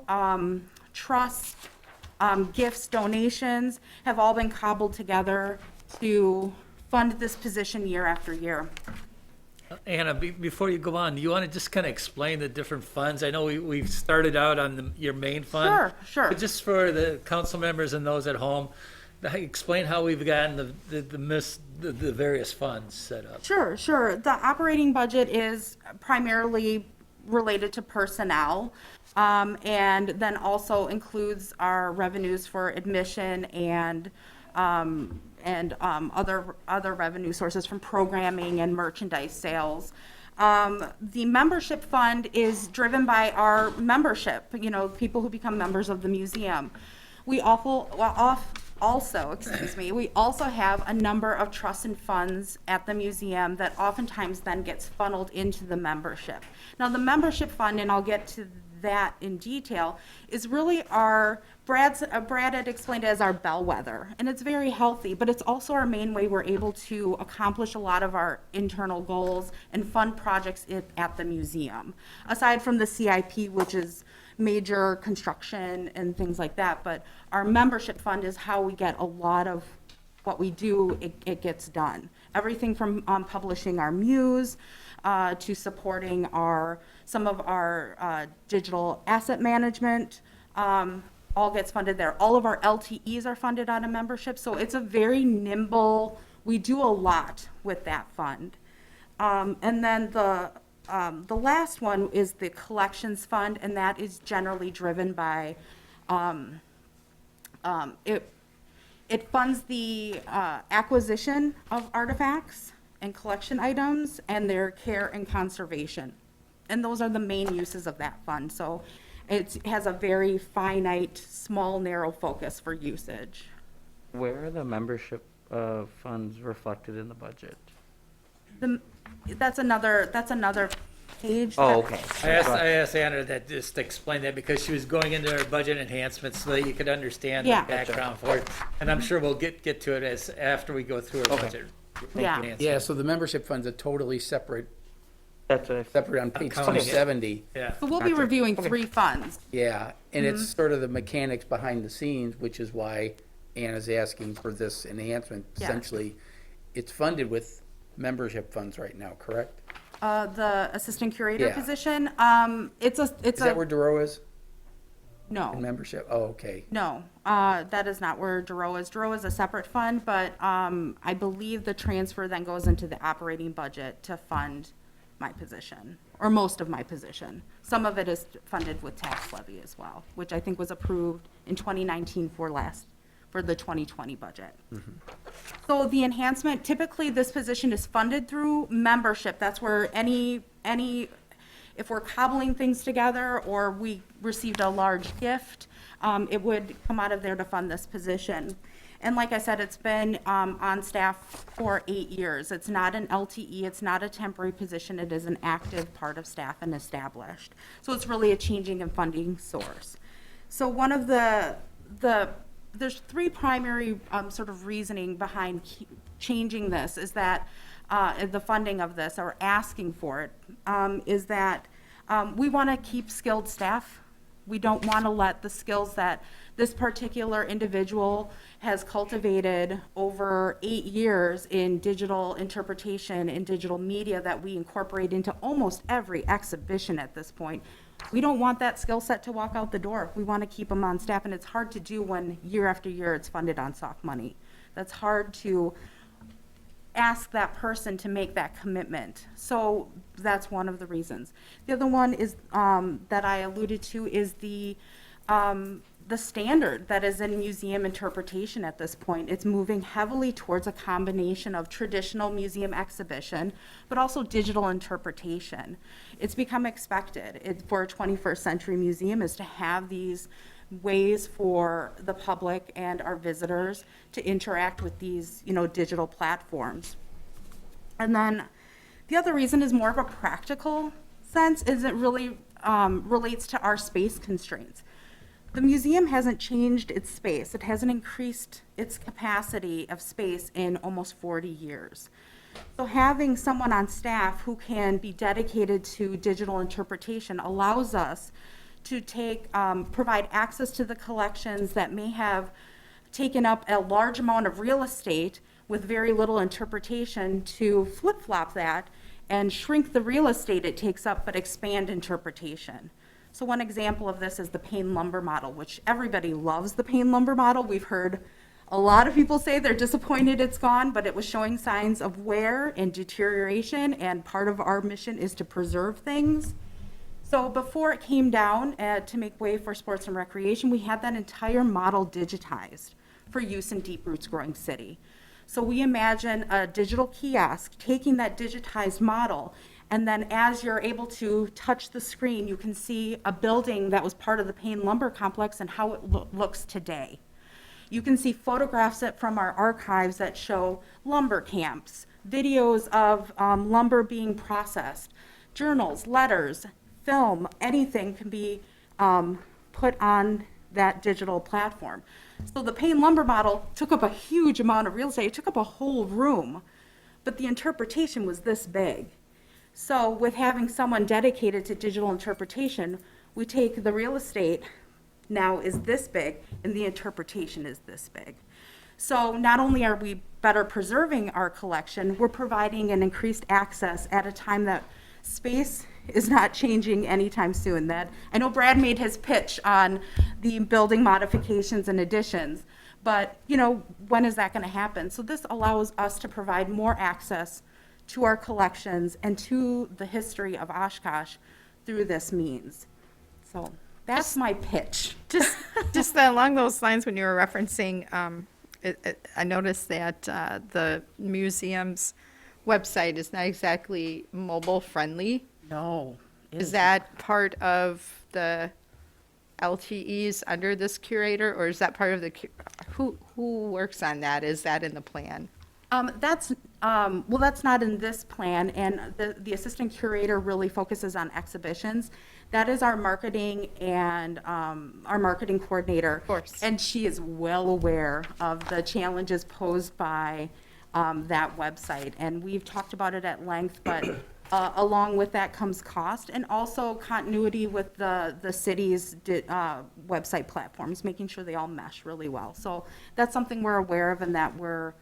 trust, gifts, donations have all been cobbled together to fund this position year after year. Anna, before you go on, do you want to just kind of explain the different funds? I know we've started out on your main fund. Sure. But just for the council members and those at home, explain how we've gotten the various funds set up. Sure. The operating budget is primarily related to personnel, and then also includes our revenues for admission and other revenue sources from programming and merchandise sales. The membership fund is driven by our membership, people who become members of the museum. We also have a number of trusts and funds at the museum that oftentimes then gets funneled into the membership. Now, the membership fund, and I'll get to that in detail, is really Brad had explained it as our bellwether, and it's very healthy, but it's also our main way we're able to accomplish a lot of our internal goals and fund projects at the museum, aside from the CIP, which is major construction and things like that. But our membership fund is how we get a lot of what we do, it gets done. Everything from publishing our muse to supporting some of our digital asset management, all gets funded there. All of our LTEs are funded out of membership, so it's a very nimble, we do a lot with that fund. And then the last one is the collections fund, and that is generally driven by, it funds the acquisition of artifacts and collection items and their care and conservation. And those are the main uses of that fund. So it has a very finite, small, narrow focus for usage. Where are the membership funds reflected in the budget? That's another page. Oh, okay. I asked Anna that just to explain that because she was going into her budget enhancements so that you could understand the background for it. And I'm sure we'll get to it after we go through our budget. Yeah, so the membership fund's a totally separate That's separate on page Accounting. 270. Yeah. So we'll be reviewing 3 funds. Yeah, and it's sort of the mechanics behind the scenes, which is why Anna's asking for this enhancement. Yeah. Essentially, it's funded with membership funds right now, correct? The assistant curator Yeah. position, it's Is that where Duro is? No. in membership? Oh, okay. No, that is not where Duro is. Duro is a separate fund, but I believe the transfer then goes into the operating budget to fund my position, or most of my position. Some of it is funded with tax levy as well, which I think was approved in 2019 for the 2020 budget. So the enhancement, typically this position is funded through membership. That's where any, if we're cobbling things together or we received a large gift, it would come out of there to fund this position. And like I said, it's been on staff for 8 years. It's not an LTE, it's not a temporary position, it is an active part of staff and established. So it's really a changing and funding source. So one of there's 3 primary sort of reasoning behind changing this is that the funding of this, or asking for it, is that we want to keep skilled staff. We don't want to let the skills that this particular individual has cultivated over 8 years in digital interpretation and digital media that we incorporate into almost every exhibition at this point. We don't want that skill set to walk out the door. We want to keep them on staff, and it's hard to do when year after year it's funded on soft money. That's hard to ask that person to make that commitment. So that's one of the reasons. The other one is that I alluded to is the standard that is in museum interpretation at this point. It's moving heavily towards a combination of traditional museum exhibition, but also digital interpretation. It's become expected for a 21st century museum is to have these ways for the public and our visitors to interact with these, digital platforms. And then the other reason is more of a practical sense, is it really relates to our space constraints. The museum hasn't changed its space. It hasn't increased its capacity of space in almost 40 years. So having someone on staff who can be dedicated to digital interpretation allows us to provide access to the collections that may have taken up a large amount of real estate with very little interpretation, to flip-flop that and shrink the real estate it takes up, but expand interpretation. So one example of this is the Payne lumber model, which everybody loves the Payne lumber model. We've heard a lot of people say they're disappointed it's gone, but it was showing signs of wear and deterioration, and part of our mission is to preserve things. So before it came down to make way for sports and recreation, we had that entire model digitized for use in Deep Roots Growing City. So we imagine a digital kiosk taking that digitized model, and then as you're able to touch the screen, you can see a building that was part of the Payne Lumber Complex and how it looks today. You can see photographs from our archives that show lumber camps, videos of lumber being processed, journals, letters, film, anything can be put on that digital platform. So the Payne lumber model took up a huge amount of real estate. It took up a whole room, but the interpretation was this big. So with having someone dedicated to digital interpretation, we take the real estate now is this big and the interpretation is this big. So not only are we better preserving our collection, we're providing an increased access at a time that space is not changing anytime soon. That I know Brad made his pitch on the building modifications and additions, but when is that going to happen? So this allows us to provide more access to our collections and to the history of Oshkosh through this means. So that's my pitch. Just along those lines, when you were referencing, I noticed that the museum's website is not exactly mobile friendly. No. Is that part of the LTEs under this curator, or is that part of the, who works on that? Is that in the plan? That's not in this plan, and the assistant curator really focuses on exhibitions. That is our marketing and our marketing coordinator. Of course. And she is well aware of the challenges posed by that website, and we've talked about it at length, but along with that comes cost and also continuity with the city's website platforms, making sure they all mesh really well. So that's something we're aware of and that we're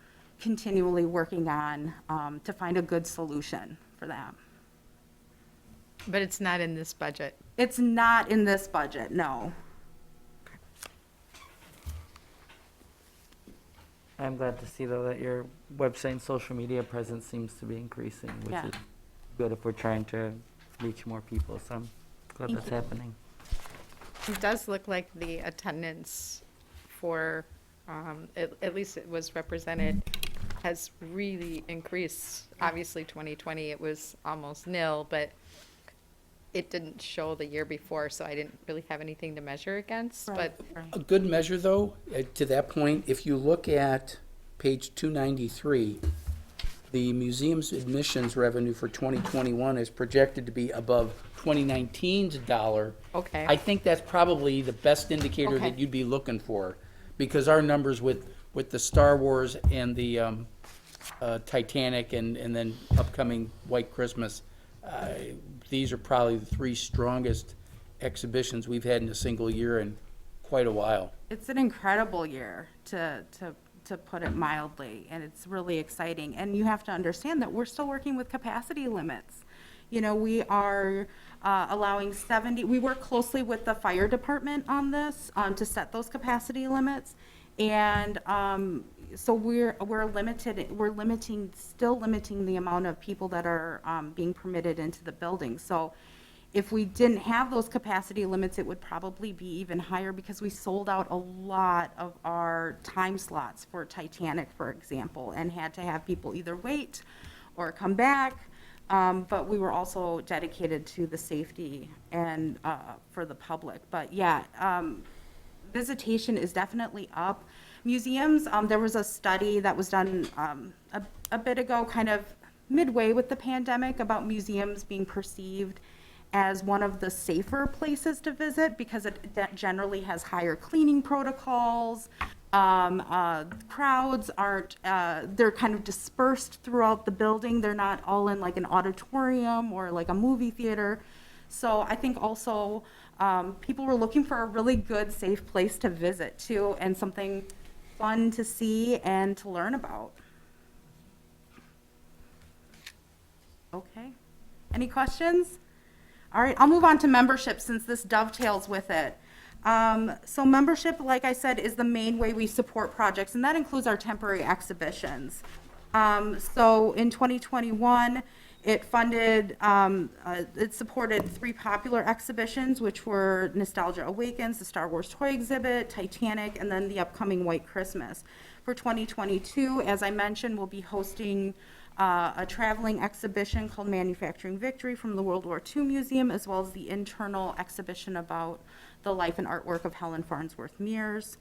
continually working on to find a good solution for that. But it's not in this budget. It's not in this budget, no. I'm glad to see though that your website and social media presence seems to be increasing, which Yeah. is good if we're trying to reach more people. So I'm glad Thank that's you. happening. It does look like the attendance for, at least it was represented, has really increased. Obviously, 2020, it was almost nil, but it didn't show the year before, so I didn't really have anything to measure against, but A good measure, though, to that point, if you look at page 293, the museum's admissions revenue for 2021 is projected to be above 2019's dollar. Okay. I think that's probably the best indicator Okay. that you'd be looking for, because our numbers with the Star Wars and the Titanic and then upcoming White Christmas, these are probably the three strongest exhibitions we've had in a single year in quite a while. It's an incredible year, to put it mildly, and it's really exciting. And you have to understand that we're still working with capacity limits. You know, we are allowing 70, we work closely with the fire department on this, to set those capacity limits. And so we're still limiting the amount of people that are being permitted into the building. So if we didn't have those capacity limits, it would probably be even higher, because we sold out a lot of our time slots for Titanic, for example, and had to have people either wait or come back. But we were also dedicated to the safety and for the public. But yeah, visitation is definitely up. Museums, there was a study that was done a bit ago, kind of midway with the pandemic, about museums being perceived as one of the safer places to visit, because it generally has higher cleaning protocols. Crowds aren't, they're kind of dispersed throughout the building. They're not all in like an auditorium or like a movie theater. So I think also people were looking for a really good, safe place to visit too, and something fun to see and to learn about. Okay. Any questions? All right, I'll move on to membership since this dovetails with it. So membership, like I said, is the main way we support projects, and that includes our temporary exhibitions. So in 2021, it funded, it supported 3 popular exhibitions, which were Nostalgia Awakens, the Star Wars toy exhibit, Titanic, and then the upcoming White Christmas. For 2022, as I mentioned, we'll be hosting a traveling exhibition called Manufacturing Victory from the World War II Museum, as well as the internal exhibition about the life and artwork of Helen Farnsworth Mears.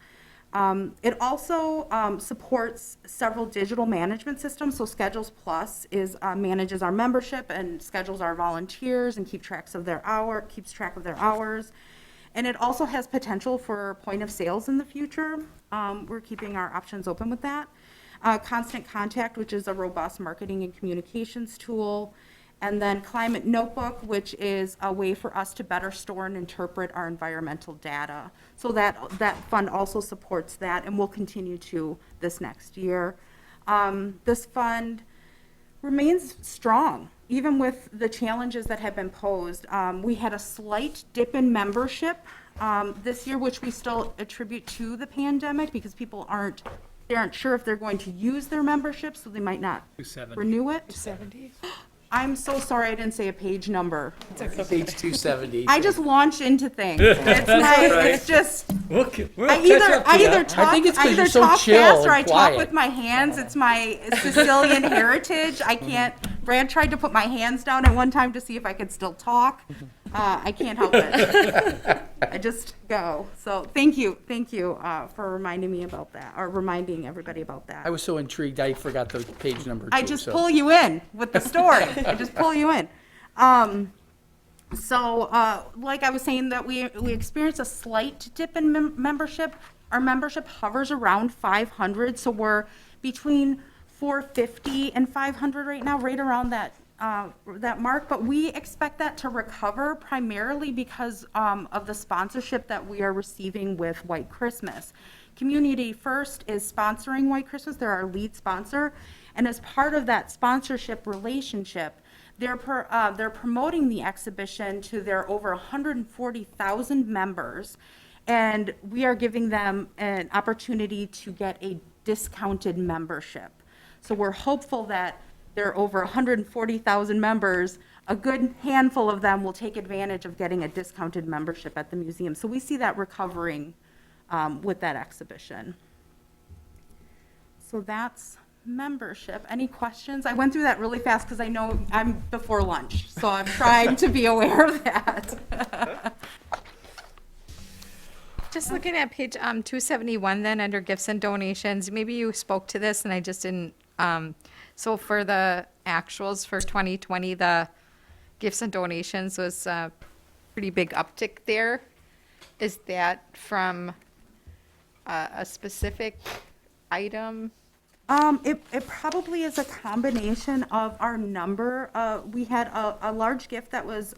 It also supports several digital management systems. So Schedules Plus manages our membership and schedules our volunteers and keeps track of their hours. And it also has potential for point of sales in the future. We're keeping our options open with that. Constant Contact, which is a robust marketing and communications tool. And then Climate Notebook, which is a way for us to better store and interpret our environmental data. So that fund also supports that, and will continue to this next year. This fund remains strong, even with the challenges that have been posed. We had a slight dip in membership this year, which we still attribute to the pandemic, because people aren't sure if they're going to use their membership, so they might not 270. renew it. 70. I'm so sorry I didn't say a page number. Page 270. I just launch into things. It's just, We'll I catch up to either you. talk, I think it's 'cause I either you're so talk chill fast or and I talk quiet. with my hands. It's my Sicilian heritage. I can't, Brad tried to put my hands down at one time to see if I could still talk. I can't help it. I just go. So thank you for reminding me about that, or reminding everybody about that. I was so intrigued, I forgot the page number I too, just so. pull you in with the story. I just pull you in. Like I was saying, that we experienced a slight dip in membership. Our membership hovers around 500, so we're between 450 and 500 right now, right around that mark. But we expect that to recover primarily because of the sponsorship that we are receiving with White Christmas. Community First is sponsoring White Christmas. They're our lead sponsor, and as part of that sponsorship relationship, they're promoting the exhibition to their over 140,000 members, and we are giving them an opportunity to get a discounted membership. So we're hopeful that there are over 140,000 members. A good handful of them will take advantage of getting a discounted membership at the museum. So we see that recovering with that exhibition. So that's membership. Any questions? I went through that really fast because I know I'm before lunch, so I'm trying to be aware of that. Just looking at page 271 then, under gifts and donations, maybe you spoke to this and I just didn't, so for the actuals for 2020, the gifts and donations was a pretty big uptick there. Is that from a specific item? It probably is a combination of our number. We had a large gift that was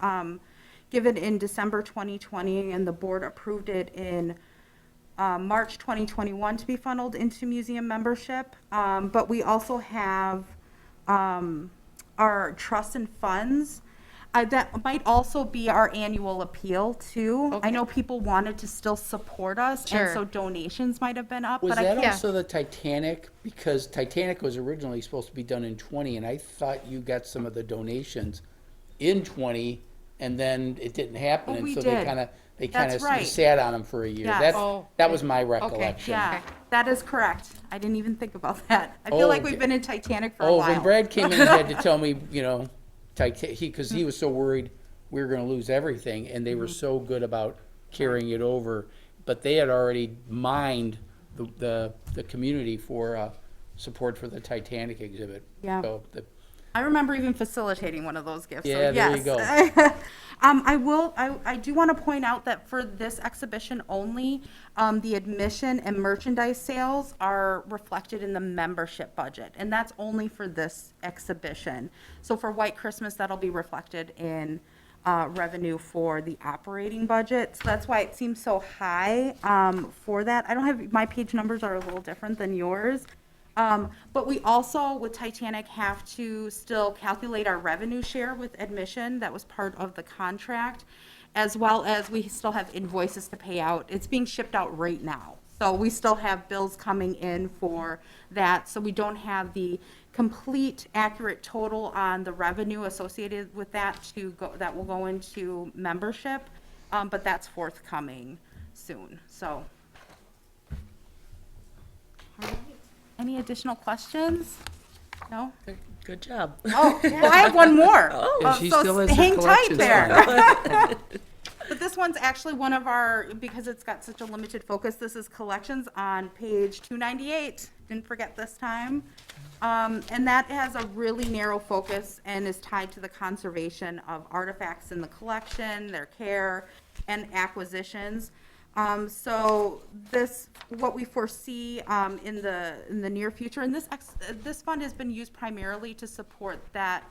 given in December 2020, and the board approved it in March 2021 to be funneled into museum membership. But we also have our trusts and funds. That might also be our annual appeal too. Okay. I know people wanted to still support us, Sure. and so donations might have been up. Was but that I can't. also the Titanic? Because Titanic was originally supposed to be done in 20, and I thought you got some of the donations in 20, and then it didn't happen, Oh, and we so did. they kind That's of right. sat on them for a year. Yes. That was my recollection. Yeah, that is correct. I didn't even think about that. I feel like Okay. we've been in Titanic for a Oh, while. when Brad came in, he had to tell me, because he was so worried we were going to lose everything, and they were so good about carrying it over. But they had already mined the community for support for the Titanic exhibit. Yeah. So I remember even facilitating one of those gifts. So Yeah, there you yes. go. I do want to point out that for this exhibition only, the admission and merchandise sales are reflected in the membership budget, and that's only for this exhibition. So for White Christmas, that'll be reflected in revenue for the operating budget. So that's why it seems so high for that. I don't have, my page numbers are a little different than yours. But we also, with Titanic, have to still calculate our revenue share with admission. That was part of the contract, as well as we still have invoices to pay out. It's being shipped out right now. So we still have bills coming in for that. So we don't have the complete accurate total on the revenue associated with that that will go into membership. But that's forthcoming soon. So. Any additional questions? No? Good job. Oh, well, I have one more. Yeah, she So still has her hang tight collections there. But this one's actually one of our, because it's got such a limited focus, this is collections on page 298. Didn't forget this time. And that has a really narrow focus and is tied to the conservation of artifacts in the collection, their care, and acquisitions. So this, what we foresee in the near future, and this fund has been used primarily to support that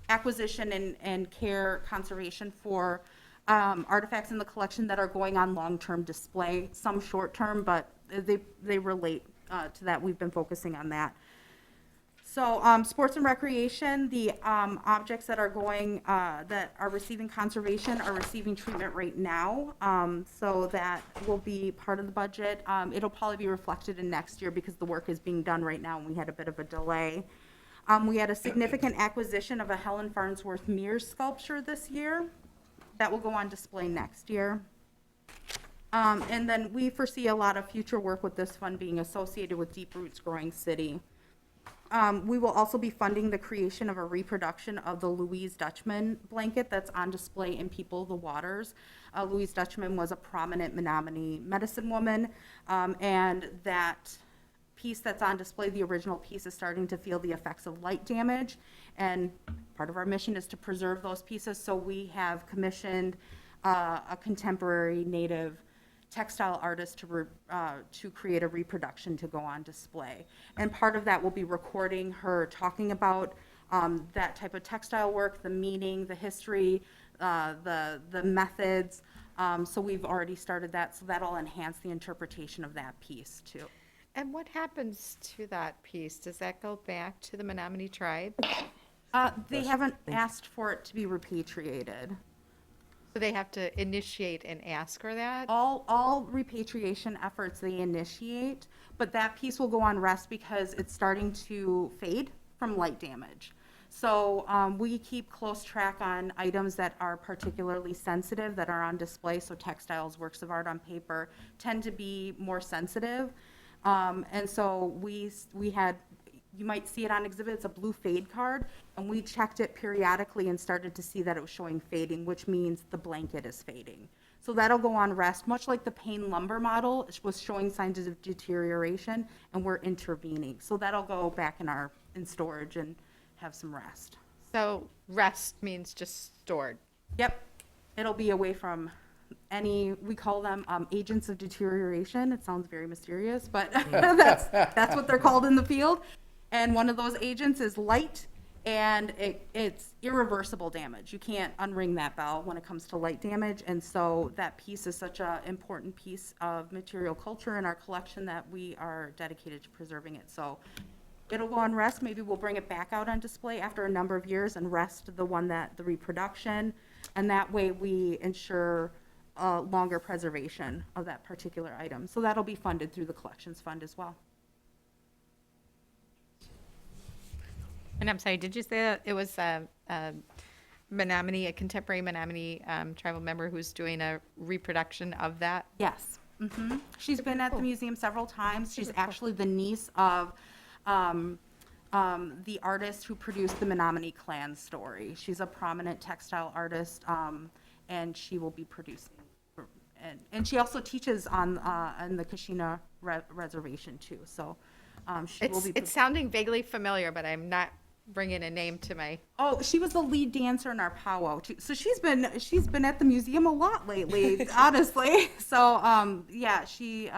acquisition and care conservation for artifacts in the collection that are going on long-term display, some short-term, but they relate to that. We've been focusing on that. So sports and recreation, the objects that are going, that are receiving conservation are receiving treatment right now. So that will be part of the budget. It'll probably be reflected in next year because the work is being done right now and we had a bit of a delay. We had a significant acquisition of a Helen Farnsworth Mears sculpture this year. That will go on display next year. And then we foresee a lot of future work with this fund being associated with Deep Roots Growing City. We will also be funding the creation of a reproduction of the Louise Dutchman blanket that's on display in People of the Waters. Louise Dutchman was a prominent Menominee medicine woman, and that piece that's on display, the original piece, is starting to feel the effects of light damage, and part of our mission is to preserve those pieces, so we have commissioned a contemporary native textile artist to create a reproduction to go on display. And part of that will be recording her talking about that type of textile work, the meaning, the history, the methods. So we've already started that, so that'll enhance the interpretation of that piece too. And what happens to that piece? Does that go back to the Menominee tribe? They haven't asked for it to be repatriated. So they have to initiate and ask for that? All repatriation efforts they initiate, but that piece will go on rest because it's starting to fade from light damage. So we keep close track on items that are particularly sensitive that are on display. So textiles, works of art on paper tend to be more sensitive. And so we had, you might see it on exhibit, it's a blue fade card, and we checked it periodically and started to see that it was showing fading, which means the blanket is fading. So that'll go on rest, much like the Payne lumber model was showing signs of deterioration, and we're intervening. So that'll go back in storage and have some rest. So rest means just stored. Yep, it'll be away from any, we call them agents of deterioration. It sounds very mysterious, but that's what they're called in the field. And one of those agents is light, and it's irreversible damage. You can't unring that bell when it comes to light damage, and so that piece is such an important piece of material culture in our collection that we are dedicated to preserving it. So it'll go on rest. Maybe we'll bring it back out on display after a number of years and rest the reproduction, and that way we ensure longer preservation of that particular item. So that'll be funded through the collections fund as well. And I'm sorry, did you say that it was a Menominee, a contemporary Menominee tribal member who's doing a reproduction of that? Yes. She's been at the museum several times. She's actually the niece of the artist who produced the Menominee clan story. She's a prominent textile artist, and she will be producing. And she also teaches on the Kashina reservation too. So she will be. It's sounding vaguely familiar, but I'm not bringing a name to my. Oh, she was the lead dancer in our powwow too. So she's been at the museum a lot lately, honestly. So yeah, she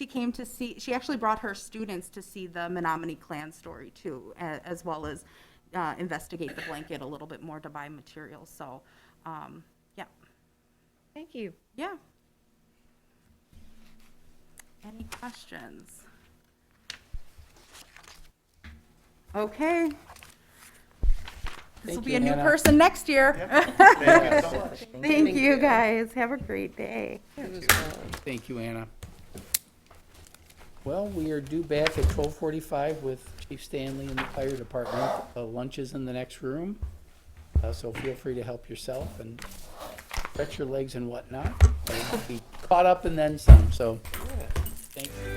came to see. She actually brought her students to see the Menominee clan story too, as well as investigate the blanket a little bit more to buy materials. So yeah. Thank you. Yeah. Any questions? Okay. This will be a new Hannah. person next year. Thank you so much. Thank you, guys. Have a great day. Thank you, Anna. Well, we are due back at 12:45 with Chief Stanley and the fire department. Lunch is in the next room, so feel free to help yourself and stretch your legs and whatnot. And be caught up and then some, so thank you.